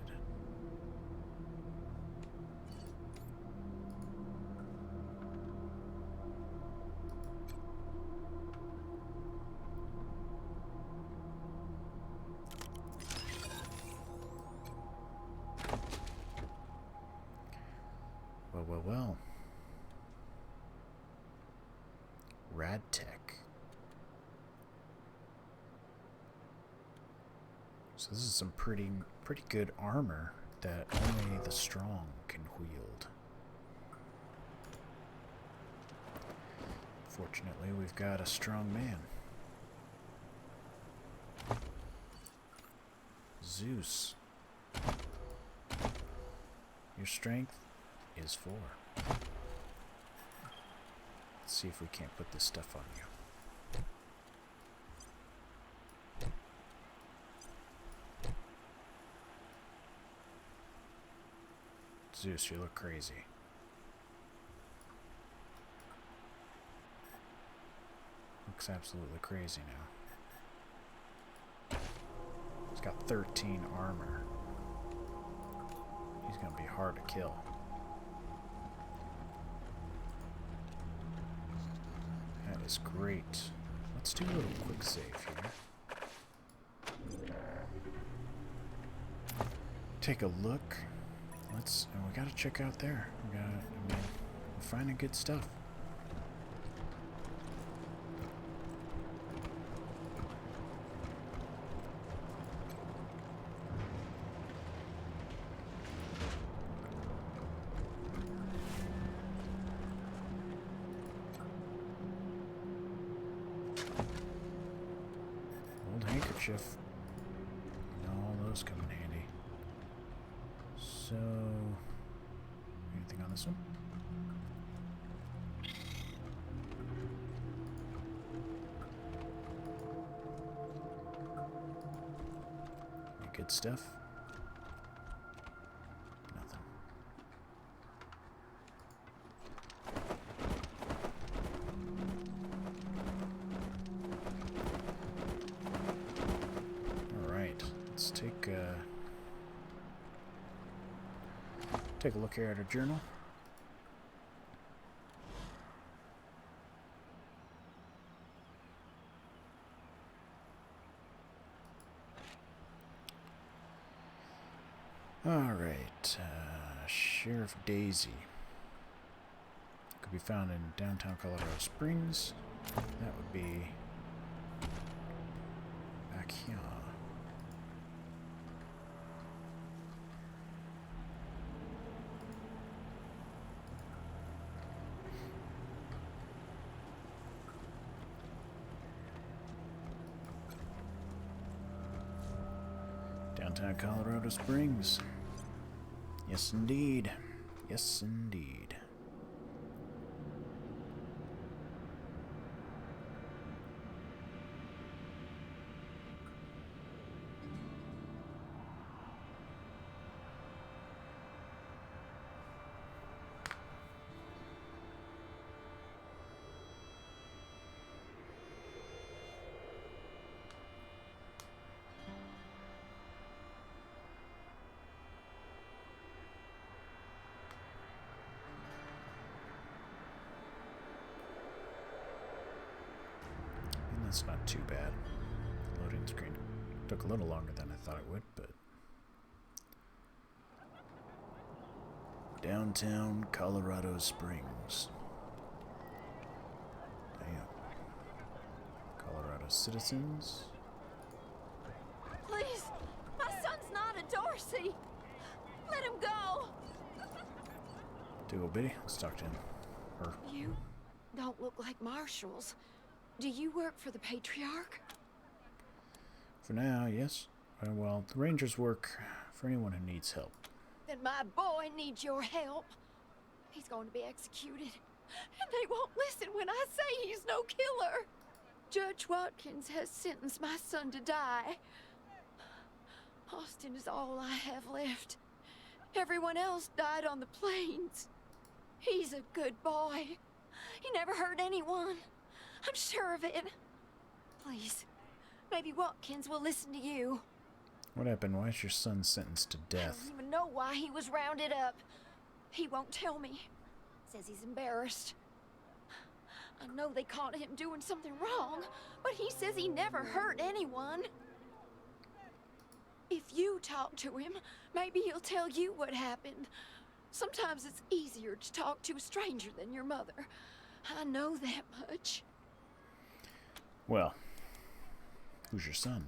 Well, well, well. Rad tech. So this is some pretty good armor that only the strong can wield. Fortunately, we've got a strong man. Zeus. Your strength is 4. Let's see if we can't put this stuff on you. Zeus, you look crazy. Looks absolutely crazy now. He's got 13 armor. He's gonna be hard to kill. That is great. let's do a little quick save here. Take a look. And we gotta check out there. We're finding good stuff. Old handkerchief. All those come in handy. So, anything on this one? Any good stuff? Nothing. All right, let's take a look here at our journal. All right, Sheriff Daisy could be found in downtown Colorado Springs. That would be back here. Downtown Colorado Springs. Yes, indeed. Yes, indeed. That's not too bad. The loading screen took a little longer than I thought it would, but... Downtown Colorado Springs. Damn. Colorado citizens. Please, my son's not a Dorsey. Let him go. Do old Biddy. Let's talk to him. Her. You don't look like marshals. Do you work for the Patriarch? For now, yes. Well, the Rangers work for anyone who needs help. Then my boy needs your help. He's going to be executed. And they won't listen when I say he's no killer. Judge Watkins has sentenced my son to die. Austin is all I have left. Everyone else died on the plains. He's a good boy. He never hurt anyone. I'm sure of it. Please, maybe Watkins will listen to you. What happened? Why is your son sentenced to I death? don't even know why he was rounded up. He won't tell me. Says he's embarrassed. I know they caught him doing something wrong, but he says he never hurt anyone. If you talk to him, maybe he'll tell you what happened. Sometimes it's easier to talk to a stranger than your mother. I know that much. Well, who's your son?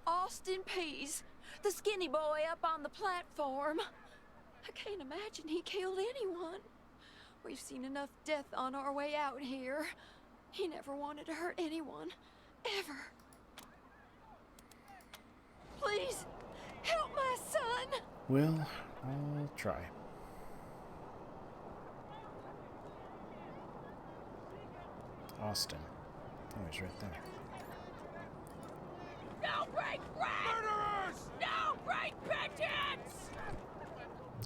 Austin Pease, the skinny boy up on the platform. I can't imagine he killed anyone. We've seen enough death on our way out here. He never wanted to hurt anyone, ever. Please, help my son! Well, I'll try. Austin. Oh, he's right there. No break bread! Murderers! No break vengeance!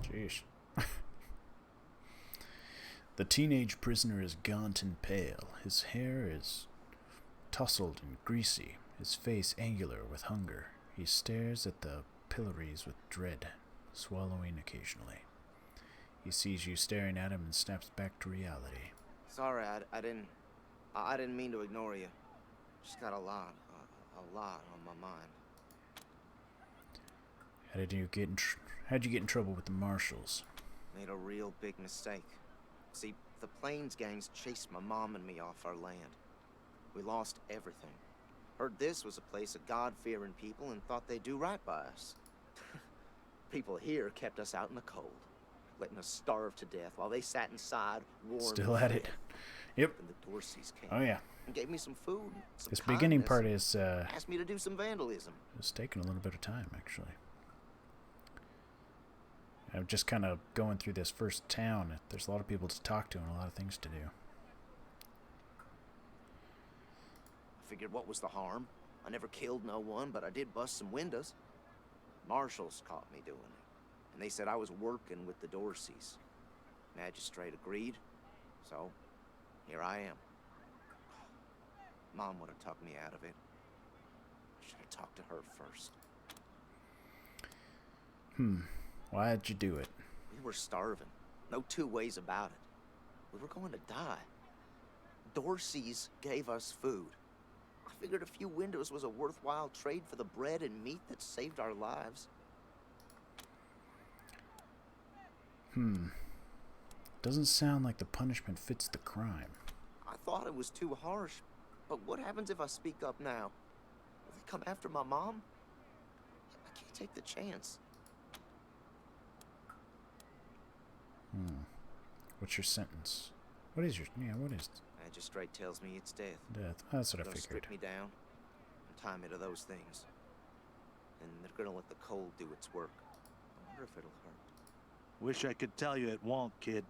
Jeez. The teenage prisoner is gaunt and pale. His hair is tousled and greasy, his face angular with hunger. He stares at the pillories with dread, swallowing occasionally. He sees you staring at him and snaps back to reality. Sorry, I didn't mean to ignore you. Just got a lot on my mind. How'd you get in trouble with the marshals? Made a real big mistake. See, the Plains gangs chased my mom and me off our land. We lost everything. Heard this was a place of God-fearing people and thought they'd do right by us. People here kept us out in the cold, letting us starve to death while they sat inside, warm. Still at it. Yep. And the Dorseys came. Oh yeah. And gave me some food. Some This beginning kindness, part is asked me to do some vandalism. it's taking a little bit of time actually. I'm just kind of going through this first town. There's a lot of people to talk to and a lot of things to do. I figured, what was the harm? I never killed no one, but I did bust some windows. Marshals caught me doing it, and they said I was working with the Dorseys. Magistrate agreed, so here I am. Mom would have talked me out of it. I should have talked to her first. Why'd you do it? We were starving. No two ways about it. We were going to die. Dorseys gave us food. I figured a few windows was a worthwhile trade for the bread and meat that saved our lives. Doesn't sound like the punishment fits the crime. I thought it was too harsh, but what happens if I speak up now? Will they come after my mom? I can't take the chance. What's your sentence? What is what is Magistrate tells me it's death. death? That's what I They're gonna figured. strip me down and tie me to those things. And they're gonna let the cold do its work. I wonder if it'll hurt. Wish I could tell you it won't, kid,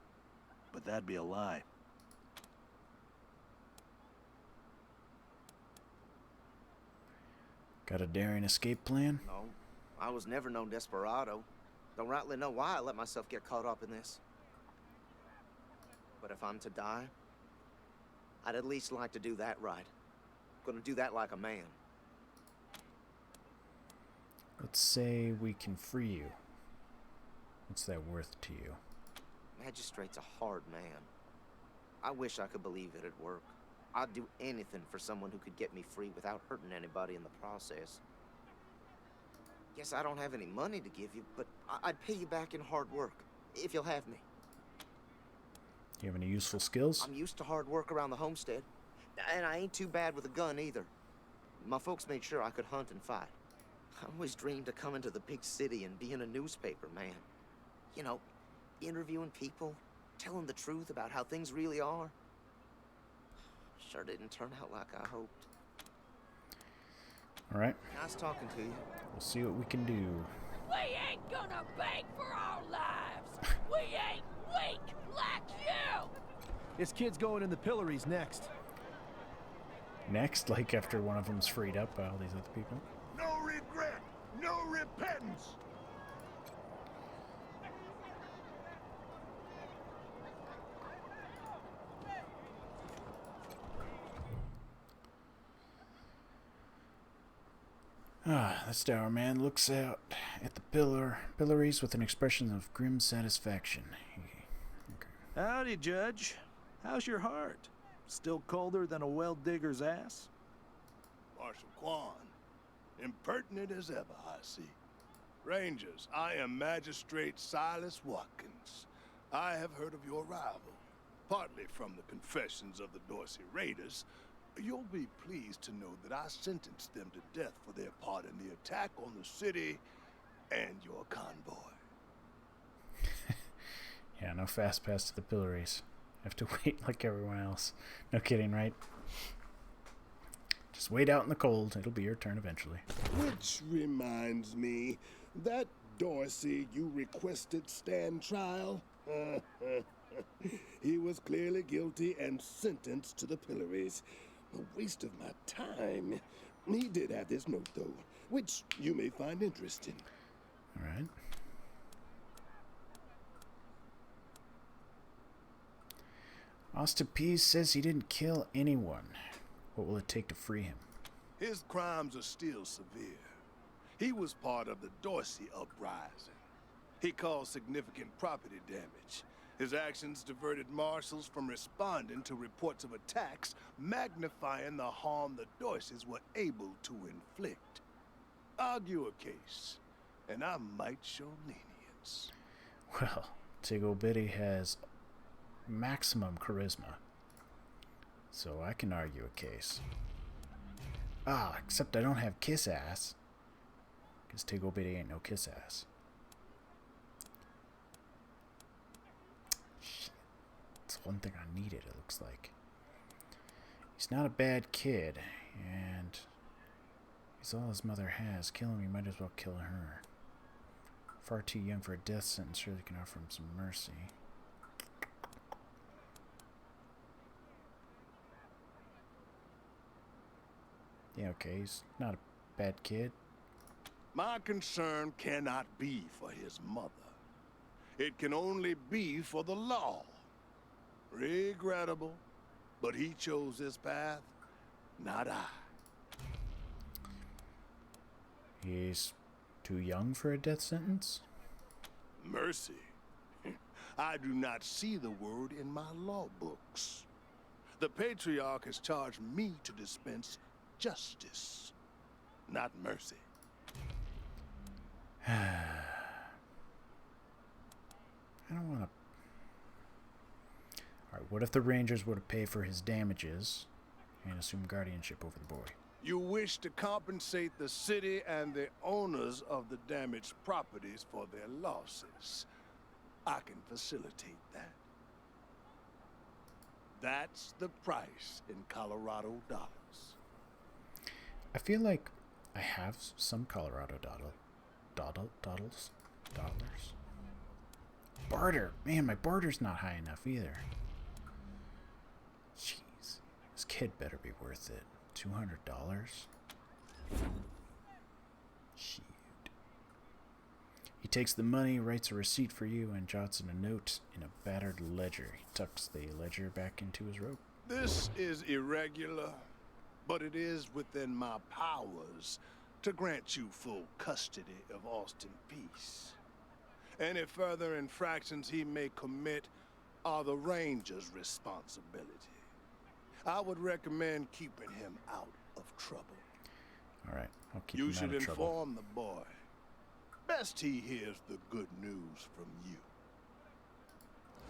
but that'd be a lie. Got a daring escape plan? No, I was never no desperado. Don't rightly know why I let myself get caught up in this. But if I'm to die, I'd at least like to do that right. Gonna do that like a man. Let's say we can free you. What's that worth to you? Magistrate's a hard man. I wish I could believe it'd work. I'd do anything for someone who could get me free without hurting anybody in the process. Guess I don't have any money to give you, but I'd pay you back in hard work, if you'll have me. Do you have any useful skills? I'm used to hard work around the homestead, and I ain't too bad with a gun either. My folks made sure I could hunt and fight. I always dreamed of coming to the big city and being a newspaper man. You know, interviewing people, telling the truth about how things really are. Sure didn't turn out like I hoped. Alright. Nice talking to you. We'll see what we can do. We ain't gonna beg for our lives. We ain't weak like you. This kid's going in the pillories next. Next, like after one of them's freed up by all these other people? No regret, no repentance. The Star Man looks out at the pillories with an expression of grim satisfaction. Howdy, Judge. How's your heart? Still colder than a well digger's ass? Marshal Quan, impertinent as ever, I see. Rangers, I am Magistrate Silas Watkins. I have heard of your arrival, partly from the confessions of the Dorsey Raiders. You'll be pleased to know that I sentenced them to death for their part in the attack on the city and your convoy. Yeah, no fast pass to the pillories. Have to wait like everyone else. No kidding, right? Just wait out in the cold. It'll be your turn eventually. Which reminds me, that Dorsey you requested stand trial? He was clearly guilty and sentenced to the pillories. A waste of my time. He did have this note, though, which you may find interesting. All right. Ostapiz says he didn't kill anyone. What will it take to free him? His crimes are still severe. He was part of the Dorsey uprising. He caused significant property damage, His actions diverted marshals from responding to reports of attacks, magnifying the harm the Dorseys were able to inflict. Argue a case, and I might show lenience. Well, Tiggle Bitty has maximum charisma, so I can argue a case. Ah, except I don't have kiss ass, because Tiggle Bitty ain't no kiss ass. Shit. It's one thing I needed, it looks like. He's not a bad kid, and he's all his mother has. Kill him, you might as well kill her. Far too young for a death sentence, surely can offer him some mercy. Yeah, okay, he's not a bad kid. My concern cannot be for his mother. It can only be for the law. Regrettable, but he chose this path, not I. He's too young for a death sentence? Mercy. I do not see the word in my law books. The Patriarch has charged me to dispense justice, not mercy. I don't want to... Alright, what if the Rangers were to pay for his damages and assume guardianship over the boy? You wish to compensate the city and the owners of the damaged properties for their losses. I can facilitate that. That's the price in Colorado dollars. I feel like I have some Colorado dollars. Barter. Man, my barter's not high enough either. Jeez. This kid better be worth it. $200? Shoot. He takes the money, writes a receipt for you, and jots in a note in a battered ledger. He tucks the ledger back into his robe. This is irregular, but it is within my powers to grant you full custody of Austin Peace. Any further infractions he may commit are the Ranger's responsibility. I would recommend keeping him out of trouble. All right, I'll keep you him out of should trouble. inform the boy. Best he hears the good news from you.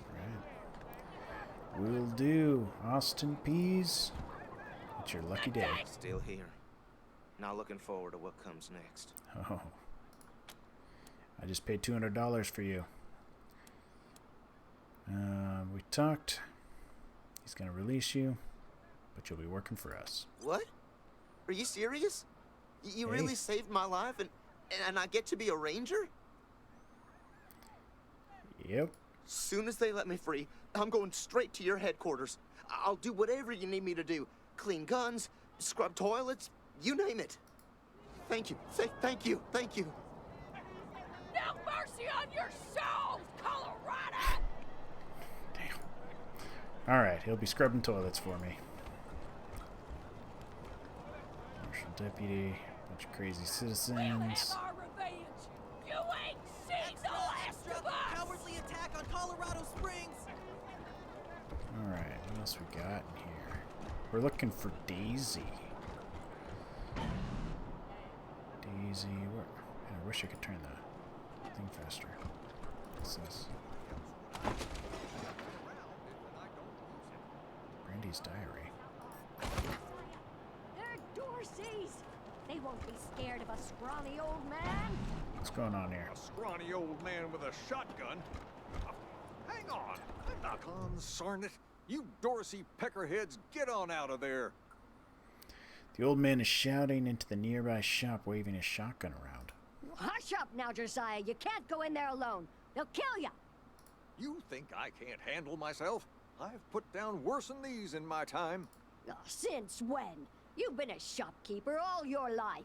All right. Will do. Austin Pease. It's your lucky day. Still here. Not looking forward to what comes next. Oh. I just paid $200 for you. We talked. He's gonna release you, but you'll be working for us. What? Are you serious? You Hey. really saved my life and I get to be a ranger? Yep. Soon as they let me free, I'm going straight to your headquarters. I'll do whatever you need me to do. Clean guns, scrub toilets, you name it. Thank you. Thank you. Thank you. Now mercy on your souls, Colorado! Alright, he'll be scrubbing toilets for me. Marshal deputy, bunch of crazy citizens. Our revenge! You ain't seen the last of us! Cowardly attack on Colorado Springs! Alright, what else we got in here? We're looking for Daisy. Daisy, where? I wish I could turn the thing faster. What's this? Brandy's diary. They're Dorseys! They won't be scared of a scrawny old man! What's going on here? A scrawny old man with a shotgun? Hang on! I'm not consarn it! You Dorsey peckerheads, get on out of there! The old man is shouting into the nearby shop, waving his shotgun around. Hush up now, Josiah. You can't go in there alone. They'll kill you. You think I can't handle myself? I've put down worse than these in my time. Oh, since when? You've been a shopkeeper all your life.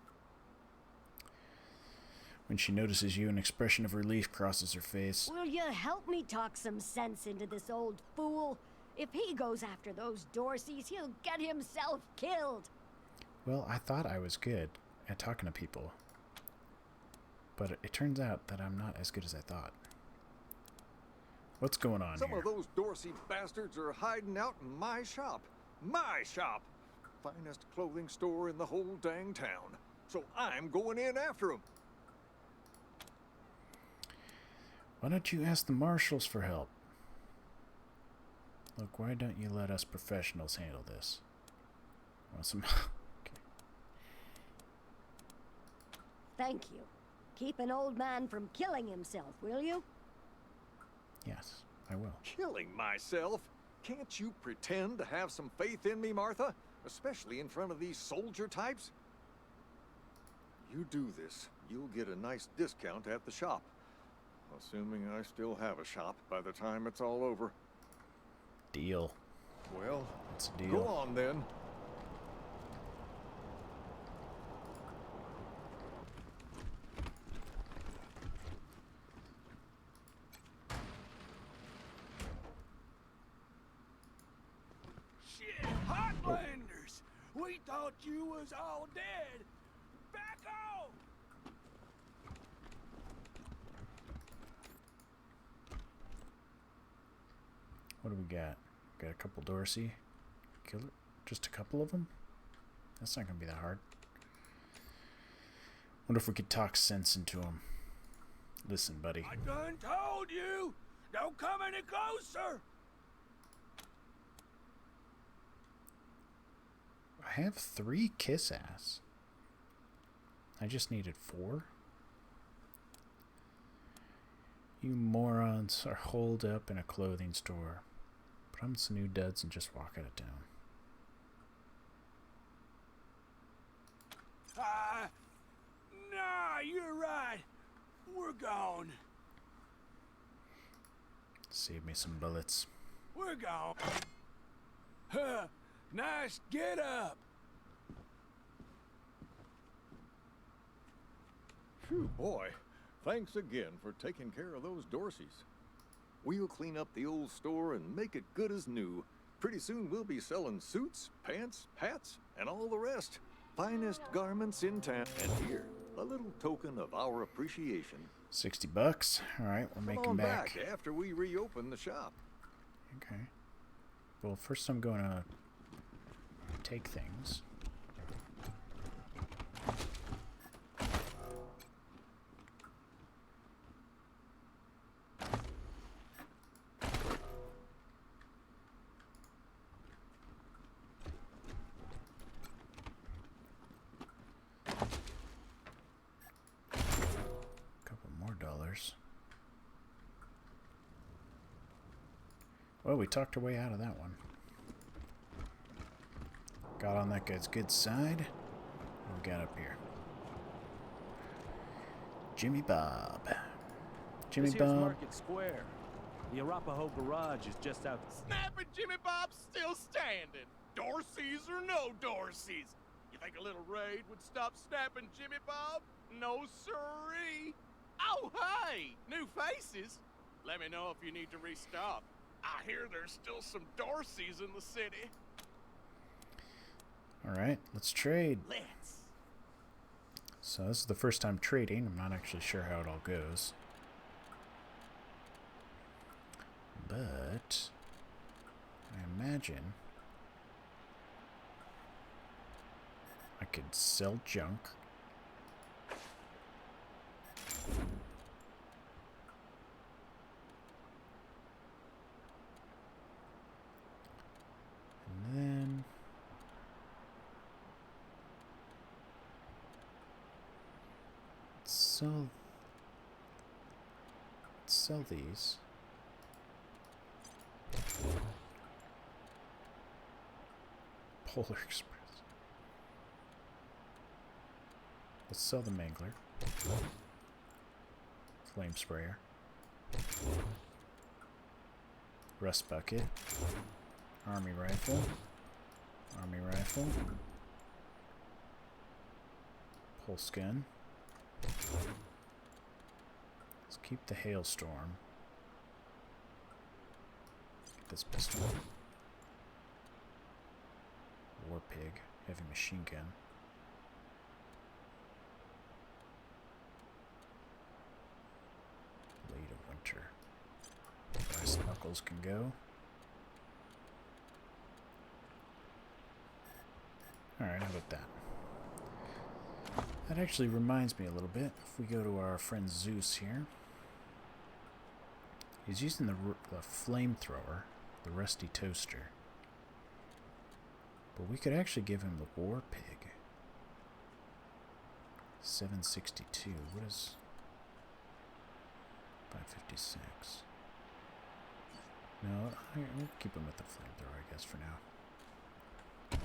When she notices you, an expression of relief crosses her face. Will you help me talk some sense into this old fool? If he goes after those Dorseys, he'll get himself killed. Well, I thought I was good at talking to people. But it turns out that I'm not as good as I thought. What's going on Some here? of those Dorsey bastards are hiding out in my shop. My shop! Finest clothing store in the whole dang town. So I'm going in after them. Why don't you ask the marshals for help? Look, why don't you let us professionals handle this? Want some... Thank you. Keep an old man from killing himself, will you? Yes, I will. Killing myself? Can't you pretend to have some faith in me, Martha? Especially in front of these soldier types? You do this, you'll get a nice discount at the shop. Assuming I still have a shop by the time it's all over. Deal. Well, it's a deal. Go on then. Shit, Heartlanders! We thought you was all dead. Back off! What do we got? Got a couple Dorsey. Killer? Just a couple of them? That's not gonna be that hard. Wonder if we could talk sense into him. Listen, buddy. I done told you! Don't come any closer! I have 3 kiss ass. I just needed 4. You morons are holed up in a clothing store. Put on some new duds and just walk out of town. Nah, you're right. We're gone. Save me some bullets. We're gone. Huh, nice get up. Phew, boy. Thanks again for taking care of those Dorseys. We'll clean up the old store and make it good as new. Pretty soon we'll be selling suits, pants, hats, and all the rest. Finest garments in town. And here, a little token of our appreciation. $60. Alright, we'll make Come him on back. after we reopen the shop. Okay. Well, first I'm going to take things. Couple more dollars. Well, we talked our way out of that one. Got on that guy's good side. What we got up here? Jimmy Bob. Jimmy This here's Bob. Market Square. The Arapahoe Garage is just out. Snapping Jimmy Bob's still standing. Dorseys or no Dorseys. You think a little raid would stop snapping Jimmy Bob? No siree. Oh, hey, new faces. Let me know if you need to restock. I hear there's still some Dorseys in the city. Alright, let's trade. Let's. So this is the first time trading. I'm not actually sure how it all goes. But I imagine I could sell junk. And then sell these. Polar Express. Let's sell the Mangler. Flame Sprayer. Rust Bucket. Army Rifle. Army Rifle. Pulse Gun. Let's keep the Hailstorm. Get this pistol. War Pig. Heavy Machine Gun. Blade of Winter. Price vehicles can go. Alright, how about that? That actually reminds me a little bit. If we go to our friend Zeus here, he's using the flamethrower, the rusty toaster. But we could actually give him the war pig. 762. What is 556? No, we'll keep him with the flamethrower, I guess, for now.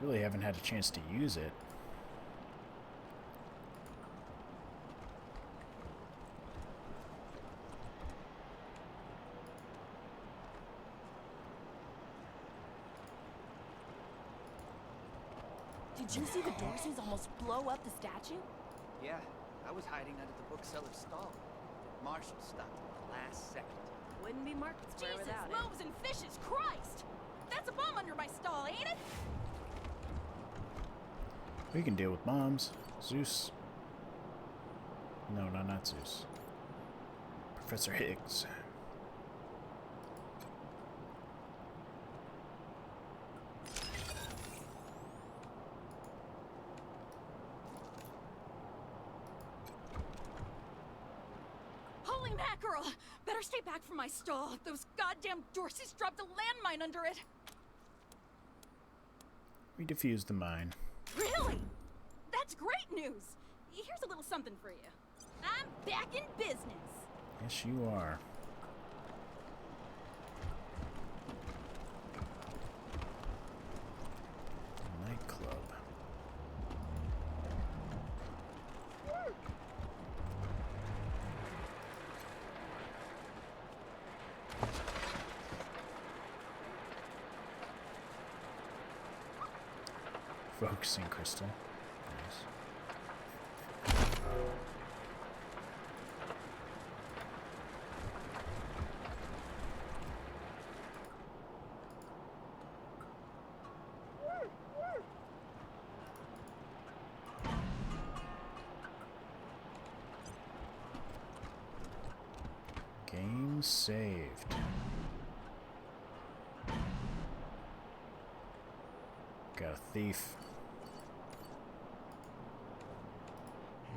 Really haven't had a chance to use it. Did you see the Dorseys almost blow up the statue? Yeah, I was hiding under the bookseller's stall. Marshall stopped at the last second. Wouldn't be Market Square Jesus, without it. loaves and fishes, Christ! That's a bomb under my stall, ain't it? We can deal with bombs. Zeus. No, not Zeus. Professor Higgs. Holy mackerel! Better stay back from my stall. Those goddamn Dorseys dropped a landmine under it. We defused the mine. Really? That's great news. Here's a little something for you. I'm back in business. Yes, you are. Nightclub. Focusing crystal. Nice. Game saved. Got a thief.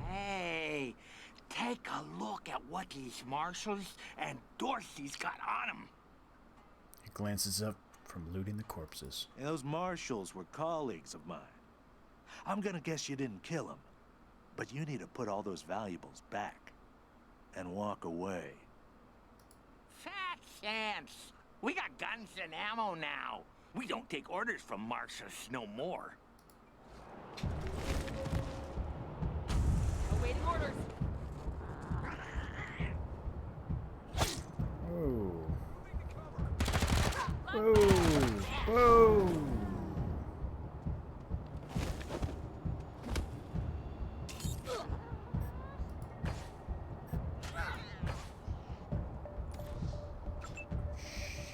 Hey, take a look at what these marshals and Dorsey's got on them. He glances up from looting the corpses. And those marshals were colleagues of mine. I'm gonna guess you didn't kill them, but you need to put all those valuables back and walk away. Fat chance. We got guns and ammo now. We don't take orders from marshals no more. Awaiting orders. Whoa. Whoa. Whoa.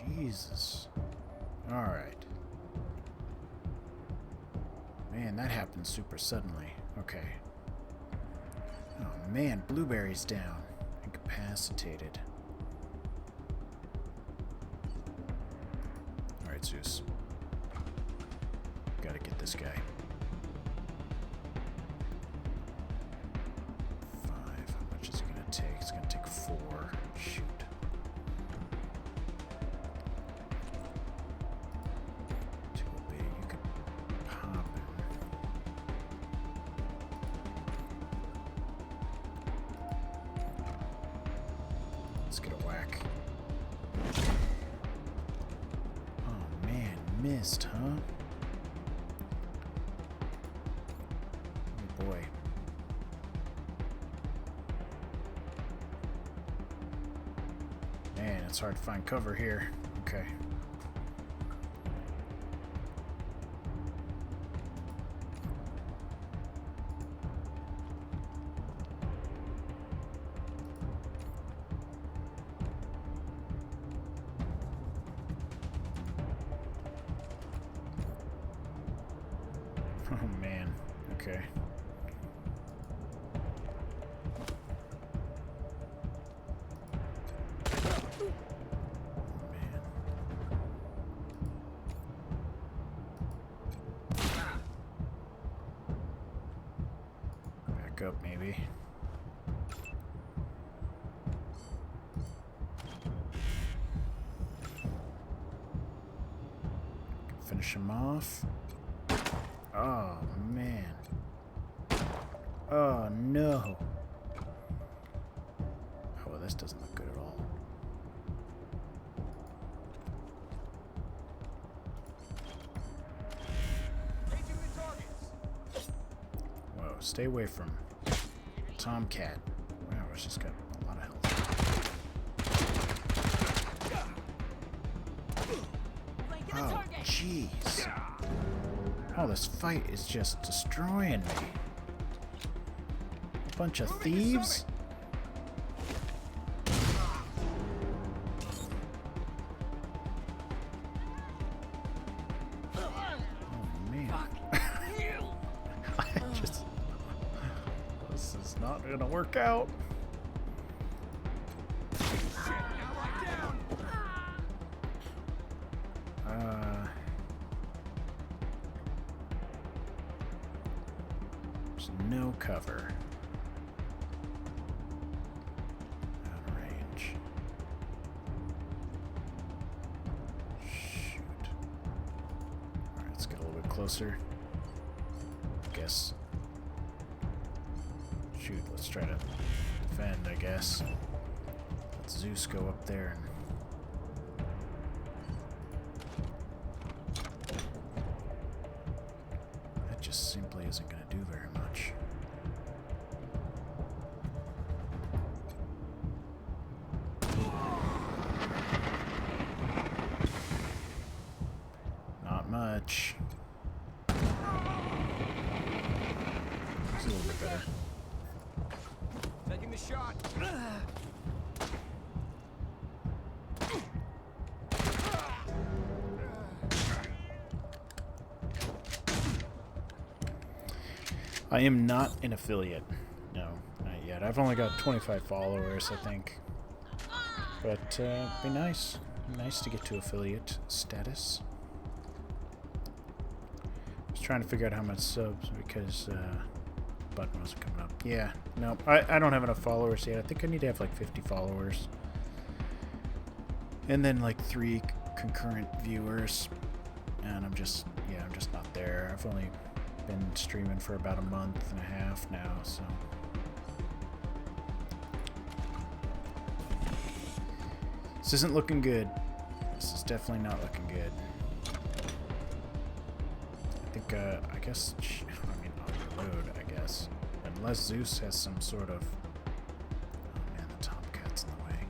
Jesus. All right. Man, that happened super suddenly. Okay. Oh man, Blueberry's down. Incapacitated. Alright, Zeus. Gotta get this guy. 5. How much is it gonna take? It's gonna take 4. Shoot. You could pop him. Let's get a whack. Oh man, missed, huh? Oh boy. Man, it's hard to find cover here. Okay. Oh man, okay. back up, maybe. Finish him off. Oh, man. Oh, no. Oh, well, this doesn't look good at all. Whoa, stay away from Tomcat. Wow, she's got a lot of health. Oh, jeez. Oh, this fight is just destroying me. Bunch of thieves? Oh, man. This is not gonna work out. There's no cover. Out of range. Shoot. Alright, let's get a little bit closer. Guess. Shoot, let's try to defend, I guess. Let Zeus go up there and just simply isn't going to do very much. Not much. It's a little bit better. Taking the shot. I am not an affiliate. No, not yet. I've only got 25 followers, I think. But be nice. Nice to get to affiliate status. I was trying to figure out how much subs because button wasn't coming up. Yeah, no, I don't have enough followers yet. I think I need to have like 50 followers. And then like 3 concurrent viewers. And I'm just not there. I've only been streaming for about a month and a half now, so this isn't looking good. This is definitely not looking good. I think I guess I mean on the road, I guess, unless Zeus has some sort of, oh man, the Tomcat's in the way.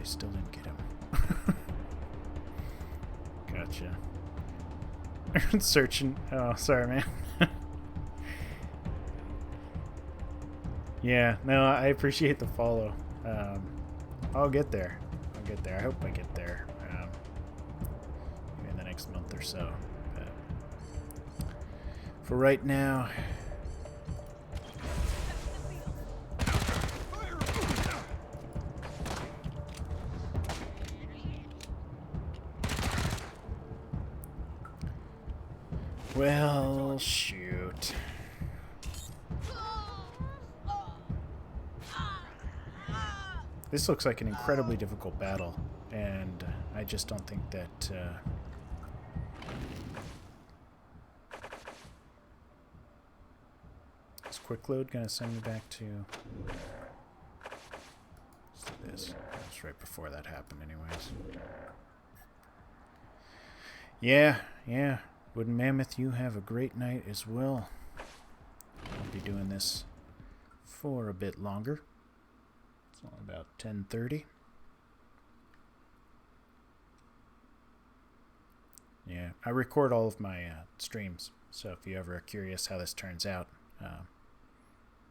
Still didn't get him. Gotcha. Searching. Oh, sorry, man. Yeah, no, I appreciate the follow. I'll get there. I'll get there. I hope I get there. Maybe in the next month or so. But for right now. Well, shoot. This looks like an incredibly difficult battle, and I just don't think that is quick load gonna send me back to this. That's right before that happened, anyways. Yeah. Wooden Mammoth, you have a great night as well. I'll be doing this for a bit longer. It's only about 10:30. Yeah, I record all of my streams, so if you ever are curious how this turns out,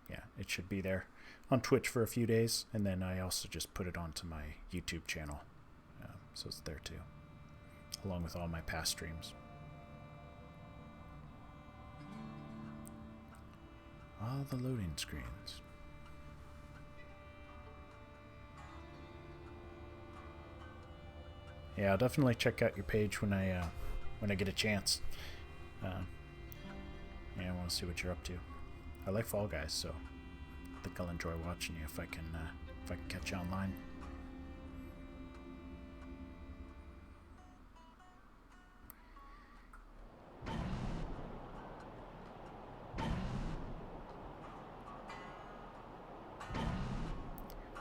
yeah, it should be there on Twitch for a few days, and then I also just put it onto my YouTube channel, so it's there too, along with all my past streams. All the loading screens. Yeah, I'll definitely check out your page when I get a chance. Yeah, I want to see what you're up to. I like Fall Guys, so I think I'll enjoy watching you if I can catch you online.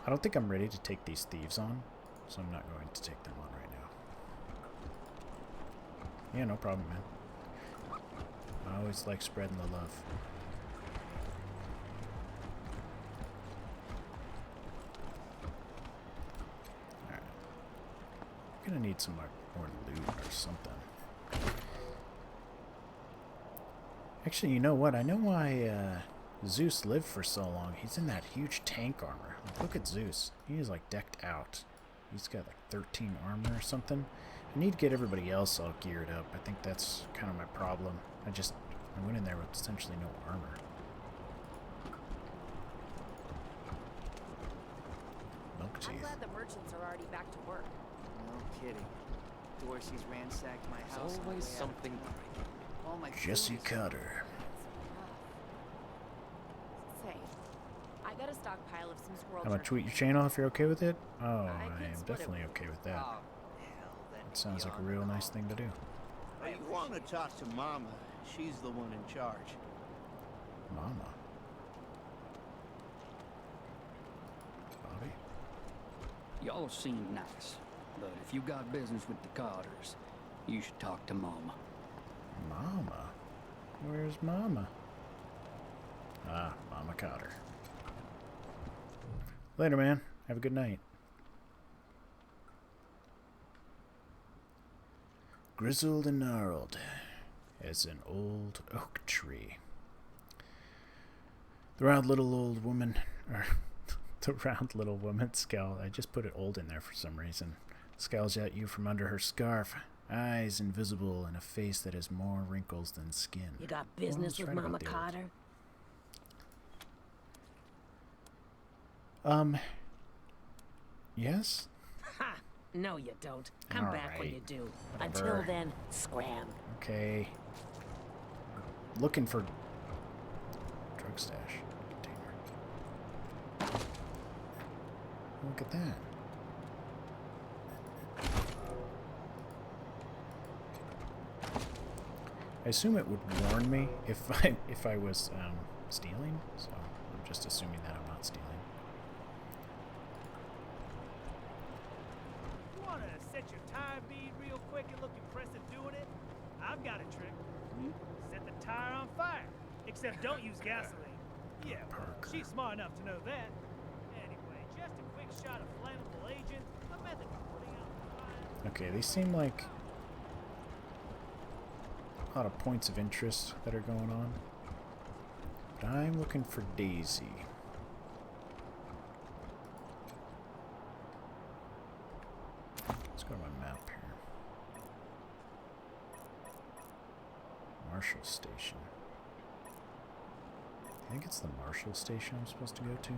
I don't think I'm ready to take these thieves on, so I'm not going to take them on right now. Yeah, no problem, man. I always like spreading the love. Alright. I'm gonna need some more loot or something. Actually, you know what? I know why Zeus lived for so long. He's in that huge tank armor. Like, look at Zeus. He is like decked out. He's got like 13 armor or something. I need to get everybody else all geared up. I think that's kind of my problem. I went in there with essentially no armor. Milk teeth. I'm glad the merchants are already back to work. No kidding. Dorsey's ransacked my house. There's always something breaking. All my Jesse Cutter. Say, I got a stockpile of some squirrel I'm gonna jerky. tweet your channel if you're okay with it. Oh, I can am split it definitely with okay with that. Oh, That sounds like a real nice thing to do. You want to talk to Mama. She's the one in charge. Mama. Bobby? Y'all seem nice, but if you got business with the Carters, you should talk to Mama. Mama? Where's Mama? Ah, Mama Cotter. Later, man. Have a good night. Grizzled and gnarled as an old oak tree. The round little old woman, or the round little woman scowled. I just put it old in there for some reason. Scowls at you from under her scarf, eyes invisible, and a face that has more wrinkles than skin. You got business with Mama about the Carter? Yes? Ha! No, you don't. Come All back when right. you do. Whatever. Until then, scram. Okay. Looking for drug stash container. Look at that. I assume it would warn me if I was stealing, so I'm just assuming that I'm not stealing. You want to set your tire bead real quick and look impressive doing it? I've got a trick. Set the tire on fire. Except don't use gasoline. Yeah, well, she's smart enough to know that. Anyway, just a quick shot of flammable agent, a method for putting out the fire. Okay, these seem like a lot of points of interest that are going on. But I'm looking for Daisy. Let's go to my map here. Marshall Station. I think it's the Marshall Station I'm supposed to go to.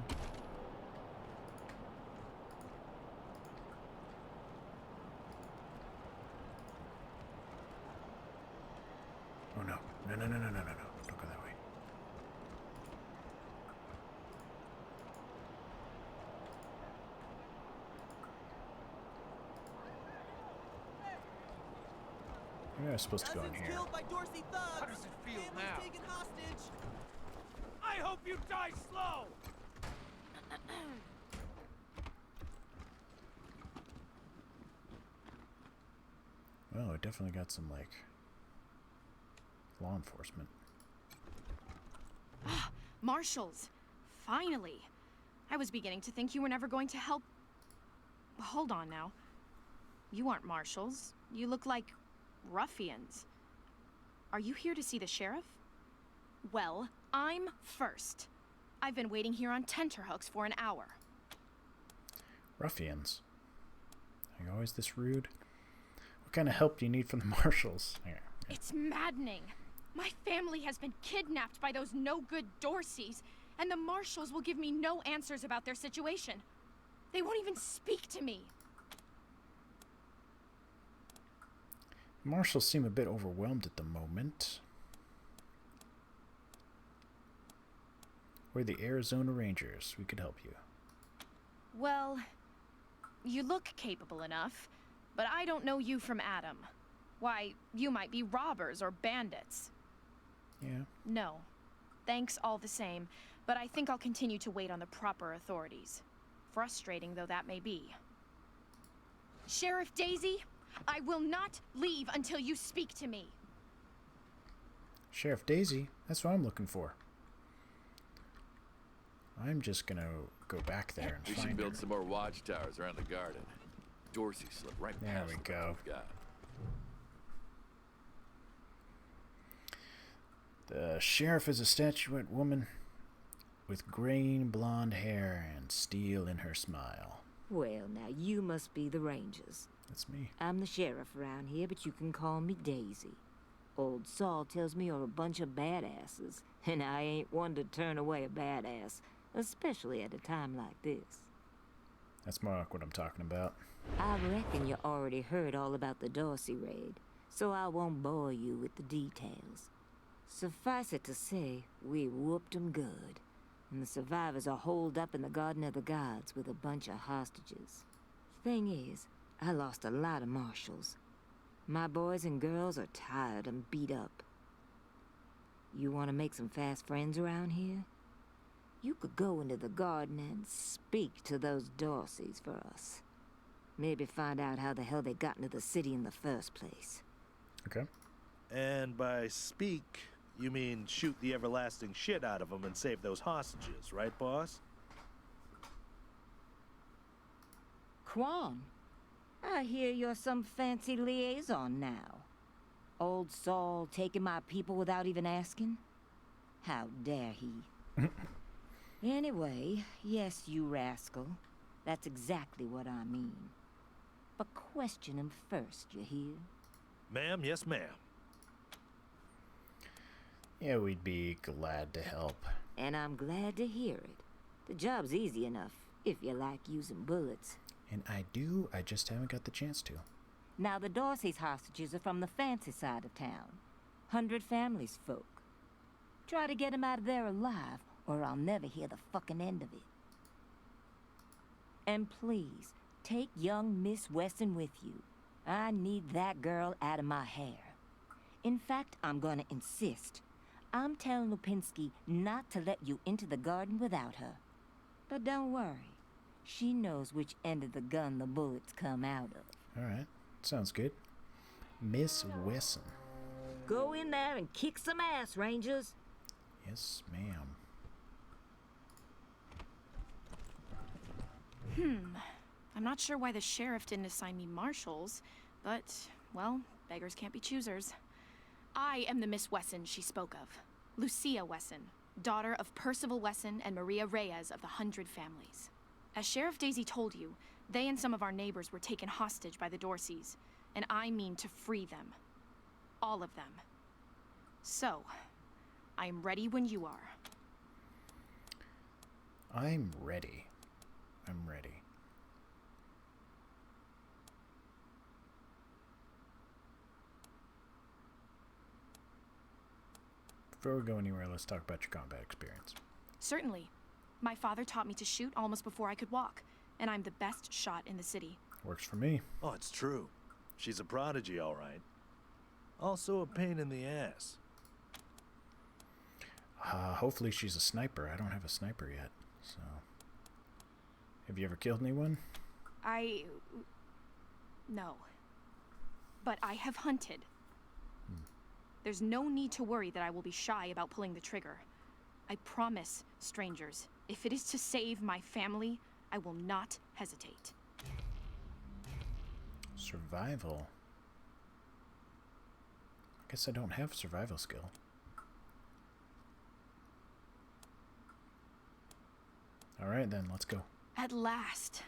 Oh no. No, no, no, no, no, no, no. Don't go that way. Maybe I was supposed to go in here. Killed by Dorsey thugs. How does it feel Family's now? taken hostage. I hope you die slow! Oh, it definitely got some, like, law enforcement. Marshals. Finally. I was beginning to think you were never going to help. Hold on now. You aren't marshals. You look like ruffians. Are you here to see the sheriff? Well, I'm first. I've been waiting here on tenterhooks for an hour. Ruffians. Are you always this rude? What kind of help do you need from the marshals? Here. It's maddening. My family has been kidnapped by those no-good Dorseys, and the marshals will give me no answers about their situation. They won't even speak to me. Marshals seem a bit overwhelmed at the moment. We're the Arizona Rangers. We could help you. Well, you look capable enough, but I don't know you from Adam. Why, you might be robbers or bandits. Yeah. No. Thanks all the same, but I think I'll continue to wait on the proper authorities. Frustrating though that may be. Sheriff Daisy, I will not leave until you speak to me. Sheriff Daisy? That's what I'm looking for. I'm just gonna go back there and We find should build her. some more watchtowers around the garden. Dorsey slipped right There past we the go. we've got. The sheriff is a statuette woman with green blonde hair and steel in her smile. Well, now you must be the Rangers. That's me. I'm the sheriff around here, but you can call me Daisy. Old Saul tells me you're a bunch of badasses, and I ain't one to turn away a badass, especially at a time like this. That's more like what I'm talking about. I reckon you already heard all about the Dorsey raid, so I won't bore you with the details. Suffice it to say, we whooped 'em good, and the survivors are holed up in the Garden of the Gods with a bunch of hostages. Thing is, I lost a lot of marshals. My boys and girls are tired and beat up. You want to make some fast friends around here? You could go into the garden and speak to those Dorseys for us. Maybe find out how the hell they got into the city in the first place. Okay. And by speak, you mean shoot the everlasting shit out of them and save those hostages, right, boss? Quan, I hear you're some fancy liaison now. Old Saul taking my people without even asking? How dare he? Anyway, yes, you rascal. That's exactly what I mean. But question him first, you hear? Ma'am, yes, ma'am. Yeah, we'd be glad to help. And I'm glad to hear it. The job's easy enough, if you like using bullets. And I do, I just haven't got the chance to. Now, the Dorsey's hostages are from the fancy side of town. 100 families folk. Try to get 'em out of there alive, or I'll never hear the fucking end of it. And please, take young Miss Weston with you. I need that girl out of my hair. In fact, I'm gonna insist. I'm telling Lupinski not to let you into the garden without her. But don't worry. She knows which end of the gun the bullets come out of. Alright, sounds good. Miss Wesson. Go in there and kick some ass, Rangers. Yes, ma'am. I'm not sure why the sheriff didn't assign me marshals, but, well, beggars can't be choosers. I am the Miss Wesson she spoke of. Lucia Wesson, daughter of Percival Wesson and Maria Reyes of the 100 Families. As Sheriff Daisy told you, they and some of our neighbors were taken hostage by the Dorseys, and I mean to free them. All of them. So, I am ready when you are. I'm ready. I'm ready. Before we go anywhere, let's talk about your combat experience. Certainly. My father taught me to shoot almost before I could walk, and I'm the best shot in the city. Works for me. Oh, it's true. She's a prodigy, all right. Also a pain in the ass. Hopefully she's a sniper. I don't have a sniper yet, so... Have you ever killed anyone? No. But I have hunted. There's no need to worry that I will be shy about pulling the trigger. I promise, strangers, if it is to save my family, I will not hesitate. Survival. I guess I don't have survival skill. Alright then, let's go. At last.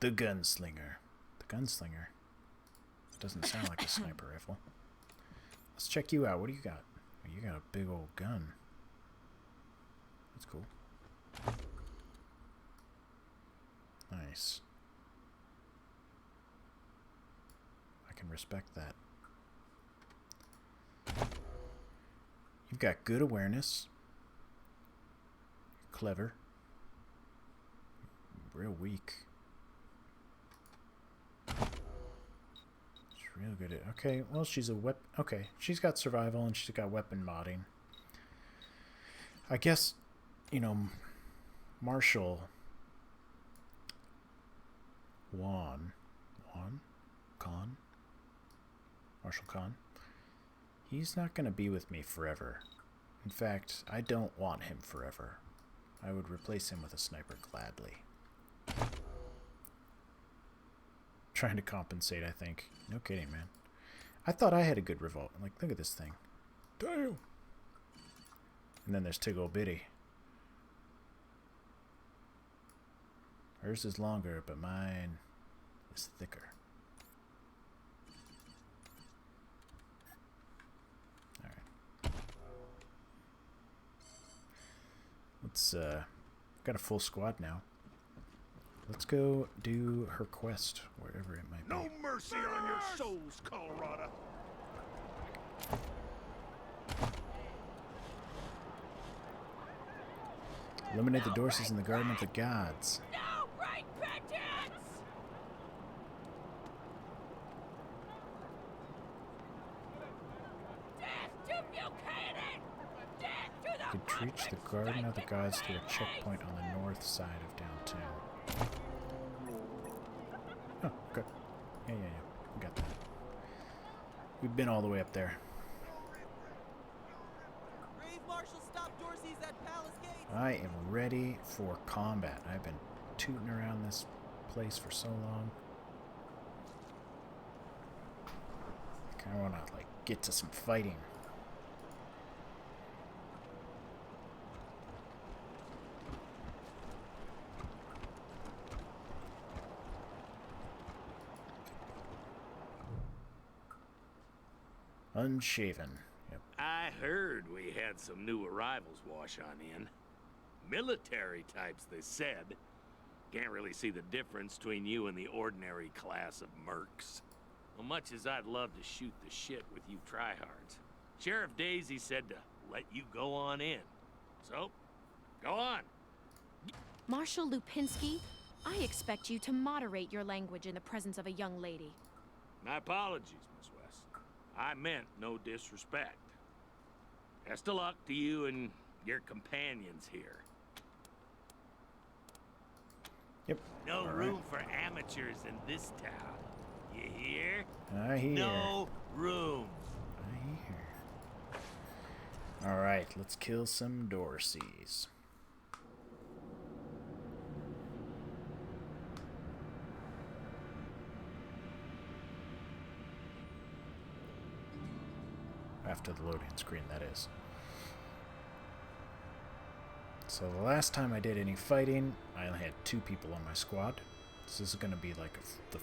The gunslinger. The gunslinger. That doesn't sound like a sniper rifle. Let's check you out. What do you got? Oh, you got a big old gun. That's cool. Nice. I can respect that. You've got good awareness. Clever. Real weak. She's real good at... Okay, well, she's a weapon... Okay, she's got survival and she's got weapon modding. I guess, you know, Marshall... Marshall Khan. He's not going to be with me forever. In fact, I don't want him forever. I would replace him with a sniper gladly. Trying to compensate, I think. No kidding, man. I thought I had a good revolt. Like, look at this thing. Damn! And then there's Tiggle Bitty. Hers is longer, but mine is thicker. Let's, got a full squad now. Let's go do her quest, wherever it might be. No mercy on your souls, Colorado. Eliminate the Dorseys in the Garden of the Gods. No repentance! Death to Buchanan! Death to the You could reach the Garden of the Gods through a checkpoint on the north side of downtown. Oh, okay. Yeah. We got that. We've been all the way up there. Brave Marshal stopped Dorsey's at Palace Gates. I am ready for combat. I've been tooting around this place for so long. I kind of want to, like, get to some fighting. Unshaven. Yep. I heard we had some new arrivals wash on in. Military types, they said. Can't really see the difference between you and the ordinary class of mercs. Well, much as I'd love to shoot the shit with you tryhards, Sheriff Daisy said to let you go on in. So, go on. Marshal Lupinski, I expect you to moderate your language in the presence of a young lady. My apologies, Miss West. I meant no disrespect. Best of luck to you and your companions here. Yep. No All room right. for amateurs in this town. You hear? I hear. No room. I hear. Alright, let's kill some Dorseys. After the loading screen, that is. So the last time I did any fighting, I only had 2 people on my squad. This is going to be like the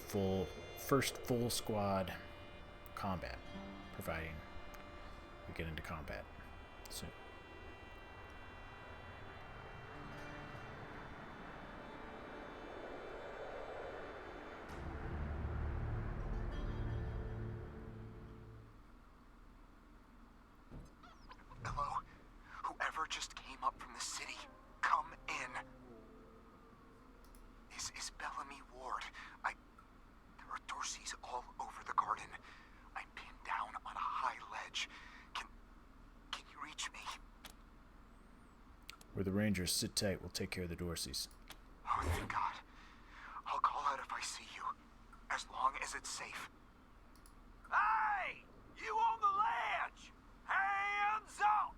first full squad combat, providing we get into combat soon. Hello? Whoever just came up from the city, come in. Is Bellamy Ward. There are Dorseys all over the garden. I'm pinned down on a high ledge. Can you reach me? We're the Rangers. Sit tight. We'll take care of the Dorseys. Oh, thank God. I'll call out if I see you. As long as it's safe. Hey! You on the ledge! Hands up!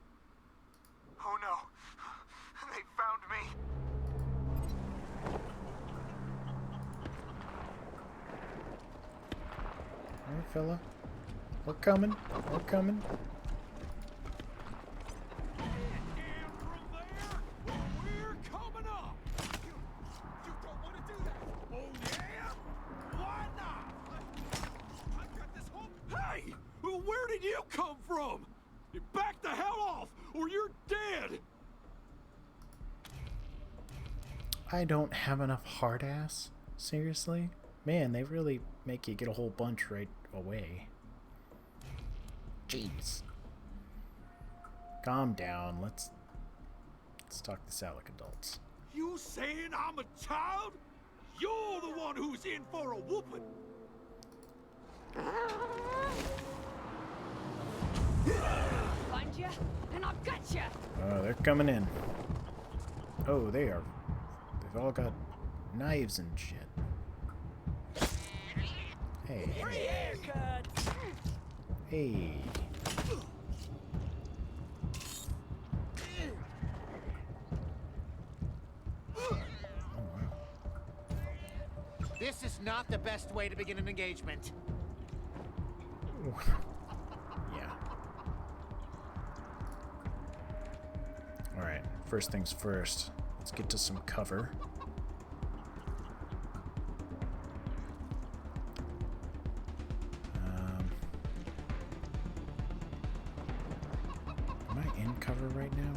Oh no. They found me. Alright, fella. We're coming. We're coming. We're coming up. You don't want to do that. Oh yeah? Why not? I've got this whole. Hey! Where did you come from? Back the hell off, or you're dead. I don't have enough hard ass. Seriously? Man, they really make you get a whole bunch right away. Jeez. Calm down. Let's talk this out like adults. You saying I'm a child? You're the one who's in for a whooping. Find you, and I'll gut you. Oh, they're coming in. Oh, they are. They've all got knives and shit. Hey. Hey. This is not the best way to begin an engagement. Yeah. Alright, first things first. Let's get to some cover. Am I in cover right now?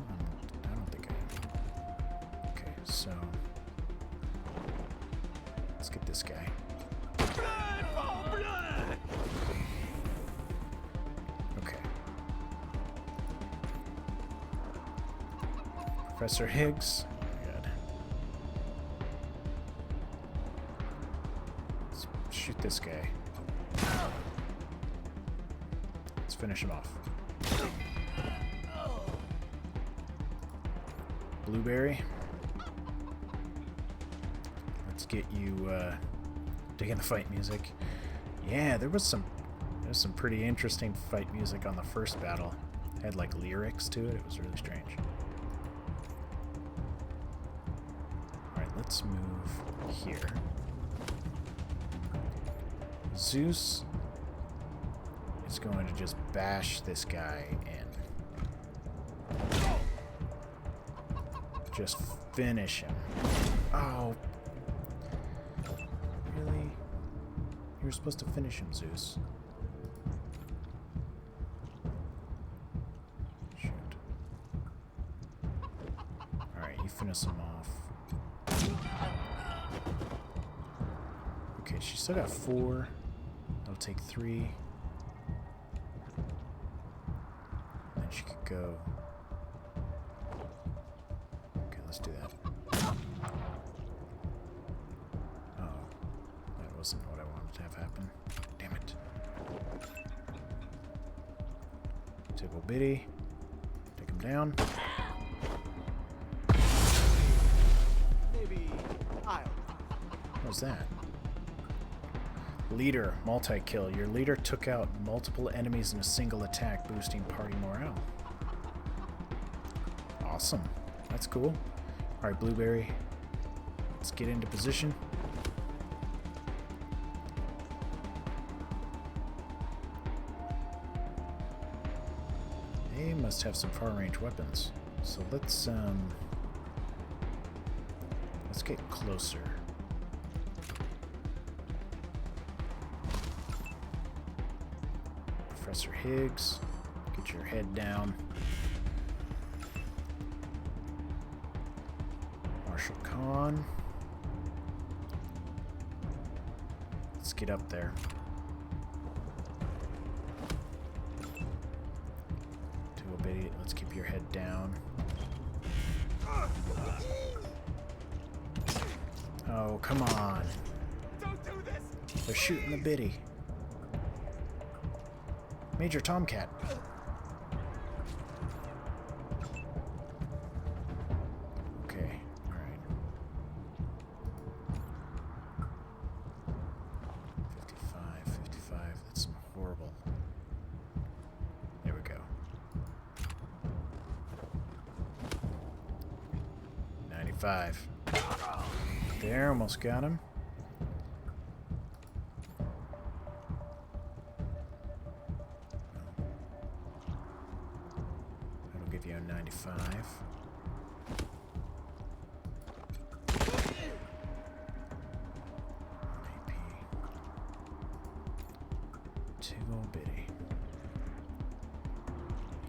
I don't think I am. Okay, so let's get this guy. Blood for blood! Okay. Professor Higgs. Oh my god. Let's shoot this guy. Let's finish him off. Blueberry. Let's get you digging the fight music. Yeah, there's some pretty interesting fight music on the first battle. It had like lyrics to it. It was really strange. Alright, let's move here. Zeus is going to just bash this guy in. Just finish him. Oh. Really? You're supposed to finish him, Zeus. Shoot. Alright, you finish him off. Okay, she's still got 4. That'll take 3. Then she could go. Okay, let's do that. Oh, that wasn't what I wanted to have happen. Damn it. Tickle Bitty. Take him down. Maybe I'll. What was that? Leader, multi-kill. Your leader took out multiple enemies in a single attack, boosting party morale. Awesome. That's cool. Alright, Blueberry. Let's get into position. They must have some far-range weapons. So let's get closer. Professor Higgs, get your head down. Marshal Khan. Let's get up there. Bitty, let's keep your head down. Oh, come on. Don't do this. They're shooting the Biddy. Major Tomcat. Okay, alright. 55, that's some horrible. There we go. 95. There, almost got him. That'll give you a 95. AP. 2 old bitty.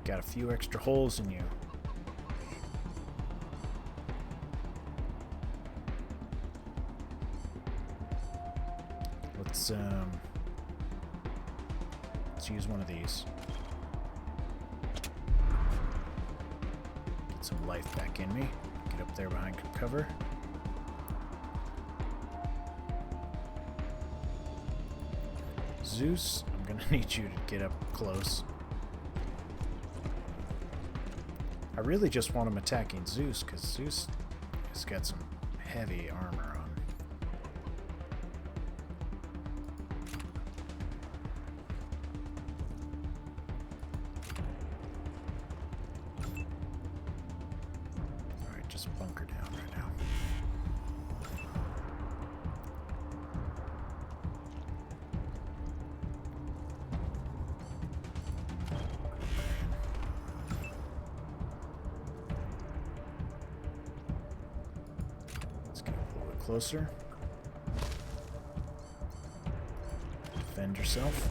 Got a few extra holes in you. Let's use one of these. Get some life back in me. Get up there behind cover. Zeus, I'm gonna need you to get up close. I really just want him attacking Zeus, because Zeus has got some heavy armor on. Alright, just bunker down right now. Closer. Defend yourself.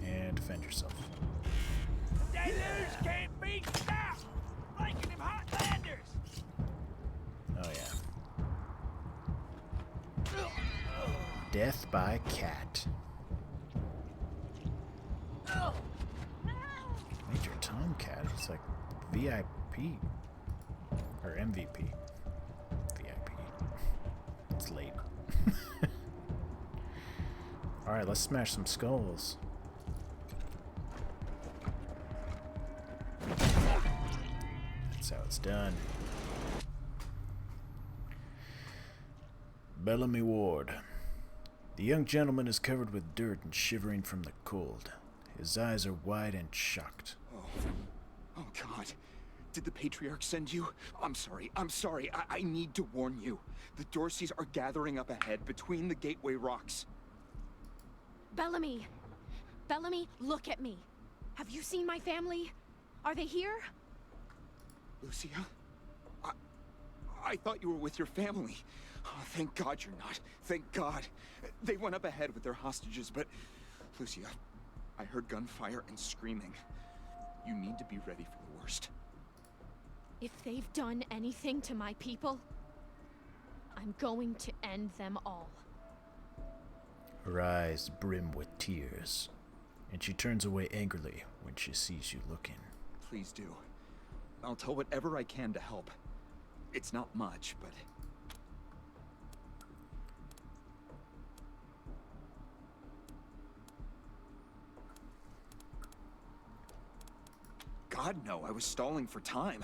And defend yourself. Deluge can't be stopped! Like them Hotlanders! Oh yeah. Death by cat. Major Tomcat. It's like VIP. Or MVP. It's late. Alright, let's smash some skulls. That's how it's done. Bellamy Ward. The young gentleman is covered with dirt and shivering from the cold. His eyes are wide and shocked. Oh, God. Did the Patriarch send you? I'm sorry. I need to warn you. The Dorseys are gathering up ahead between the Gateway Rocks. Bellamy! Bellamy, look at me. Have you seen my family? Are they here? Lucia? I thought you were with your family. Oh, thank God you're not. Thank God. They went up ahead with their hostages, but... Lucia, I heard gunfire and screaming. You need to be ready for the worst. If they've done anything to my people, I'm going to end them all. Her eyes brim with tears, and she turns away angrily when she sees you looking. Please do. I'll tell whatever I can to help. It's not much, but... God, no, I was stalling for time.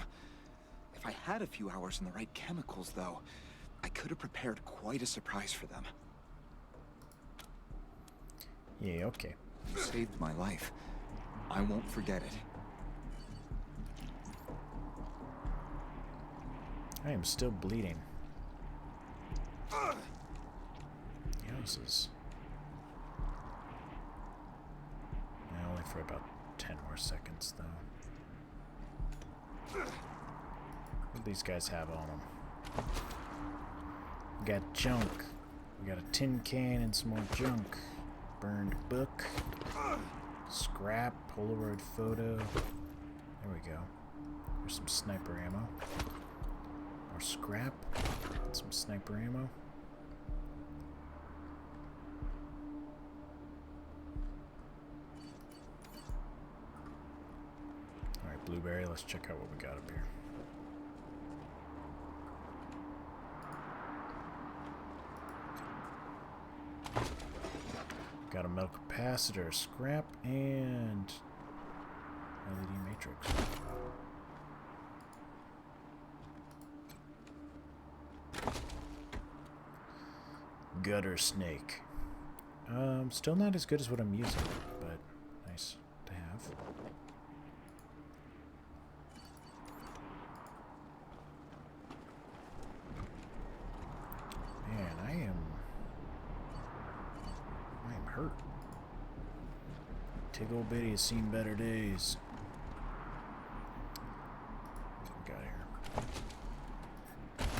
If I had a few hours and the right chemicals, though, I could have prepared quite a surprise for them. Yeah, okay. You saved my life. I won't forget it. I am still bleeding. Yowzes. Only for about 10 more seconds, though. What do these guys have on them? We got junk. We got a tin can and some more junk. Burned book. Scrap. Polaroid photo. There we go. There's some sniper ammo. More scrap. Some sniper ammo. Alright, Blueberry, let's check out what we got up here. Got a metal capacitor, scrap, and LED matrix. Gutter snake. Still not as good as what I'm using, but nice to have. Man, I am hurt. Tig old Biddy has seen better days. What we got here?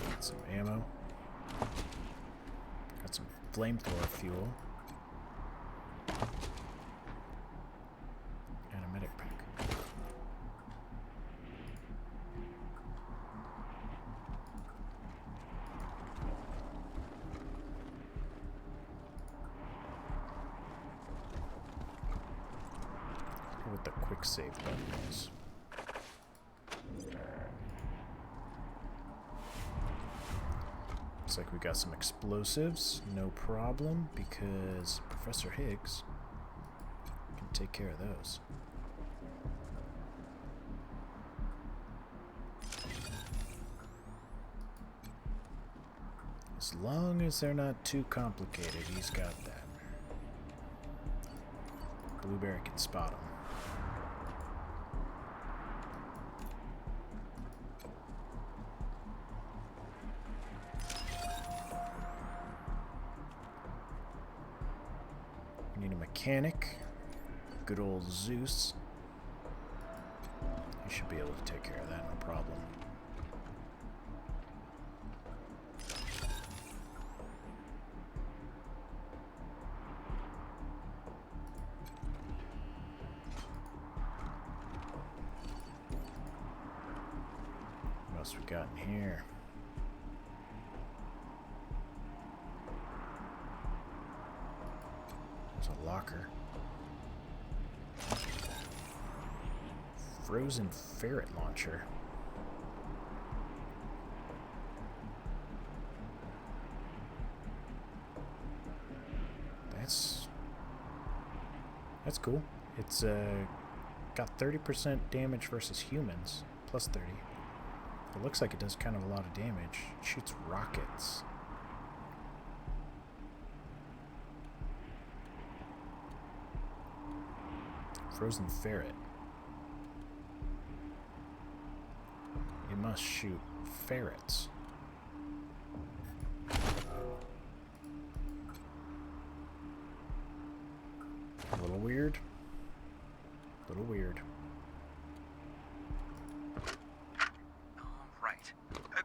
Got some ammo. Got some flamethrower fuel. And a medic pack. What the quick save button is. Looks like we got some explosives. No problem, because Professor Higgs can take care of those. As long as they're not too complicated, he's got that. Blueberry can spot them. We need a mechanic. Good old Zeus. He should be able to take care of that, no problem. What else we got in here? There's a locker. Frozen ferret launcher. That's cool. It's got 30% damage versus humans, plus 30. It looks like it does kind of a lot of damage. It shoots rockets. Frozen ferret. You must shoot ferrets. A little weird. A little weird. Right.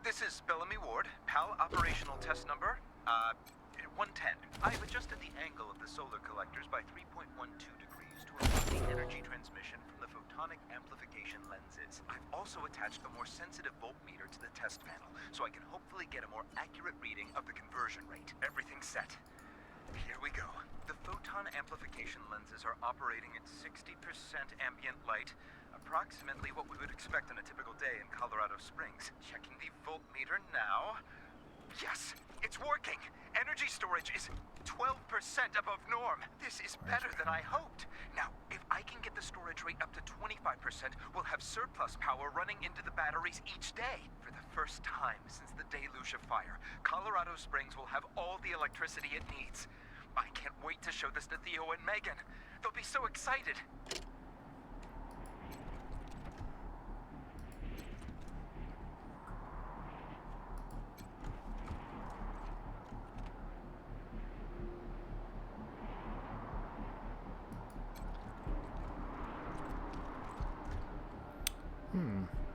This is Bellamy Ward. PAL operational test number, 110. I have adjusted the angle of the solar collectors by 3.12 degrees to avoid the energy transmission from the photonic amplification lenses. I've also attached a more sensitive voltmeter to the test panel, so I can hopefully get a more accurate reading of the conversion rate. Everything's set. Here we go. The photon amplification lenses are operating at 60% ambient light, approximately what we would expect on a typical day in Colorado Springs. Checking the voltmeter now. Yes, it's working. Energy storage is 12% above norm. This is better than I hoped. Now, if I can get the storage rate up to 25%, we'll have surplus power running into the batteries each day. For the first time since the deluge of fire, Colorado Springs will have all the electricity it needs. I can't wait to show this to Theo and Megan. They'll be so excited.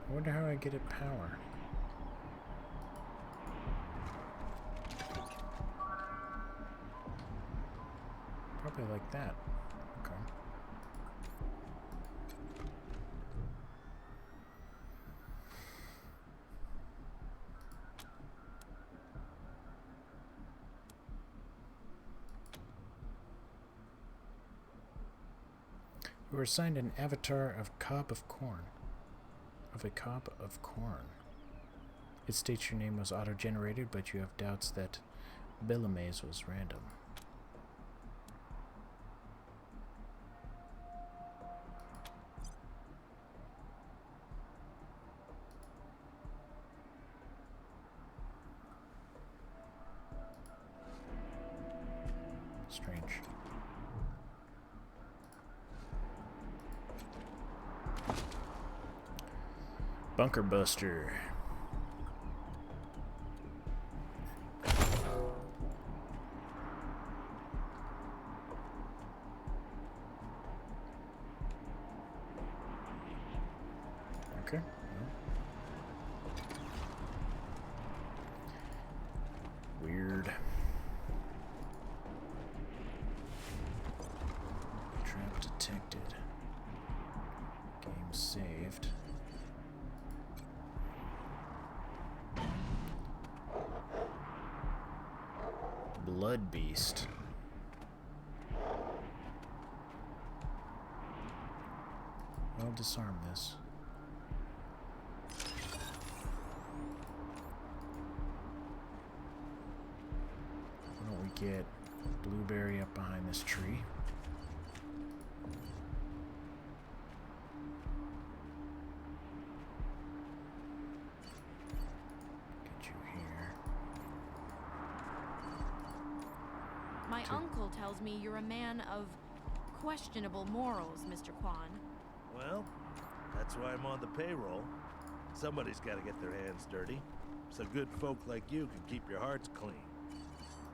I wonder how I get it power. Probably like that. Okay. We were assigned an avatar of cob of corn. Of a cob of corn. It states your name was auto-generated, but you have doubts that Bellamy's was random. Strange. Bunker Buster. Okay. Weird. Trap detected. Game saved. Blood Beast. I'll disarm this. get Blueberry up behind this tree. Get you here. My uncle tells me you're a man of questionable morals, Mr. Kwan. Well, that's why I'm on the payroll. Somebody's got to get their hands dirty, so good folk like you can keep your hearts clean.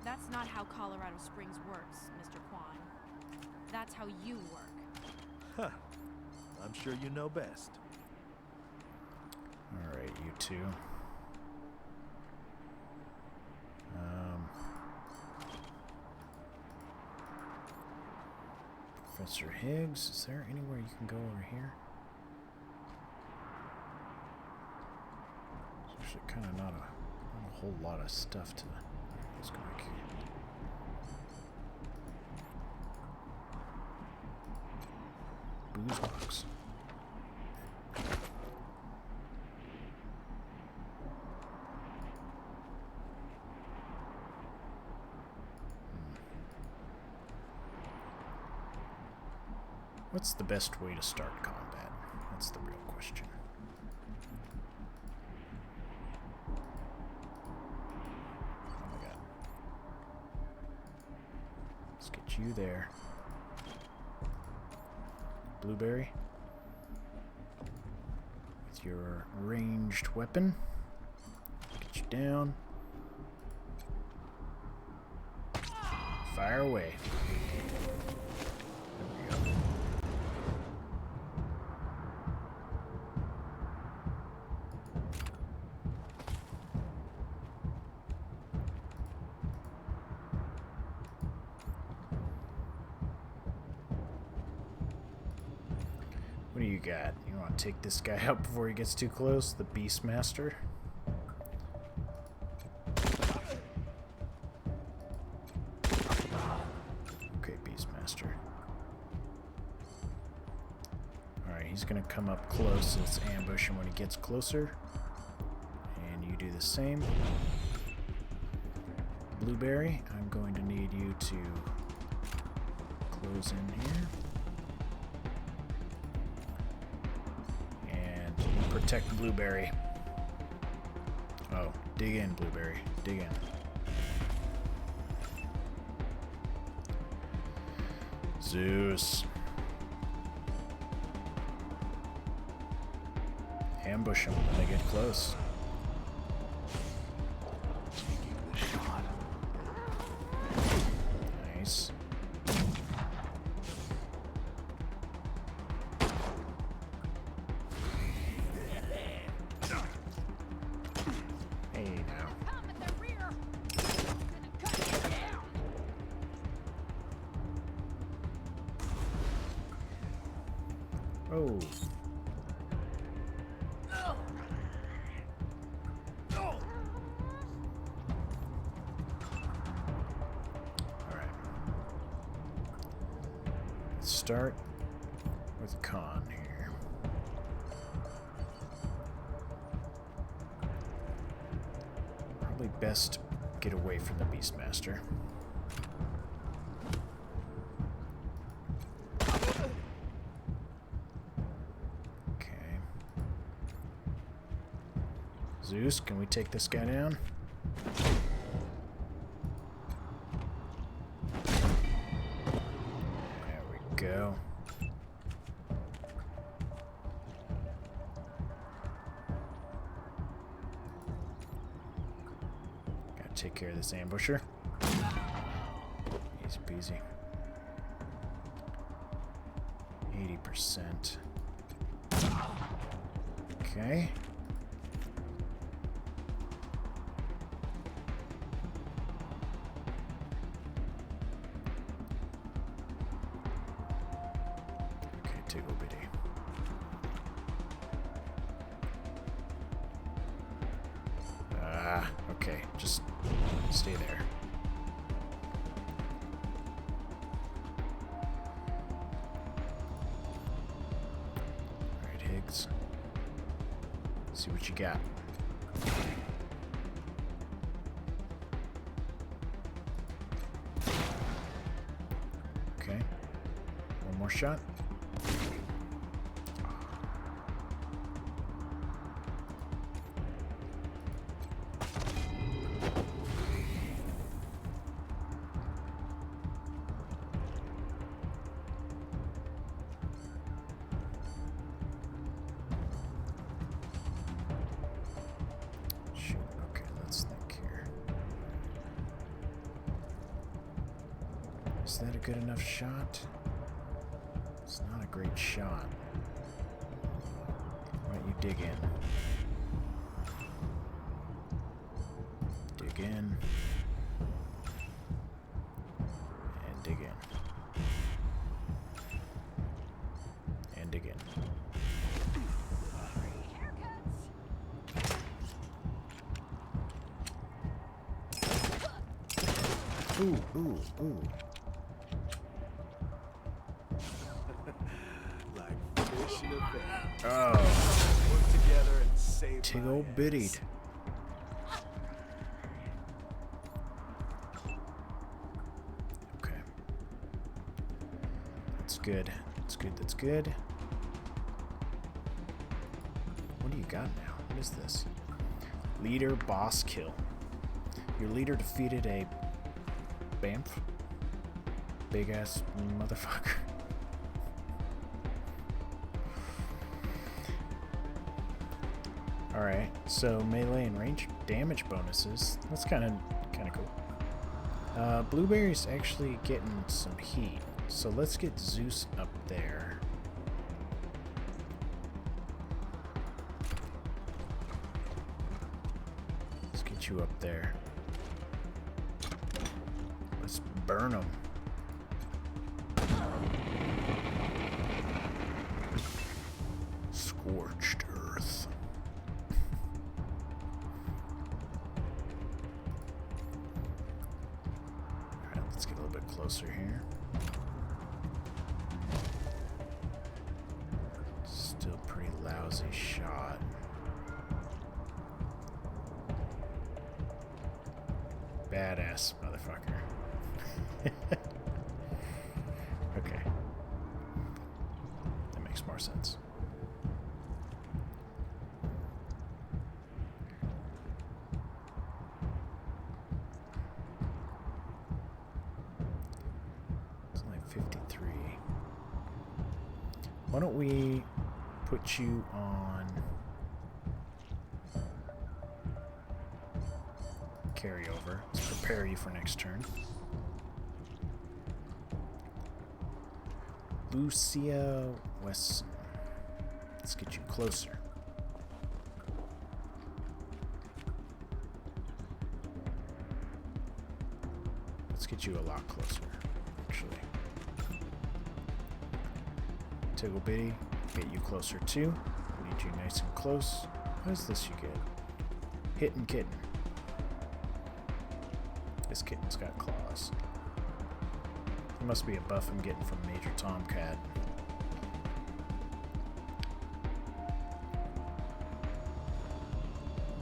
That's not how Colorado Springs works, Mr. Kwan. That's how you work. Huh. I'm sure you know best. Alright, you two. Professor Higgs, is there anywhere you can go over here? There's actually kind of not a whole lot of stuff to. Let's go back here. Booze box. What's the best way to start combat? That's the real question. Oh my god. Let's get you there. Blueberry. With your ranged weapon. Get you down. Fire away. What do you got? You want to take this guy out before he gets too close? The Beastmaster? Okay, Beastmaster. Alright, he's going to come up close. Let's ambush him when he gets closer. And you do the same. Blueberry, I'm going to need you to close in here. Protect Blueberry. Oh, dig in, Blueberry. Dig in. Zeus. Ambush them when they get close. Nice. Oh. Alright. Let's start with Khan here. Probably best get away from the Beastmaster. Zeus, can we take this guy down? There we go. Gotta take care of this ambusher. Easy peasy. 80%. Okay. Okay, just stay there. Alright, Higgs. See what you got. Okay. Okay. One more shot. Shoot, okay, let's think here. Is that a good enough shot? It's not a great shot. Why don't you dig in? Dig in. And dig in. And dig in. Ooh, ooh, ooh. Like fish in a bag. Oh. Work together and save Tig my old ass. biddied. Okay. That's good. That's good. That's good. What do you got now? What is this? Leader boss kill. Your leader defeated a Bamf. Big ass motherfucker. Alright, so melee and range damage bonuses. That's kinda cool. Blueberry's actually getting some heat. So let's get Zeus up there. Let's get you up there. Let's burn them. Scorched earth. Alright, let's get a little bit closer here. Still pretty lousy shot. Badass motherfucker. Okay. That makes more sense. It's only 53. Why don't we put you on carryover? Let's prepare you for next turn. Lucia Wesson. Let's get you closer. Let's get you a lot closer, actually. Tiggle Bitty, get you closer too. Need you nice and close. What is this you get? Hitting Kitten. This kitten's got claws. It must be a buff I'm getting from Major Tomcat.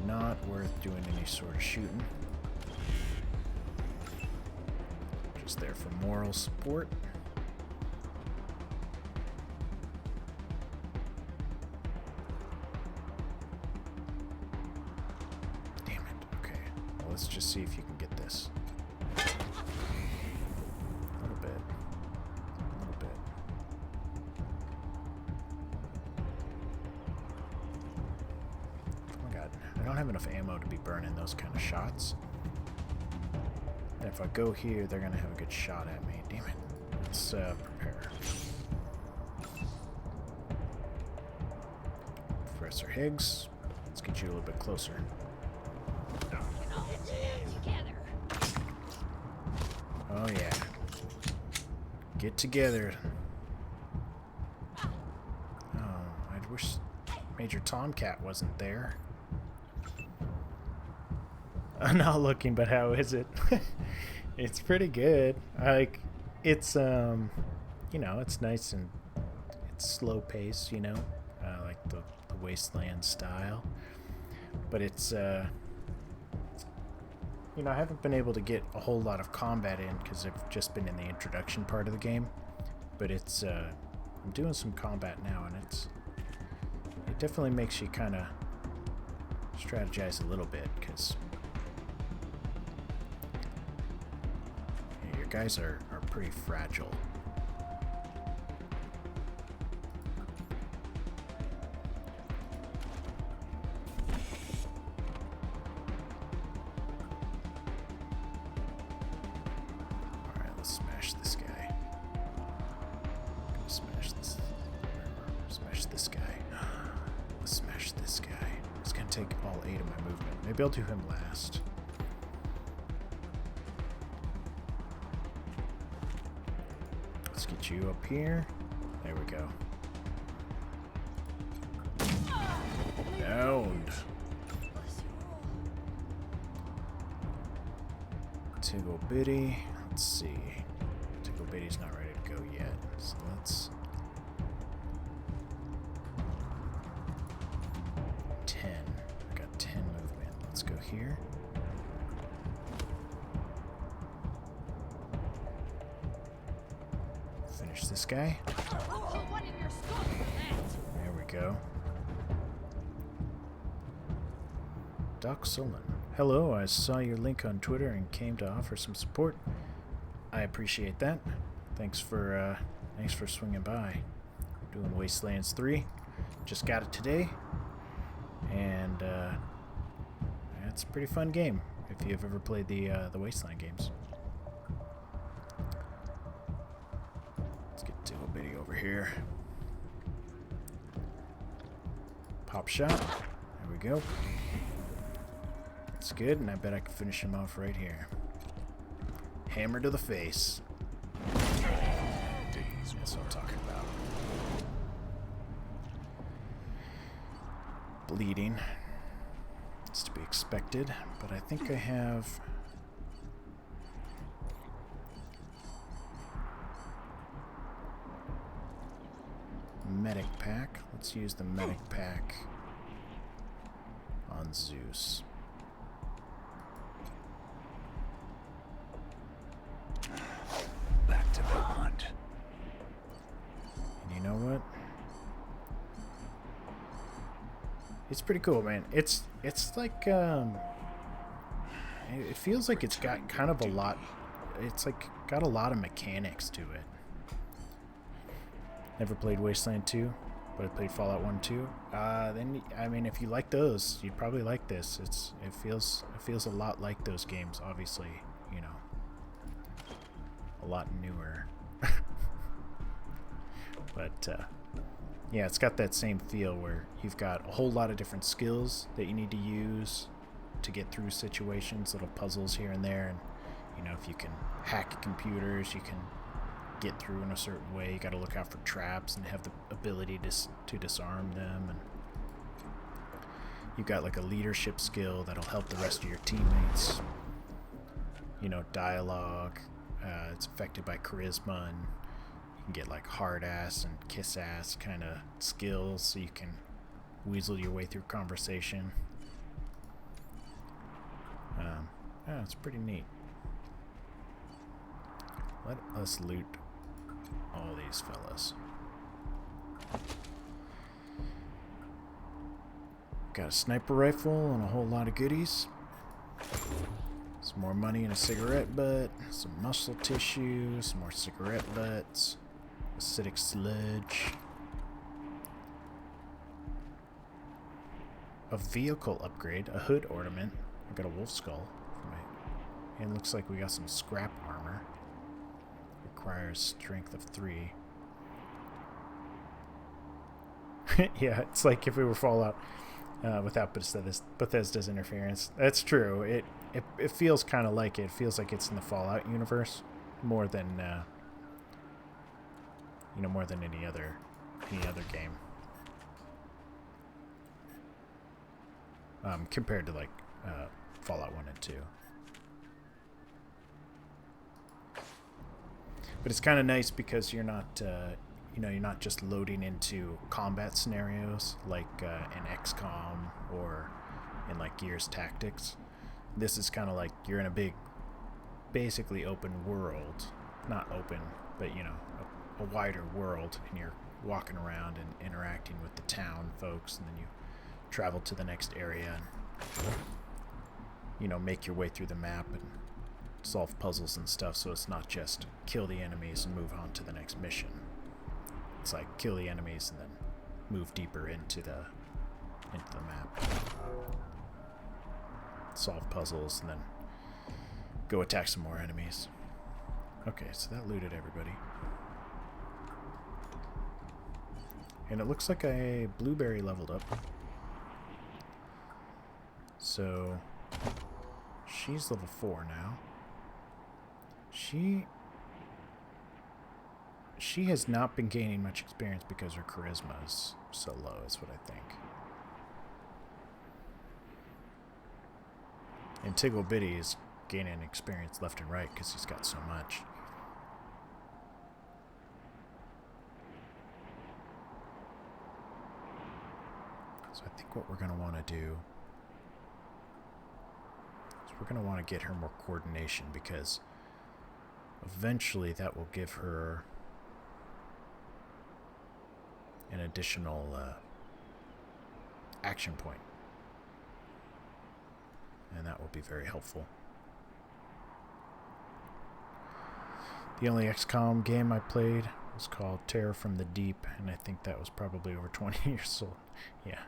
Not worth doing any sort of shooting. Just there for moral support. Damn it. Okay. Well, let's just see if you can get this. I don't have enough ammo to be burning those kind of shots. And if I go here, they're going to have a good shot at me. Damn it. Let's prepare. Professor Higgs, let's get you a little bit closer. Oh yeah. Get together. Oh, I wish Major Tomcat wasn't there. I'm not looking, but how is it? It's pretty good. It's you know, it's nice and it's slow pace, you know, like the Wasteland style. But it's you you know, I haven't been able to get a whole lot of combat in because I've just been in the introduction part of the game. But it's, I'm doing some combat now, and it definitely makes you kind of strategize a little bit, because your guys are pretty fragile. Alright, let's smash this guy. Smash this. Smash this guy. Let's smash this guy. It's gonna take all 8 of my movement. Maybe I'll do him last. Let's get you up here. There we go. Downed. Tiggle Bitty. Let's see. Tiggle Bitty's not ready to go yet. So let's... 10. I got 10 movement. Let's go here. Finish this guy. There we go. Doc Solon. Hello, I saw your link on Twitter and came to offer some support. I appreciate that. Thanks for swinging by. Doing Wastelands 3. Just got it today. And it's a pretty fun game if you've ever played the Wasteland games. Let's get Tiggle Bitty over here. Pop shot. There we go. That's good, and I bet I can finish him off right here. Hammer to the face. That's what I'm talking about. Bleeding. It's to be expected, but I think I have... medic pack. Let's use the medic pack on Zeus. Back to the hunt. And you know what? It's pretty cool, man. It's like it feels like it's got kind of a lot. It's like got a lot of mechanics to it. Never played Wasteland 2, but I played Fallout 1 too. Then I mean, if you like those, you'd probably like this. It feels a lot like those games. Obviously, you know, a lot newer. But yeah, it's got that same feel where you've got a whole lot of different skills that you need to use to get through situations, little puzzles here and there, and you know, if you can hack computers, you can get through in a certain way. You got to look out for traps and have the ability to disarm them, and you've got like a leadership skill that'll help the rest of your teammates. You know, dialogue. It's affected by charisma, and you can get like hard ass and kiss ass kind of skills, so you can weasel your way through conversation. Yeah, it's pretty neat. Let us loot all these fellas. Got a sniper rifle and a whole lot of goodies. Some more money and a cigarette butt. Some muscle tissue. Some more cigarette butts. Acidic sludge. A vehicle upgrade. A hood ornament. I got a wolf skull. And it looks like we got some scrap armor. Requires strength of 3. Yeah, it's like if we were Fallout without Bethesda's interference. That's true. It feels kind of like it. It feels like it's in the Fallout universe more than you know, more than any other game. Compared to like Fallout 1 and 2. But it's kind of nice because you're not, you know, you're not just loading into combat scenarios like in XCOM or in like Gears Tactics. this is kind of like you're in a big, basically open world. Not open, but you know, a wider world, and you're walking around and interacting with the town folks, and then you travel to the next area and, you know, make your way through the map and solve puzzles and stuff. So it's not just kill the enemies and move on to the next mission. It's like kill the enemies and then move deeper into the map, solve puzzles, and then go attack some more enemies. Okay, so that looted everybody. And it looks like a blueberry leveled up. So she's level 4 now. She has not been gaining much experience because her charisma is so low, is what I think. And Tiggle Bitty is gaining experience left and right because he's got so much. So I think what we're going to want to do is we're going to want to get her more coordination, because eventually that will give her an additional action point. And that will be very helpful. The only XCOM game I played was called Terror from the Deep, and I think that was probably over 20 years old. Yeah.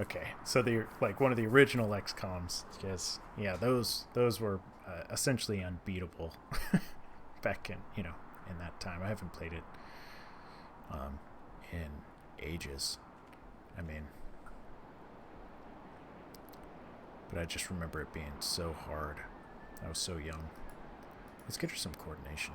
Okay. So they're like one of the original XCOMs. Yes. Yeah, those were essentially unbeatable back in, you know, in that time. I haven't played it in ages. I mean, but I just remember it being so hard. I was so young. Let's get her some coordination.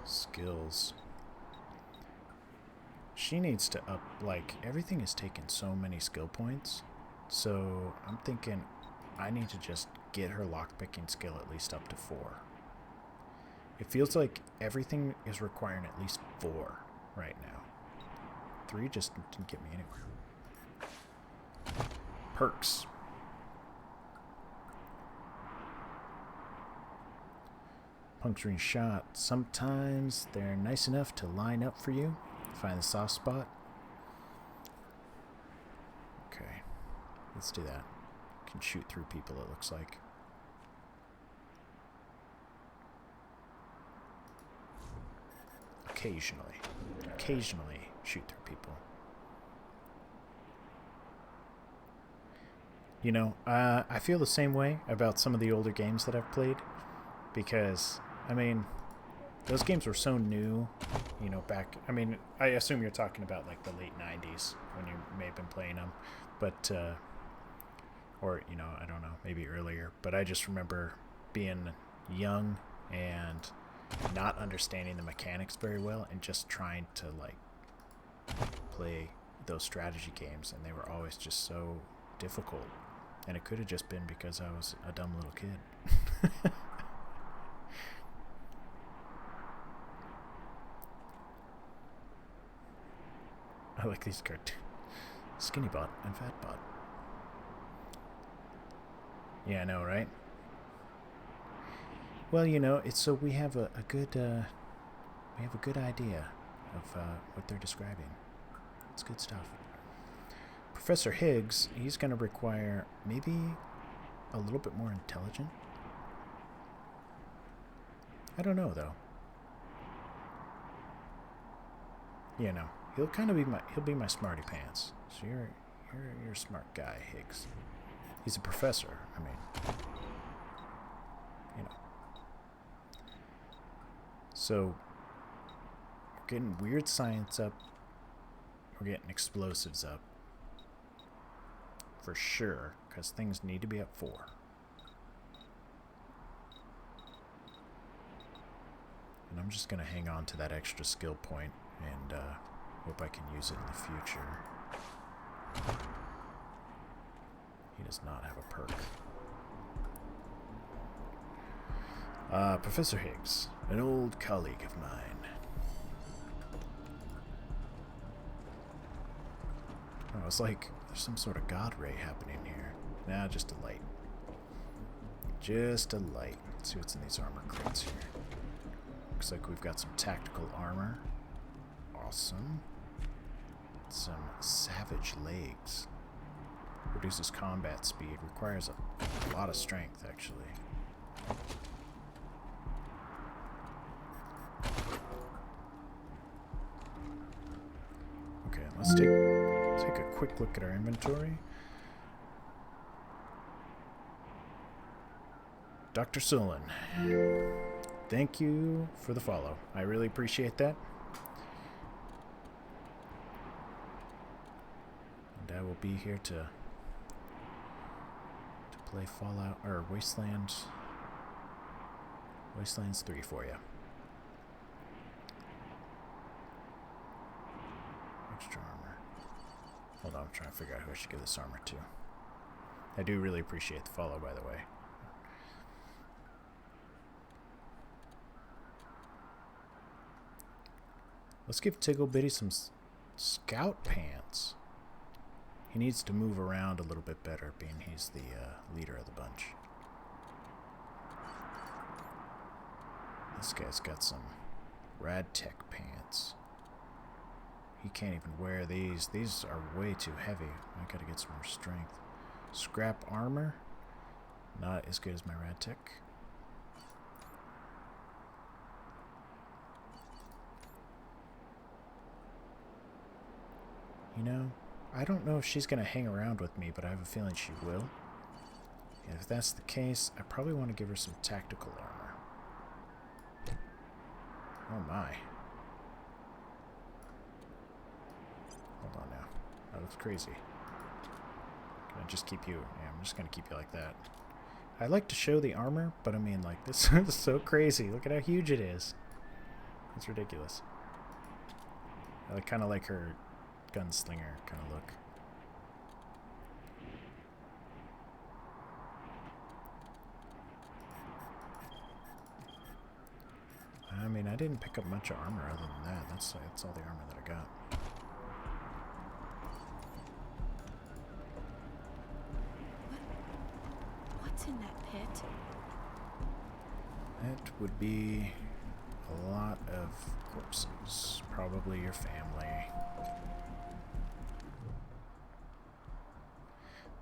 Skills. She needs to up, like, everything is taking so many skill points. So I'm thinking I need to just get her lockpicking skill at least up to 4. It feels like everything is requiring at least 4 right now. 3 just didn't get me anywhere. Perks. Puncturing shot. Sometimes they're nice enough to line up for you. Find the soft spot. Okay. Let's do that. Can shoot through people, it looks like. Occasionally shoot through people. You know, I feel the same way about some of the older games that I've played, because, I mean, those games were so new, you know, back, I mean, I assume you're talking about like the late 90s when you may have been playing them, but, or, you know, I don't know, maybe earlier, but I just remember being young and not understanding the mechanics very well and just trying to like play those strategy games, and they were always just so difficult, and it could have just been because I was a dumb little kid. I like these cartoons. Skinny bot and fat bot. Yeah, I know, right? Well, you know, it's so we have a good idea of what they're describing. It's good stuff. Professor Higgs, he's going to require maybe a little bit more intelligent. I don't know though. You know, he'll kind of be my smarty pants. So you're a smart guy, Higgs. He's a professor. I mean, you know. So we're getting weird science up. We're getting explosives up. For sure, because things need to be at 4. And I'm just going to hang on to that extra skill point and hope I can use it in the future. He does not have a perk. Professor Higgs, an old colleague of mine. Oh, it's like there's some sort of god ray happening here. Nah, just a light. Just a light. Let's see what's in these armor crates here. Looks like we've got some tactical armor. Awesome. Some savage legs. Reduces combat speed. Requires a lot of strength, actually. Okay, let's take a quick look at our inventory. Dr. Solon, thank you for the follow. I really appreciate that. And I will be here to play Fallout or Wastelands 3 for you. Extra armor. Hold on, I'm trying to figure out who I should give this armor to. I do really appreciate the follow, by the way. Let's give Tiggle Bitty some scout pants. He needs to move around a little bit better, being he's the leader of the bunch. This guy's got some rad tech pants. He can't even wear these. These are way too heavy. I gotta get some more strength. Scrap armor. Not as good as my rad tech. You know, I don't know if she's going to hang around with me, but I have a feeling she will. And if that's the case, I probably want to give her some tactical armor. Oh my. Hold on now. That looks crazy. Can I just keep you? Yeah, I'm just going to keep you like that. I like to show the armor, but I mean, like, this is so crazy. Look at how huge it is. It's ridiculous. I kind of like her gunslinger kind of look. I mean, I didn't pick up much armor other than that. That's all the armor that I got. What's in that pit? It would be a lot of corpses. Probably your family.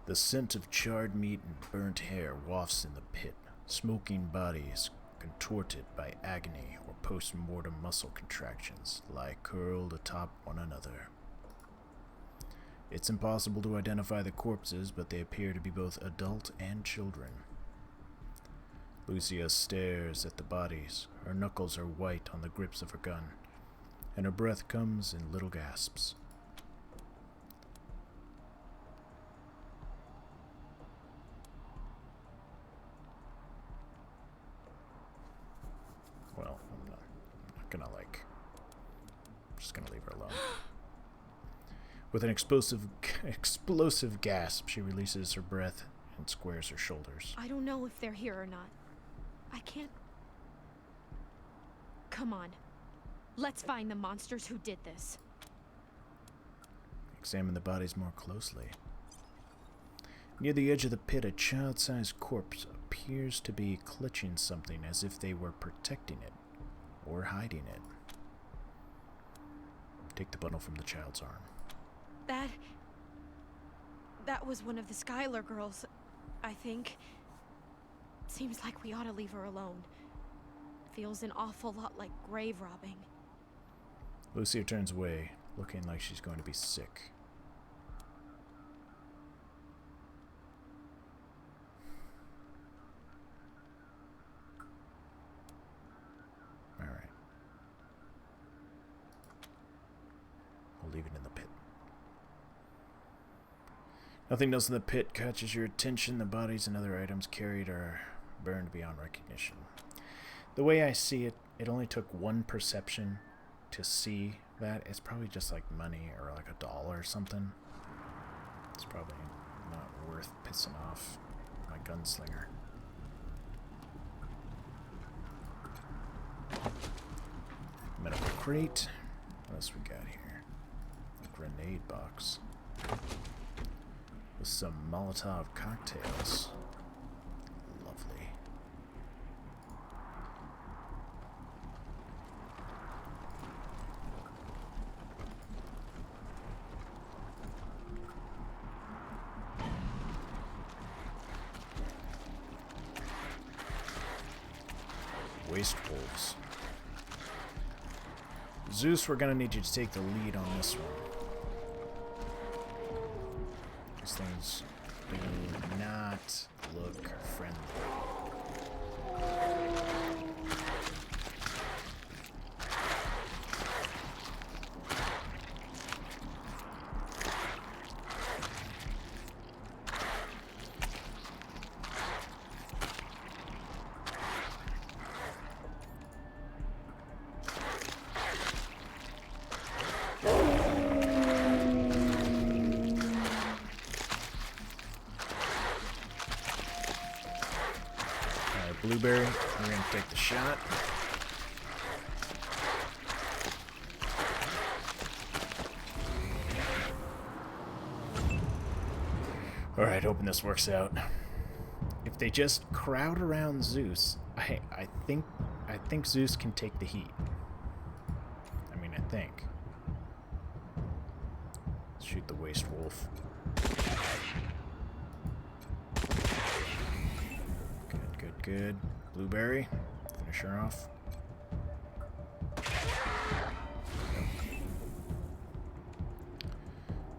The scent of charred meat and burnt hair wafts in the pit. Smoking bodies, contorted by agony or post-mortem muscle contractions, lie curled atop one another. It's impossible to identify the corpses, but they appear to be both adult and children. Lucia stares at the bodies. Her knuckles are white on the grips of her gun, and her breath comes in little gasps. Well, I'm not gonna I'm just gonna leave her alone. With an explosive gasp, she releases her breath and squares her shoulders. I don't know if they're here or not. I can't... Come on. Let's find the monsters who did this. Examine the bodies more closely. Near the edge of the pit, a child-sized corpse appears to be clutching something as if they were protecting it or hiding it. Take the bundle from the child's arm. That was one of the Skylar girls, I think. Seems like we ought to leave her alone. Feels an awful lot like grave robbing. Lucia turns away, looking like she's going to be sick. Alright. We'll leave it in the pit. Nothing else in the pit catches your attention. The bodies and other items carried are burned beyond recognition. The way I see it, it only took one perception to see that. It's probably just like money or like $1 or something. It's probably not worth pissing off my gunslinger. crate. What else we got here? A grenade box. With some Molotov cocktails. Lovely. Waste wolves. Zeus, we're gonna need you to take the lead on this one. These things do not look friendly. Blueberry, we're gonna take the shot. Alright, hoping this works out. If they just crowd around Zeus, I think Zeus can take the heat. I mean, I think. Let's shoot the waste wolf. Good. Blueberry. Finish her off.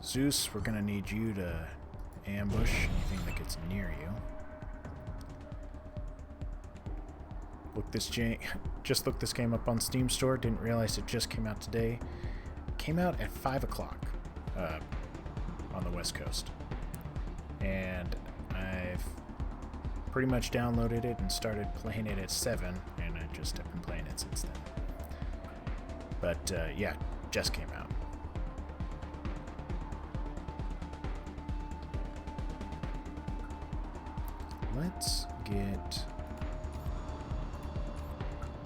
Zeus, we're gonna need you to ambush anything that gets near you. Just looked this game up on Steam Store. Didn't realize it just came out today. Came out at 5 o'clock on the West Coast. And I've pretty much downloaded it and started playing it at 7, and I just have been playing it since then. But yeah, just came out. Let's get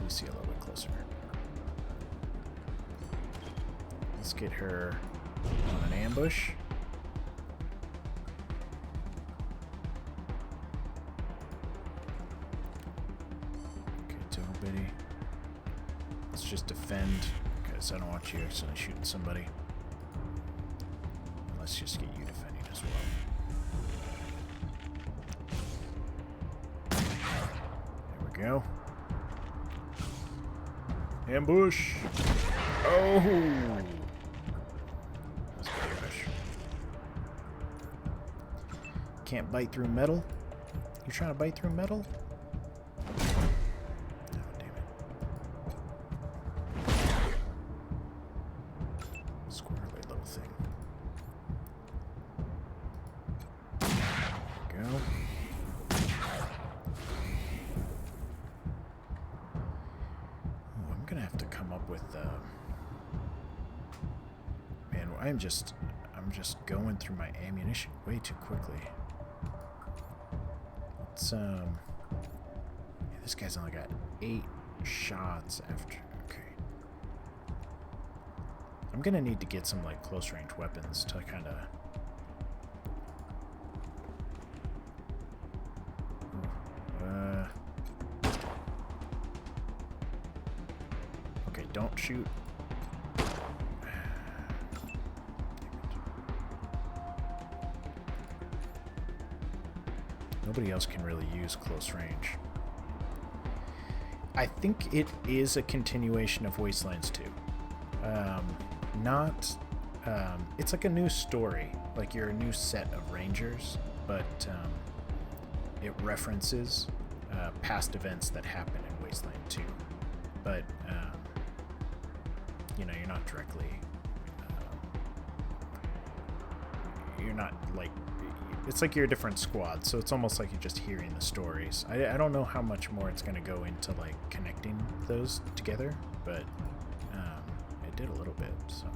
Lucy a little bit closer. Let's get her on an ambush. Let's just defend, because I don't want you accidentally shooting somebody. And let's just get you defending as well. There we go. Ambush! Oh! That's an ambush. Can't bite through metal? You trying to bite through metal? I'm just going through my ammunition way too quickly. Let's yeah, this guy's only got 8 shots after. Okay. I'm gonna need to get some like close range weapons to kind of. Okay, don't shoot. Nobody else can really use close range. I think it is a continuation of Wastelands 2. It's like a new story. Like you're a new set of rangers, but it references past events that happened in Wasteland 2. But, you know, you're not directly... you're not, like... It's like you're a different squad, so it's almost like you're just hearing the stories. I don't know how much more it's going to go into, like, connecting those together, but it did a little bit, so...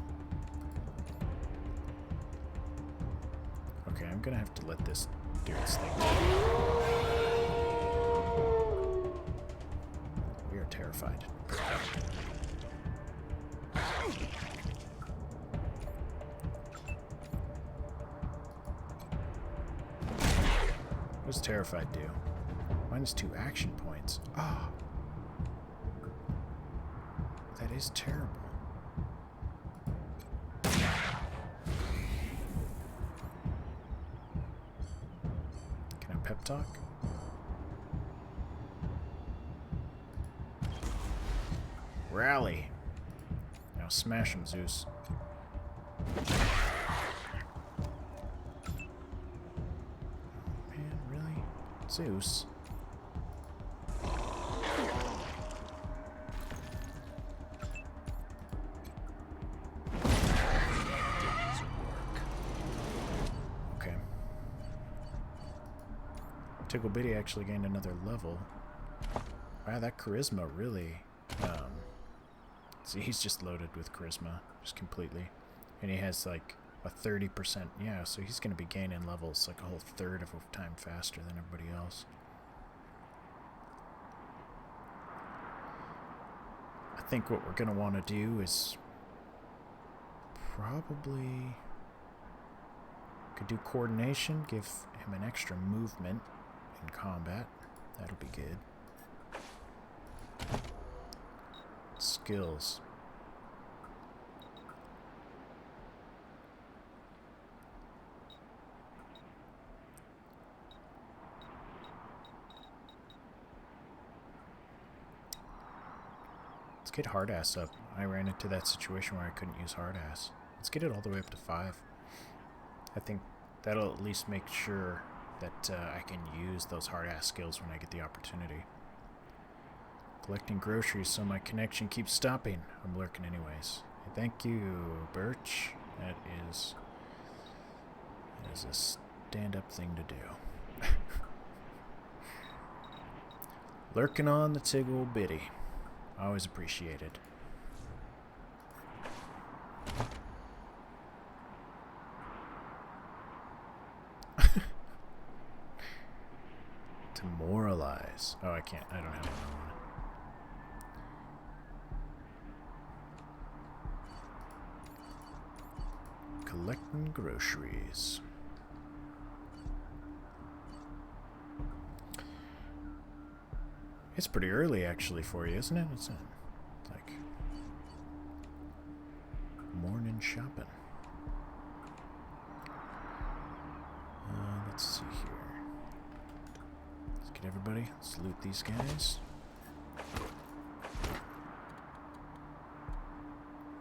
Okay, I'm going to have to let this do its thing. We are terrified. What does Terrified do? -2 action points. Ah. That is terrible. Can I pep talk? Rally. Now smash him, Zeus. Man, really? Zeus? Okay. Tickle Bitty actually gained another level. Wow, that charisma really... see, he's just loaded with charisma, just completely. And he has like a 30%, yeah, so he's going to be gaining levels like a whole third of a time faster than everybody else. I think what we're going to want to do is probably could do coordination, give him an extra movement in combat. That'll be good. Skills. Let's get hard ass up. I ran into that situation where I couldn't use hard ass. Let's get it all the way up to 5. I think that'll at least make sure that I can use those hard ass skills when I get the opportunity. Collecting groceries so my connection keeps stopping. I'm lurking anyways. Thank you, Birch. That is a stand-up thing to do. Lurking on the Tickle Bitty. Always appreciated. Demoralize. Oh, I can't. I don't have it on. Collecting groceries. It's pretty early actually for you, isn't it? It's like morning shopping. Let's see here. Let's get everybody. Let's loot these guys.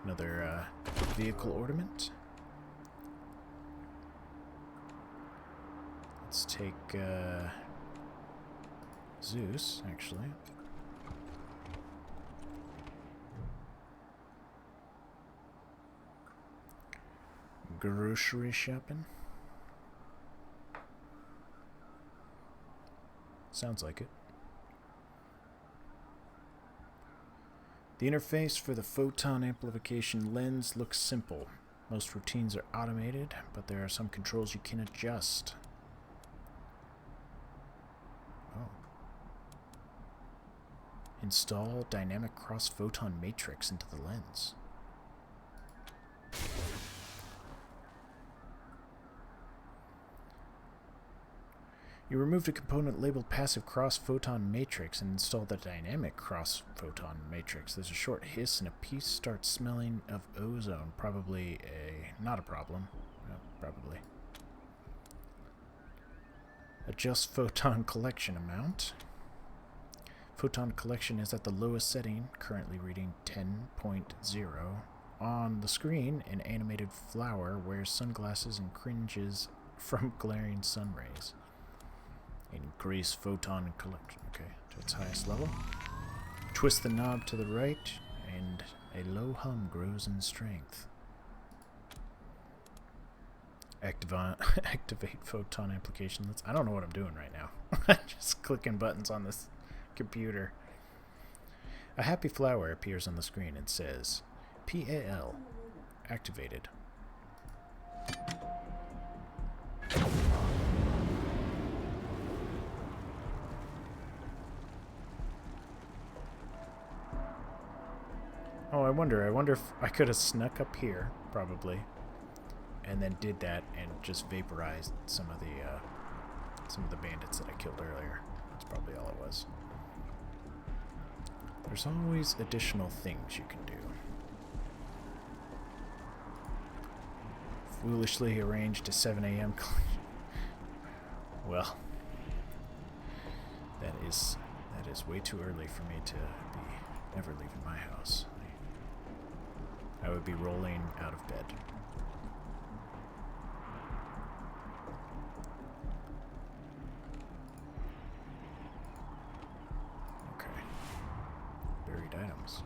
Another vehicle ornament. Let's take Zeus, actually. Grocery shopping. Sounds like it. The interface for the photon amplification lens looks simple. Most routines are automated, but there are some controls you can adjust. Oh. Install dynamic cross-photon matrix into the lens. You removed a component labeled passive cross-photon matrix and installed the dynamic cross-photon matrix. There's a short hiss and a piece starts smelling of ozone. Probably not a problem. No, probably. Adjust photon collection amount. Photon collection is at the lowest setting, currently reading 10.0. On the screen, an animated flower wears sunglasses and cringes from glaring sun rays. Increase photon collection. Okay, to its highest level. Twist the knob to the right, and a low hum grows in strength. Activate photon application. I don't know what I'm doing right now. Just clicking buttons on this computer. A happy flower appears on the screen and says, PAL activated. Oh, I wonder if I could have snuck up here, probably, and then did that and just vaporized some of the bandits that I killed earlier. That's probably all it was. There's always additional things you can do. Foolishly arranged a 7 a.m. Well, that is way too early for me to be ever leaving my house. I would be rolling out of bed. Okay. Buried items.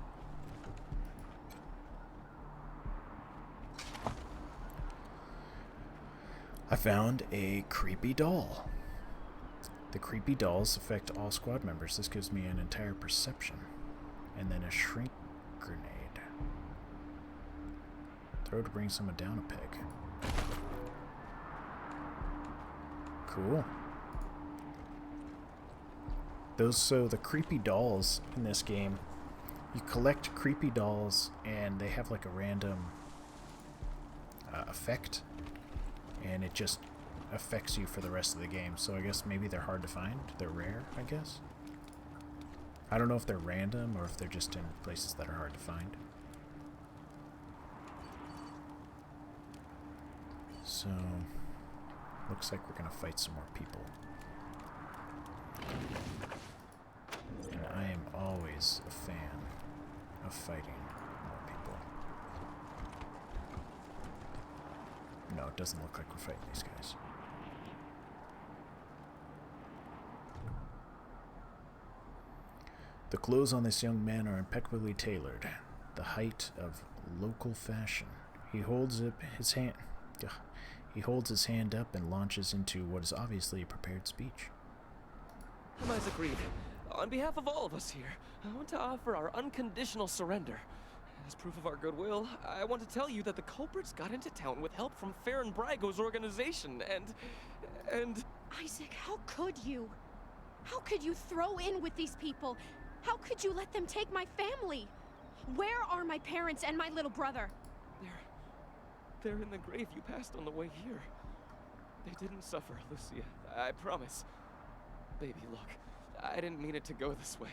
I found a creepy doll. The creepy dolls affect all squad members. This gives me an entire perception. And then a shrink grenade. Throw to bring someone down a peg. Cool. So the creepy dolls in this game, you collect creepy dolls and they have like a random effect. And it just affects you for the rest of the game. So I guess maybe they're hard to find. They're rare, I guess. I don't know if they're random or if they're just in places that are hard to find. So, looks like we're gonna fight some more people. And I am always a fan of fighting more people. No, it doesn't look like we're fighting these guys. The clothes on this young man are impeccably tailored, the height of local fashion. He holds up his hand. He holds his hand up and launches into what is obviously a prepared speech. I'm Isaac Reed. On behalf of all of us here, I want to offer our unconditional surrender. As proof of our goodwill, I want to tell you that the culprits got into town with help from Farron Brago's organization, and... Isaac, how could you? How could you throw in with these people? How could you let them take my family? Where are my parents and my little brother? They're in the grave you passed on the way here. They didn't suffer, Lucia. I promise. Baby, look. I didn't mean it to go this way.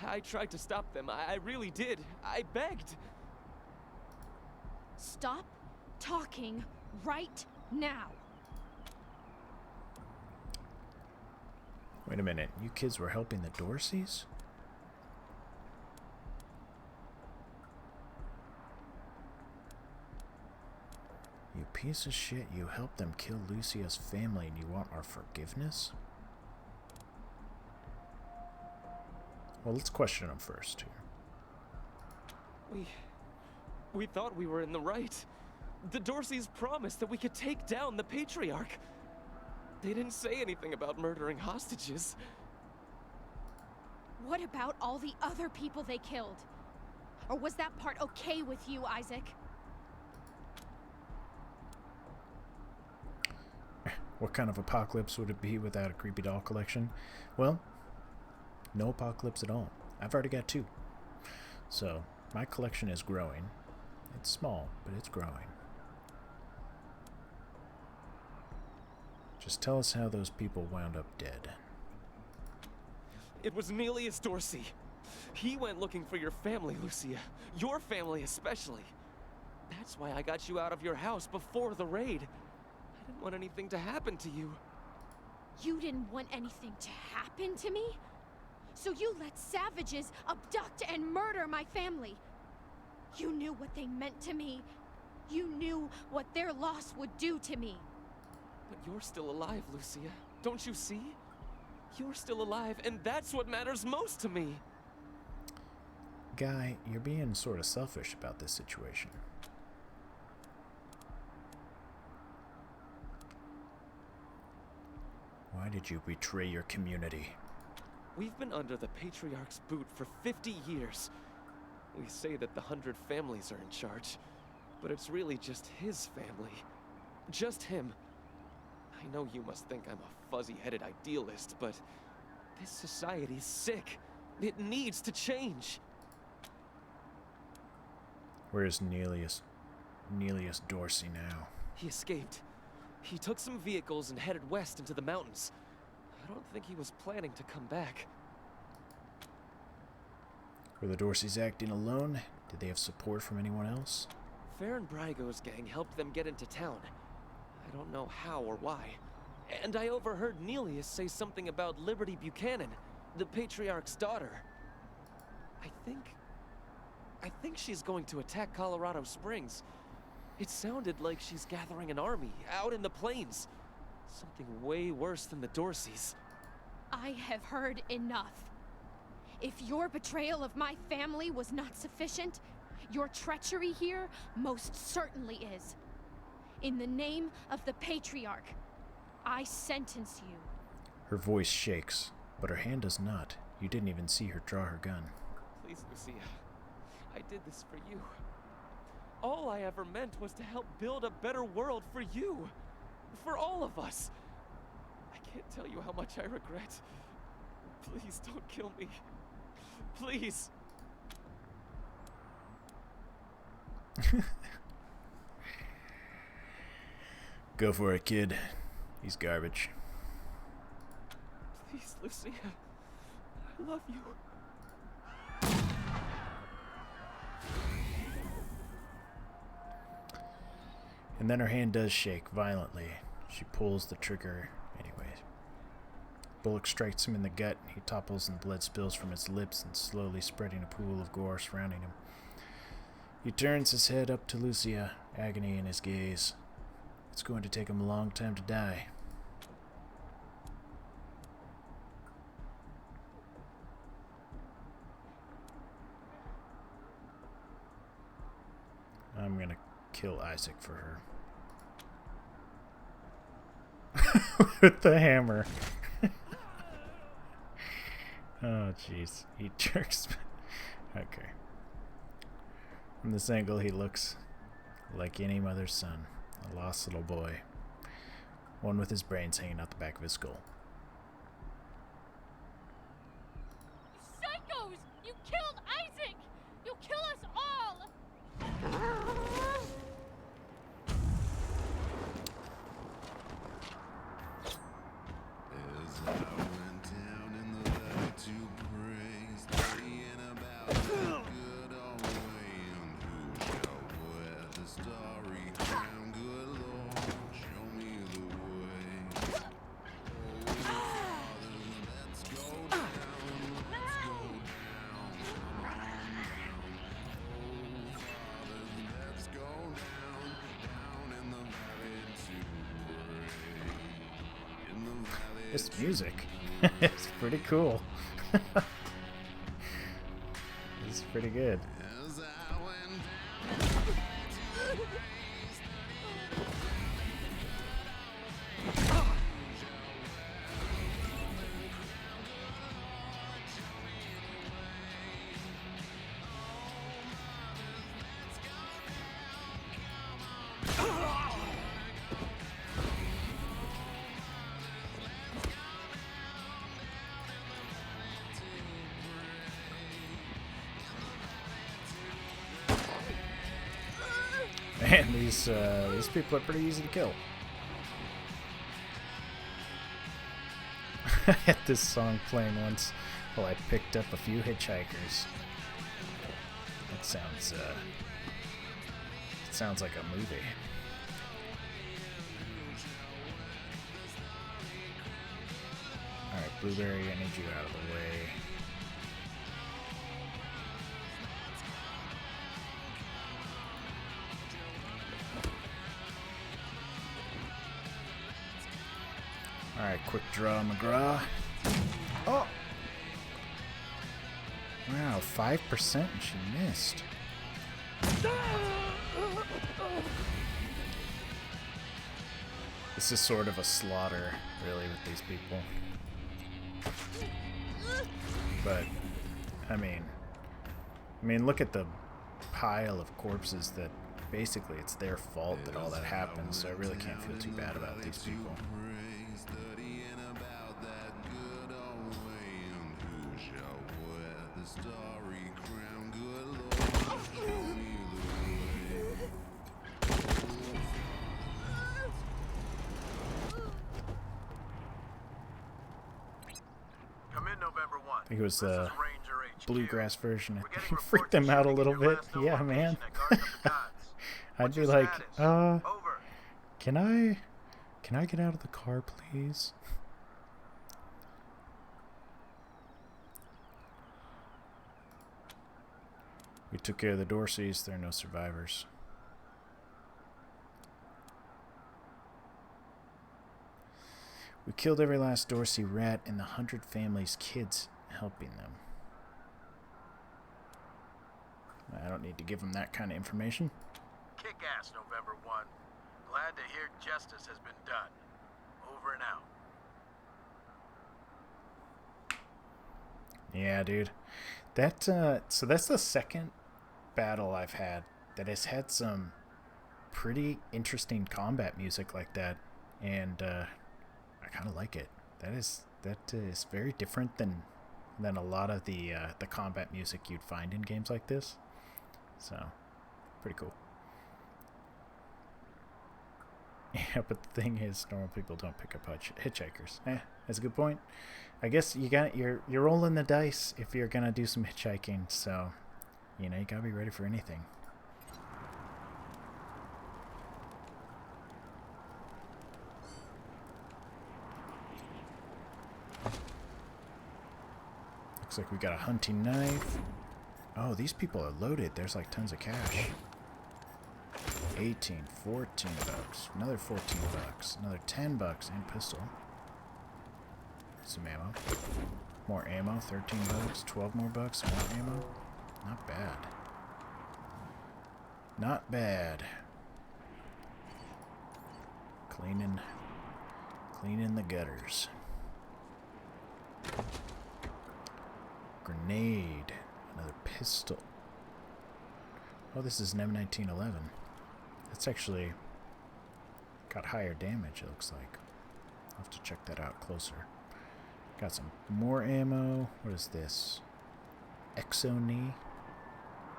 I tried to stop them. I really did. I begged. Stop talking right now. Wait a minute. You kids were helping the Dorseys? You piece of shit, you helped them kill Lucia's family and you want our forgiveness? Well, let's question them first here. We thought we were in the right. The Dorseys promised that we could take down the Patriarch. They didn't say anything about murdering hostages. What about all the other people they killed? Or was that part okay with you, Isaac? What kind of apocalypse would it be without a creepy doll collection? Well, no apocalypse at all. I've already got 2. So, my collection is growing. It's small, but it's growing. Just tell us how those people wound up dead. It was Nelius Dorsey. He went looking for your family, Lucia. Your family especially. That's why I got you out of your house before the raid. I didn't want anything to happen to you. You didn't want anything to happen to me? So you let savages abduct and murder my family. You knew what they meant to me. You knew what their loss would do to me. But you're still alive, Lucia. Don't you see? You're still alive, and that's what matters most to me. Guy, you're being sort of selfish about this situation. Why did you betray your community? We've been under the Patriarch's boot for 50 years. We say that the 100 families are in charge, but it's really just his family. Just him. I know you must think I'm a fuzzy-headed idealist, but this society's sick. It needs to change. Where is Neelius Dorsey now? He escaped. He took some vehicles and headed west into the mountains. I don't think he was planning to come back. Were the Dorseys acting alone? Did they have support from anyone else? Farron Brygo's gang helped them get into town. I don't know how or why. And I overheard Neelius say something about Liberty Buchanan, the Patriarch's daughter. I think she's going to attack Colorado Springs. It sounded like she's gathering an army out in the plains. Something way worse than the Dorseys. I have heard enough. If your betrayal of my family was not sufficient, your treachery here most certainly is. In the name of the Patriarch, I sentence you. Her voice shakes, but her hand does not. You didn't even see her draw her gun. Please, Lucia. I did this for you. All I ever meant was to help build a better world for you. For all of us. I can't tell you how much I regret. Please don't kill me. Please. Go for it, kid. He's garbage. Please, Lucia. I love you. And then her hand does shake violently. She pulls the trigger anyway. Bullock strikes him in the gut. He topples and blood spills from his lips and slowly spreading a pool of gore surrounding him. He turns his head up to Lucia, agony in his gaze. It's going to take him a long time to die. I'm gonna kill Isaac for her. With the hammer. Oh, jeez. He jerks. Okay. From this angle, he looks like any mother's son. A lost little boy. One with his brains hanging out the back of his skull. Psychos! You killed Isaac! You'll kill us all! As I went down in the valley to praise, studying about that good old way, and who shall wear the starry crown? Good Lord, show me the way. Oh, Father, let's go down, let's go down, come on down. Oh, Father, let's go down, down in the valley to pray. In the valley. This music. It's pretty cool. It's pretty good. As I went down to praise, Man, these people are pretty easy to kill. I had this song playing once while I picked up a few hitchhikers. It sounds like a movie. Alright, Blueberry, I need you out of the way. Alright, quick draw, McGraw. Oh! Wow, 5% and she missed. This is sort of a slaughter, really, with these people. But, I mean, look at the pile of corpses that basically it's their fault that all that happened, so I really can't feel too bad about these people. studying about that good old way, and who shall wear the starry crown? Good Lord, show me the way. think it was the bluegrass version. I think it freaked them out a little bit. Yeah, man. I'd be like, can I get out of the car, please? We took care of the Dorseys. There are no survivors. We killed every last Dorsey rat and the 100 families' kids helping them. I don't need to give them that kind of information. Kick ass, November 1. Glad to hear justice has been done. Over and out. Yeah, dude. That, so that's the second battle I've had that has had some pretty interesting combat music like that. And, I kind of like it. That is very different than a lot of the combat music you'd find in games like this. So, pretty cool. Yeah, but the thing is, normal people don't pick up hitchhikers. That's a good point. I guess you're rolling the dice if you're gonna do some hitchhiking. So, you gotta be ready for anything. Looks like we got a hunting knife. Oh, these people are loaded. There's like tons of cash. 18, 14 bucks. Another 14 bucks. Another 10 bucks and pistol. Some ammo. More ammo. 13 bucks. 12 more bucks. More ammo. Not bad. Not bad. Cleaning the gutters. Grenade. Another pistol. Oh, this is an M1911. That's actually got higher damage, it looks like. I'll have to check that out closer. Got some more ammo. What is this? Exo Knee.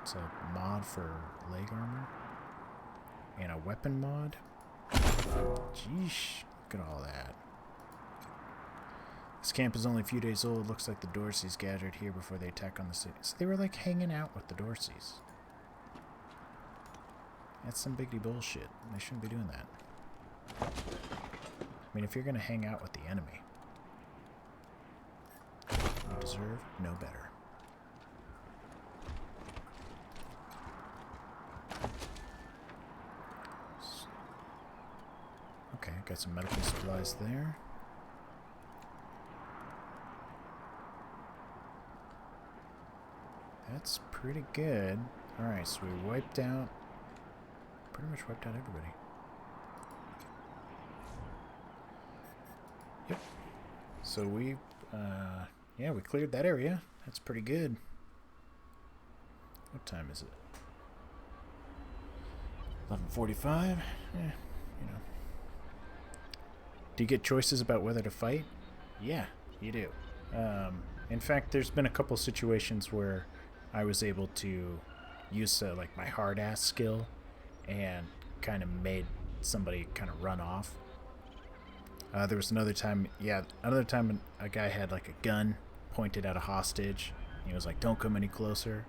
It's a mod for leg armor. And a weapon mod. Jeesh. Look at all that. This camp is only a few days old. Looks like the Dorseys gathered here before they attack on the city. So they were like hanging out with the Dorseys. That's some biggie bullshit. They shouldn't be doing that. I mean, if you're going to hang out with the enemy, you deserve no better. Okay, got some medical supplies there. That's pretty good. Alright, so we pretty much wiped out everybody. Yep. So we cleared that area. That's pretty good. What time is it? 11:45. Do you get choices about whether to fight? Yeah, you do. In fact, there's been a couple situations where I was able to use like my hard ass skill and kind of made somebody kind of run off. There was another time a guy had like a gun pointed at a hostage. He was like, "Don't come any closer."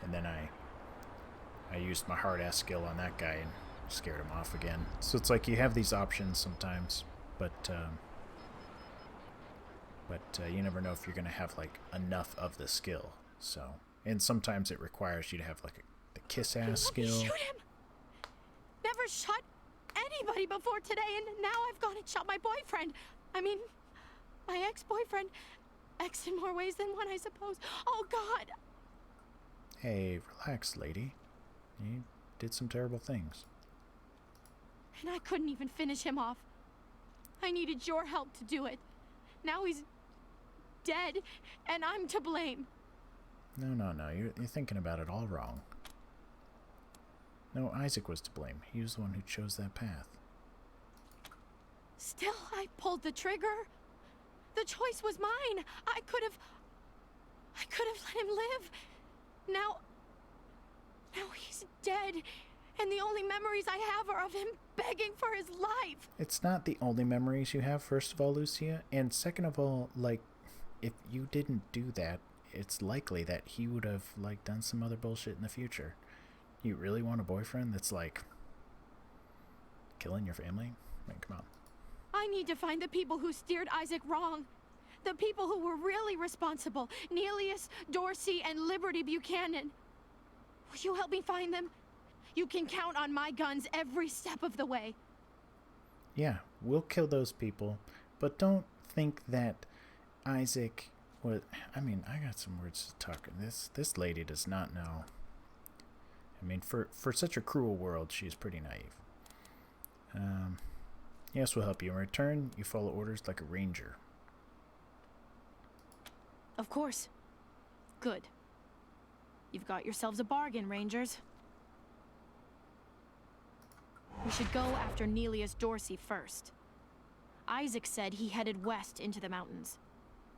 And then I used my hard ass skill on that guy and scared him off again. So it's like you have these options sometimes, but you never know if you're gonna have like enough of the skill. So, and sometimes it requires you to have like the kiss ass skill. Shoot him! Never shot anybody before today, and now I've gone and shot my boyfriend. I mean, my ex-boyfriend. Ex in more ways than one, I suppose. Oh, God! Hey, relax, lady. You did some terrible things. And I couldn't even finish him off. I needed your help to do it. Now he's dead, and I'm to blame. No. You're thinking about it all wrong. No, Isaac was to blame. He was the one who chose that path. Still, I pulled the trigger. The choice was mine. I could have let him live. Now he's dead, and the only memories I have are of him begging for his life. It's not the only memories you have, first of all, Lucia, and second of all, like, if you didn't do that, it's likely that he would have, like, done some other bullshit in the future. You really want a boyfriend that's, like, killing your family? I mean, come on. I need to find the people who steered Isaac wrong. The people who were really responsible. Nelius, Dorsey, and Liberty Buchanan. Will you help me find them? You can count on my guns every step of the way. Yeah, we'll kill those people, but don't think that Isaac was... I mean, I got some words to talk. This lady does not know. I mean, for such a cruel world, she's pretty naive. Yes, we'll help you. In return, you follow orders like a ranger. Of course. Good. You've got yourselves a bargain, Rangers. We should go after Nelius Dorsey first. Isaac said he headed west into the mountains.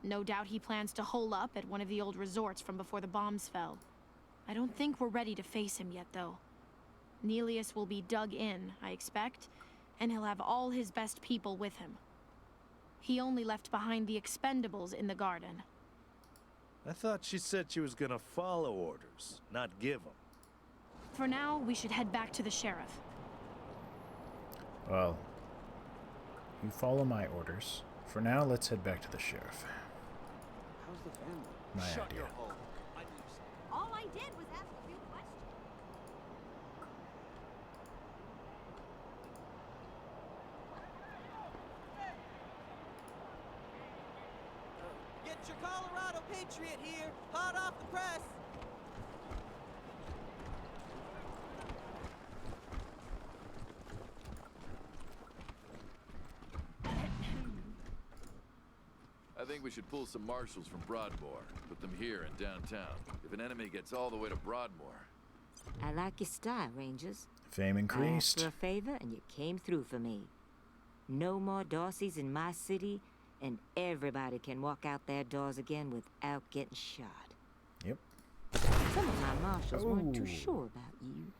No doubt he plans to hole up at one of the old resorts from before the bombs fell. I don't think we're ready to face him yet, though. Nelius will be dug in, I expect, and he'll have all his best people with him. He only left behind the expendables in the garden. I thought she said she was gonna follow orders, not give them. For now, we should head back to the sheriff. Well, you follow my orders. For now, let's head back to the sheriff. How's the family? My Shut idea. your hole. All I did was ask a few questions. Get your Colorado Patriot here, hot off the press. I think we should pull some marshals from Broadmoor, put them here in downtown. If an enemy gets all the way to Broadmoor... I like your style, Rangers. Fame I increased. asked for a favor, and you came through for me. No more Dorseys in my city, and everybody can walk out their doors again without getting shot. Yep. Some of my marshals weren't too Oh. sure about you,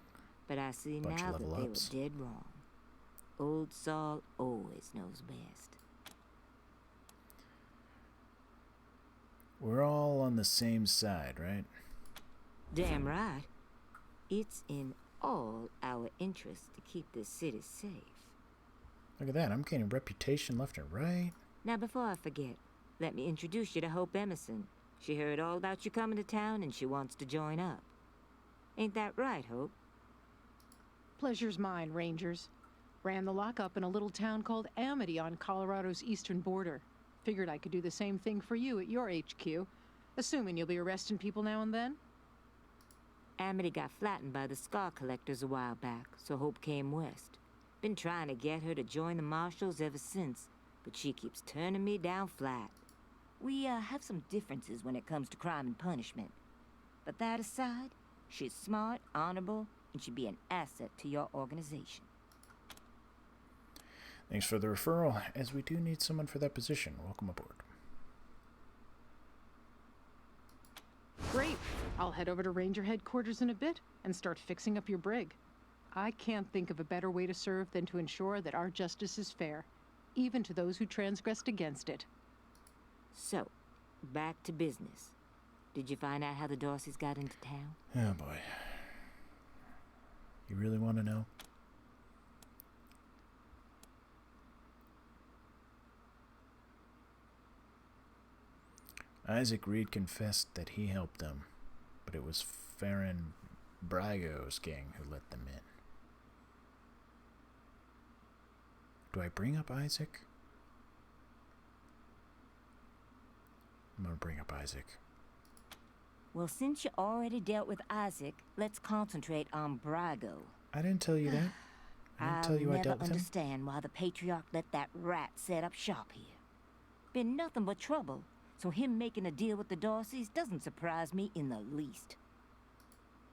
but I see Bunch of now that level they ups. were dead wrong. Old Saul always knows best. We're all on the same side, right? Damn right. It's in all our interests to keep this city safe. Look at that. I'm gaining reputation left and right. Now, before I forget, let me introduce you to Hope Emerson. She heard all about you coming to town and she wants to join up. Ain't that right, Hope? Pleasure's mine, Rangers. Ran the lockup in a little town called Amity on Colorado's eastern border. Figured I could do the same thing for you at your HQ. Assuming you'll be arresting people now and then? Amity got flattened by the scar collectors a while back, so Hope came west. Been trying to get her to join the marshals ever since, but she keeps turning me down flat. We have some differences when it comes to crime and punishment. But that aside, she's smart, honorable, and should be an asset to your organization. Thanks for the referral, as we do need someone for that position. Welcome aboard. Great. I'll head over to Ranger headquarters in a bit and start fixing up your brig. I can't think of a better way to serve than to ensure that our justice is fair, even to those who transgressed against it. So, back to business. Did you find out how the Dorseys got into town? Oh boy. You really want to know? Isaac Reed confessed that he helped them, but it was Farron Brago's gang who let them in. Do I bring up Isaac? I'm gonna bring up Isaac. Well, since you already dealt with Isaac, let's concentrate on Brago. I didn't tell you that. I didn't tell you I never dealt with him. understand why the Patriarch let that rat set up shop here. Been nothing but trouble, so him making a deal with the Dorseys doesn't surprise me in the least.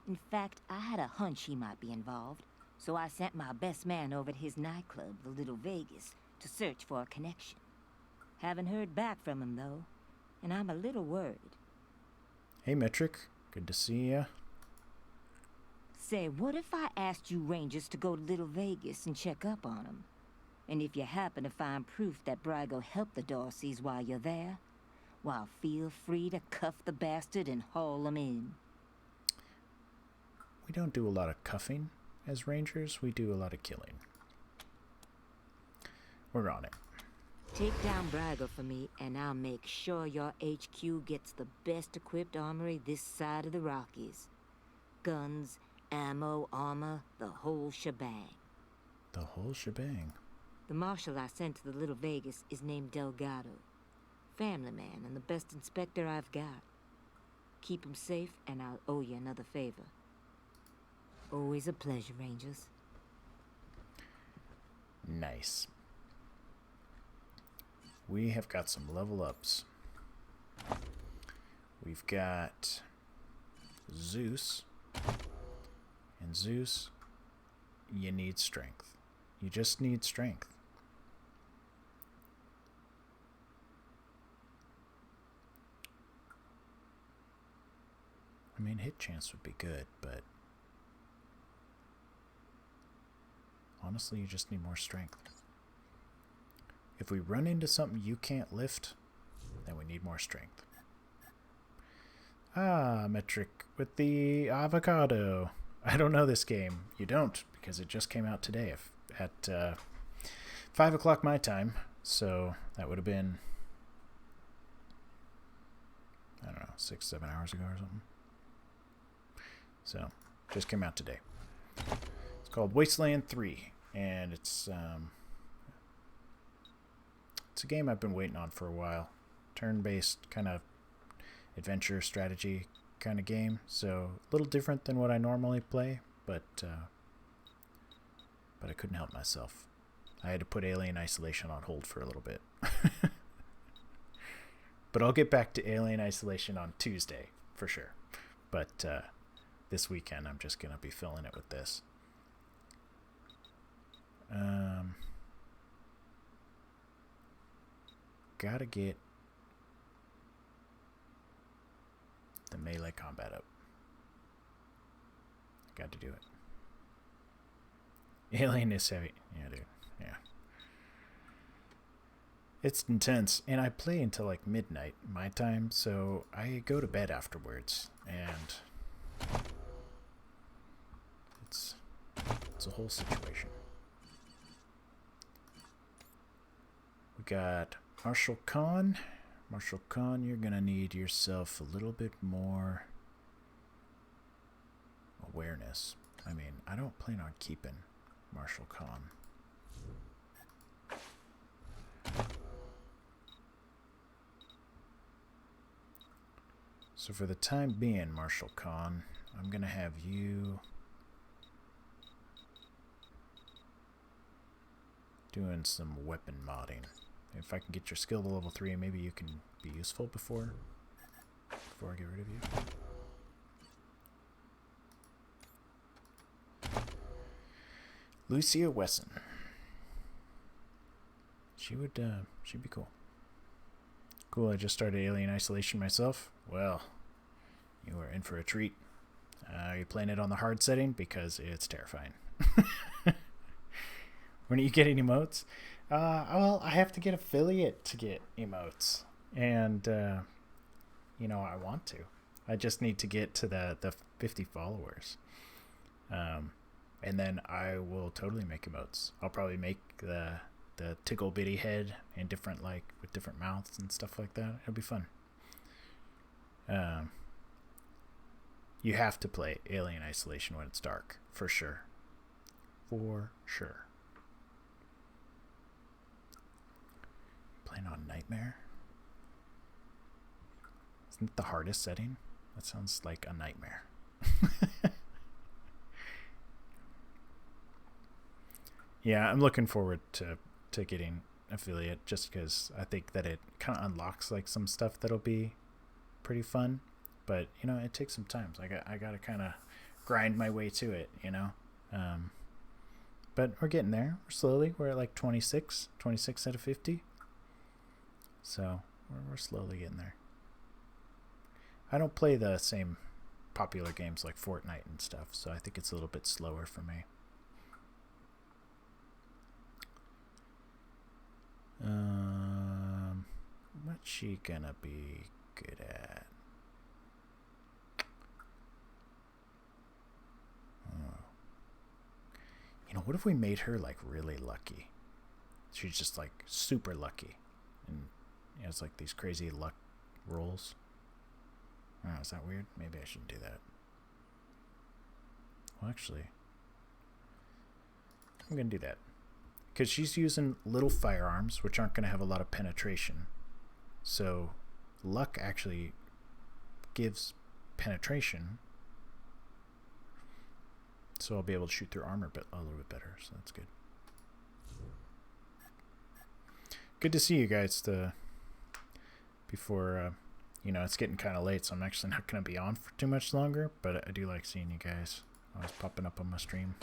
In fact, I had a hunch he might be involved, so I sent my best man over to his nightclub, the Little Vegas, to search for a connection. Haven't heard back from him, though, and I'm a little worried. Hey, Metric. Good to see ya. Say, what if I asked you Rangers to go to Little Vegas and check up on him? And if you happen to find proof that Brago helped the Dorseys while you're there, Well, feel free to cuff the bastard and haul him in. We don't do a lot of cuffing as rangers. We do a lot of killing. We're on it. Take down Braga for me, and I'll make sure your HQ gets the best equipped armory this side of the Rockies. Guns, ammo, armor, the whole shebang. The whole shebang? The marshal I sent to the Little Vegas is named Delgado. Family man and the best inspector I've got. Keep him safe, and I'll owe you another favor. Always a pleasure, Rangers. Nice. We have got some level ups. We've got Zeus. And Zeus, you need strength. You just need strength. I mean, hit chance would be good, but honestly, you just need more strength. If we run into something you can't lift, then we need more strength. Ah, Metric with the avocado. I don't know this game. You don't, because it just came out today at 5 o'clock my time. So that would have been, I don't know, 6-7 hours ago or something. So, just came out today. It's called Wasteland 3, and it's a game I've been waiting on for a while. Turn-based kind of adventure strategy kind of game, so a little different than what I normally play, but I couldn't help myself. I had to put Alien Isolation on hold for a little bit. But I'll get back to Alien Isolation on Tuesday, for sure. But this weekend I'm just going to be filling it with this. Gotta get the melee combat up. Got to do it. Alien is heavy. Yeah, dude. Yeah. It's intense, and I play until like midnight my time, so I go to bed afterwards, and it's a whole situation. We got Marshal Khan. Marshal Khan, you're gonna need yourself a little bit more awareness. I mean, I don't plan on keeping Marshal Khan. So for the time being, Marshal Khan, I'm gonna have you doing some weapon modding. If I can get your skill to level 3, maybe you can be useful before I get rid of you. Lucia Wesson. She'd be cool. Cool, I just started Alien Isolation myself. Well, you are in for a treat. Are you playing it on the hard setting? Because it's terrifying. When are you getting emotes? Well, I have to get affiliate to get emotes. And, you know, I want to. I just need to get to the 50 followers. And then I will totally make emotes. I'll probably make the tickle bitty head and different, like, with different mouths and stuff like that. It'll be fun. You have to play Alien Isolation when it's dark. For sure. For sure. Playing on Nightmare? Isn't it the hardest setting? That sounds like a nightmare. Yeah, I'm looking forward to getting affiliate just because I think that it kind of unlocks like some stuff that'll be pretty fun. But, you know, it takes some time. So I got to kind of grind my way to it, you know. But we're getting there. We're slowly. We're at like 26 out of 50. So we're slowly getting there. I don't play the same popular games like Fortnite and stuff, so I think it's a little bit slower for me. she gonna be good at? Oh. You know, what if we made her like really lucky? She's just like super lucky, and you know, it's like these crazy luck rolls. Oh, is that weird? Maybe I shouldn't do that. Well, actually, I'm gonna do that because she's using little firearms, which aren't gonna have a lot of penetration. So, luck actually gives penetration. So I'll be able to shoot through armor a little bit better. So that's good. Good to see you guys. Before, you know, it's getting kind of late, so I'm actually not going to be on for too much longer. But I do like seeing you guys. Always popping up on my stream.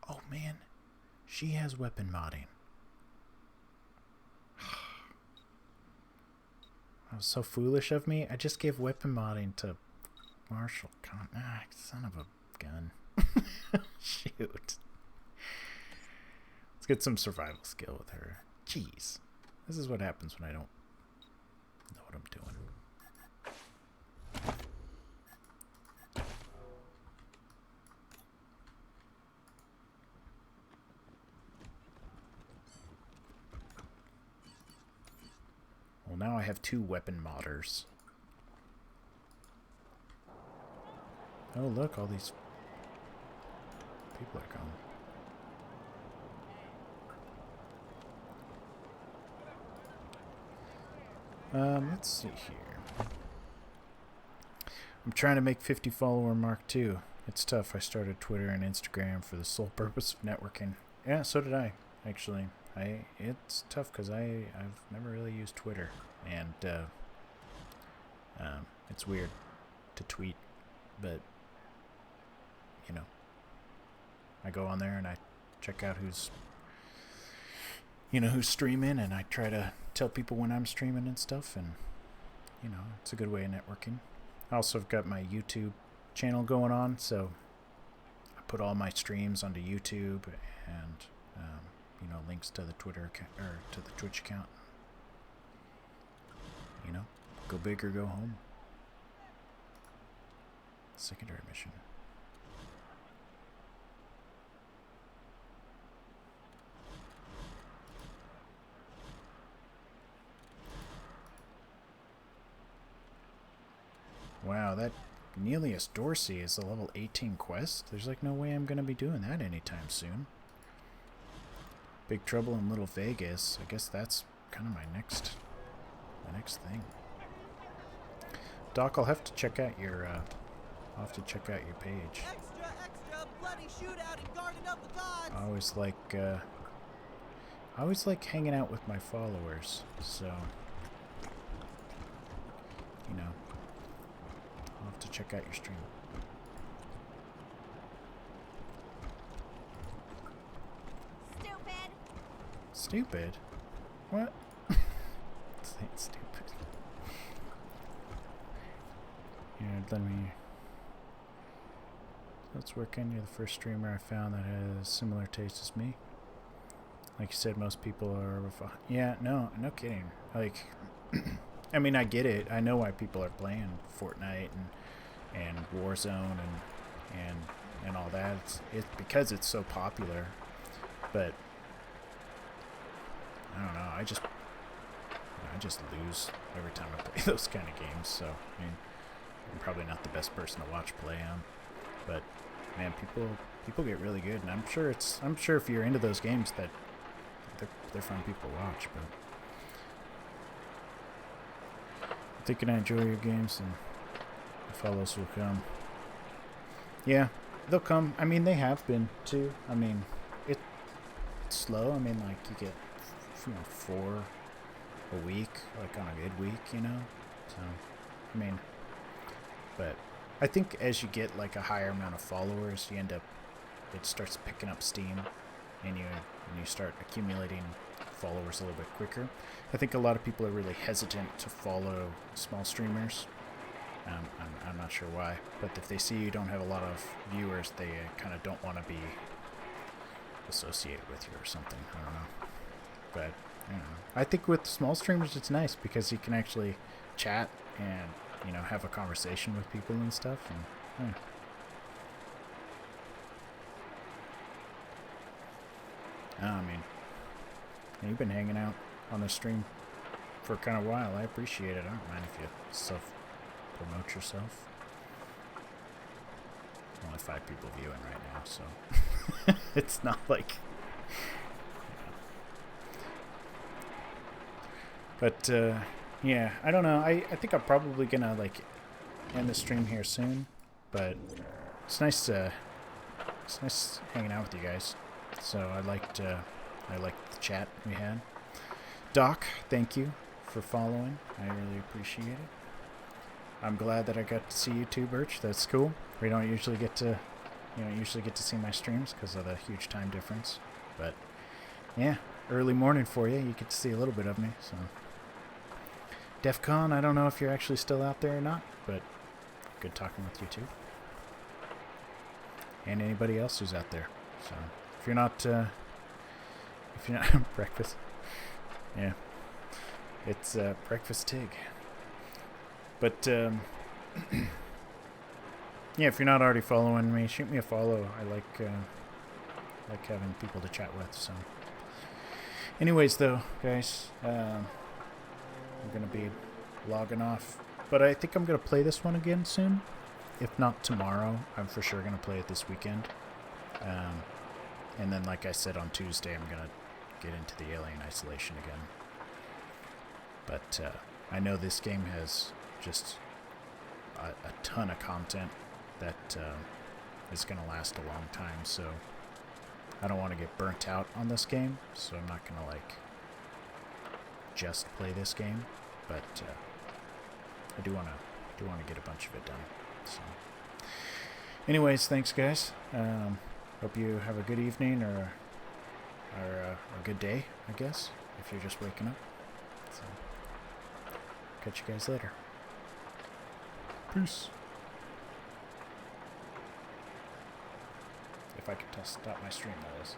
Oh man, she has weapon modding. That was so foolish of me. I just gave weapon modding to Marshall. Son of a gun. Shoot. Let's get some survival skill with her. Jeez. This is what happens when I don't know what I'm doing. Well, now I have 2 weapon modders. Oh, look, all these people are gone. Let's see here. I'm trying to make 50 follower mark too. It's tough. I started Twitter and Instagram for the sole purpose of networking. Yeah, so did I, actually. It's tough because I've never really used Twitter, and it's weird to tweet, but you know, I go on there and I check out who's streaming, and I try to tell people when I'm streaming and stuff, and you know, it's a good way of networking. I also have got my YouTube channel going on, so I put all my streams onto YouTube, and you know, links to the Twitter or to the Twitch account. You know, go big or go home. Secondary mission. Wow, that Nelius Dorsey is a level 18 quest. There's like no way I'm gonna be doing that anytime soon. Big Trouble in Little Vegas. I guess that's kind of my next thing. Doc, I'll have to check out your page. Extra, bloody shootout in Garden of the Gods. I always like hanging out with my followers, so you know, I'll have to check out your stream. Stupid? What? This ain't stupid. Yeah, let me... That's working. You're the first streamer I found that has similar tastes as me. Like you said, most people are... Yeah, no kidding. Like, I mean, I get it. I know why people are playing Fortnite and Warzone and all that. It's because it's so popular. But I don't know. I just lose every time I play those kind of games. So I mean, I'm probably not the best person to watch play on, but man, people get really good, and I'm sure if you're into those games that they're fun people to watch. But I'm thinking I enjoy your games, and the follows will come. Yeah, they'll come. I mean, they have been too. I mean, it's slow. I mean, like you get 4 a week, like on a good week, you know. So, I mean, but I think as you get like a higher amount of followers, it starts picking up steam, and you start accumulating followers a little bit quicker. I think a lot of people are really hesitant to follow small streamers. I'm not sure why, but if they see you don't have a lot of viewers, they kind of don't want to be associated with you or something. I don't know. But, you know, I think with small streamers it's nice because you can actually chat and, you know, have a conversation with people and stuff. And, I mean, you've been hanging out on the stream for kind of a while. I appreciate it. I don't mind if you self-promote yourself. Only 5 people viewing right now, so it's not like... But, yeah, I don't know. I think I'm probably gonna, like, end the stream here soon. But it's nice hanging out with you guys. So I liked the chat we had. Doc, thank you for following. I really appreciate it. I'm glad that I got to see you too, Birch. That's cool. We don't usually get to, see my streams because of the huge time difference. But yeah, early morning for you. You get to see a little bit of me. So DEF CON, I don't know if you're actually still out there or not, but good talking with you too. And anybody else who's out there. So if you're not breakfast, yeah, it's breakfast Tig. But yeah, if you're not already following me, shoot me a follow. I like having people to chat with. So, anyways, though, guys, I'm gonna be logging off. But I think I'm gonna play this one again soon. If not tomorrow, I'm for sure gonna play it this weekend. And then, like I said, on Tuesday, I'm gonna get into the Alien Isolation again. But I know this game has just a ton of content that is going to last a long time, so I don't want to get burnt out on this game, so I'm not going to like just play this game, but I do want to get a bunch of it done. So anyways, thanks guys. Hope you have a good evening or a good day, I guess, if you're just waking up. So catch you guys later. Peace. If I could stop my stream, that is.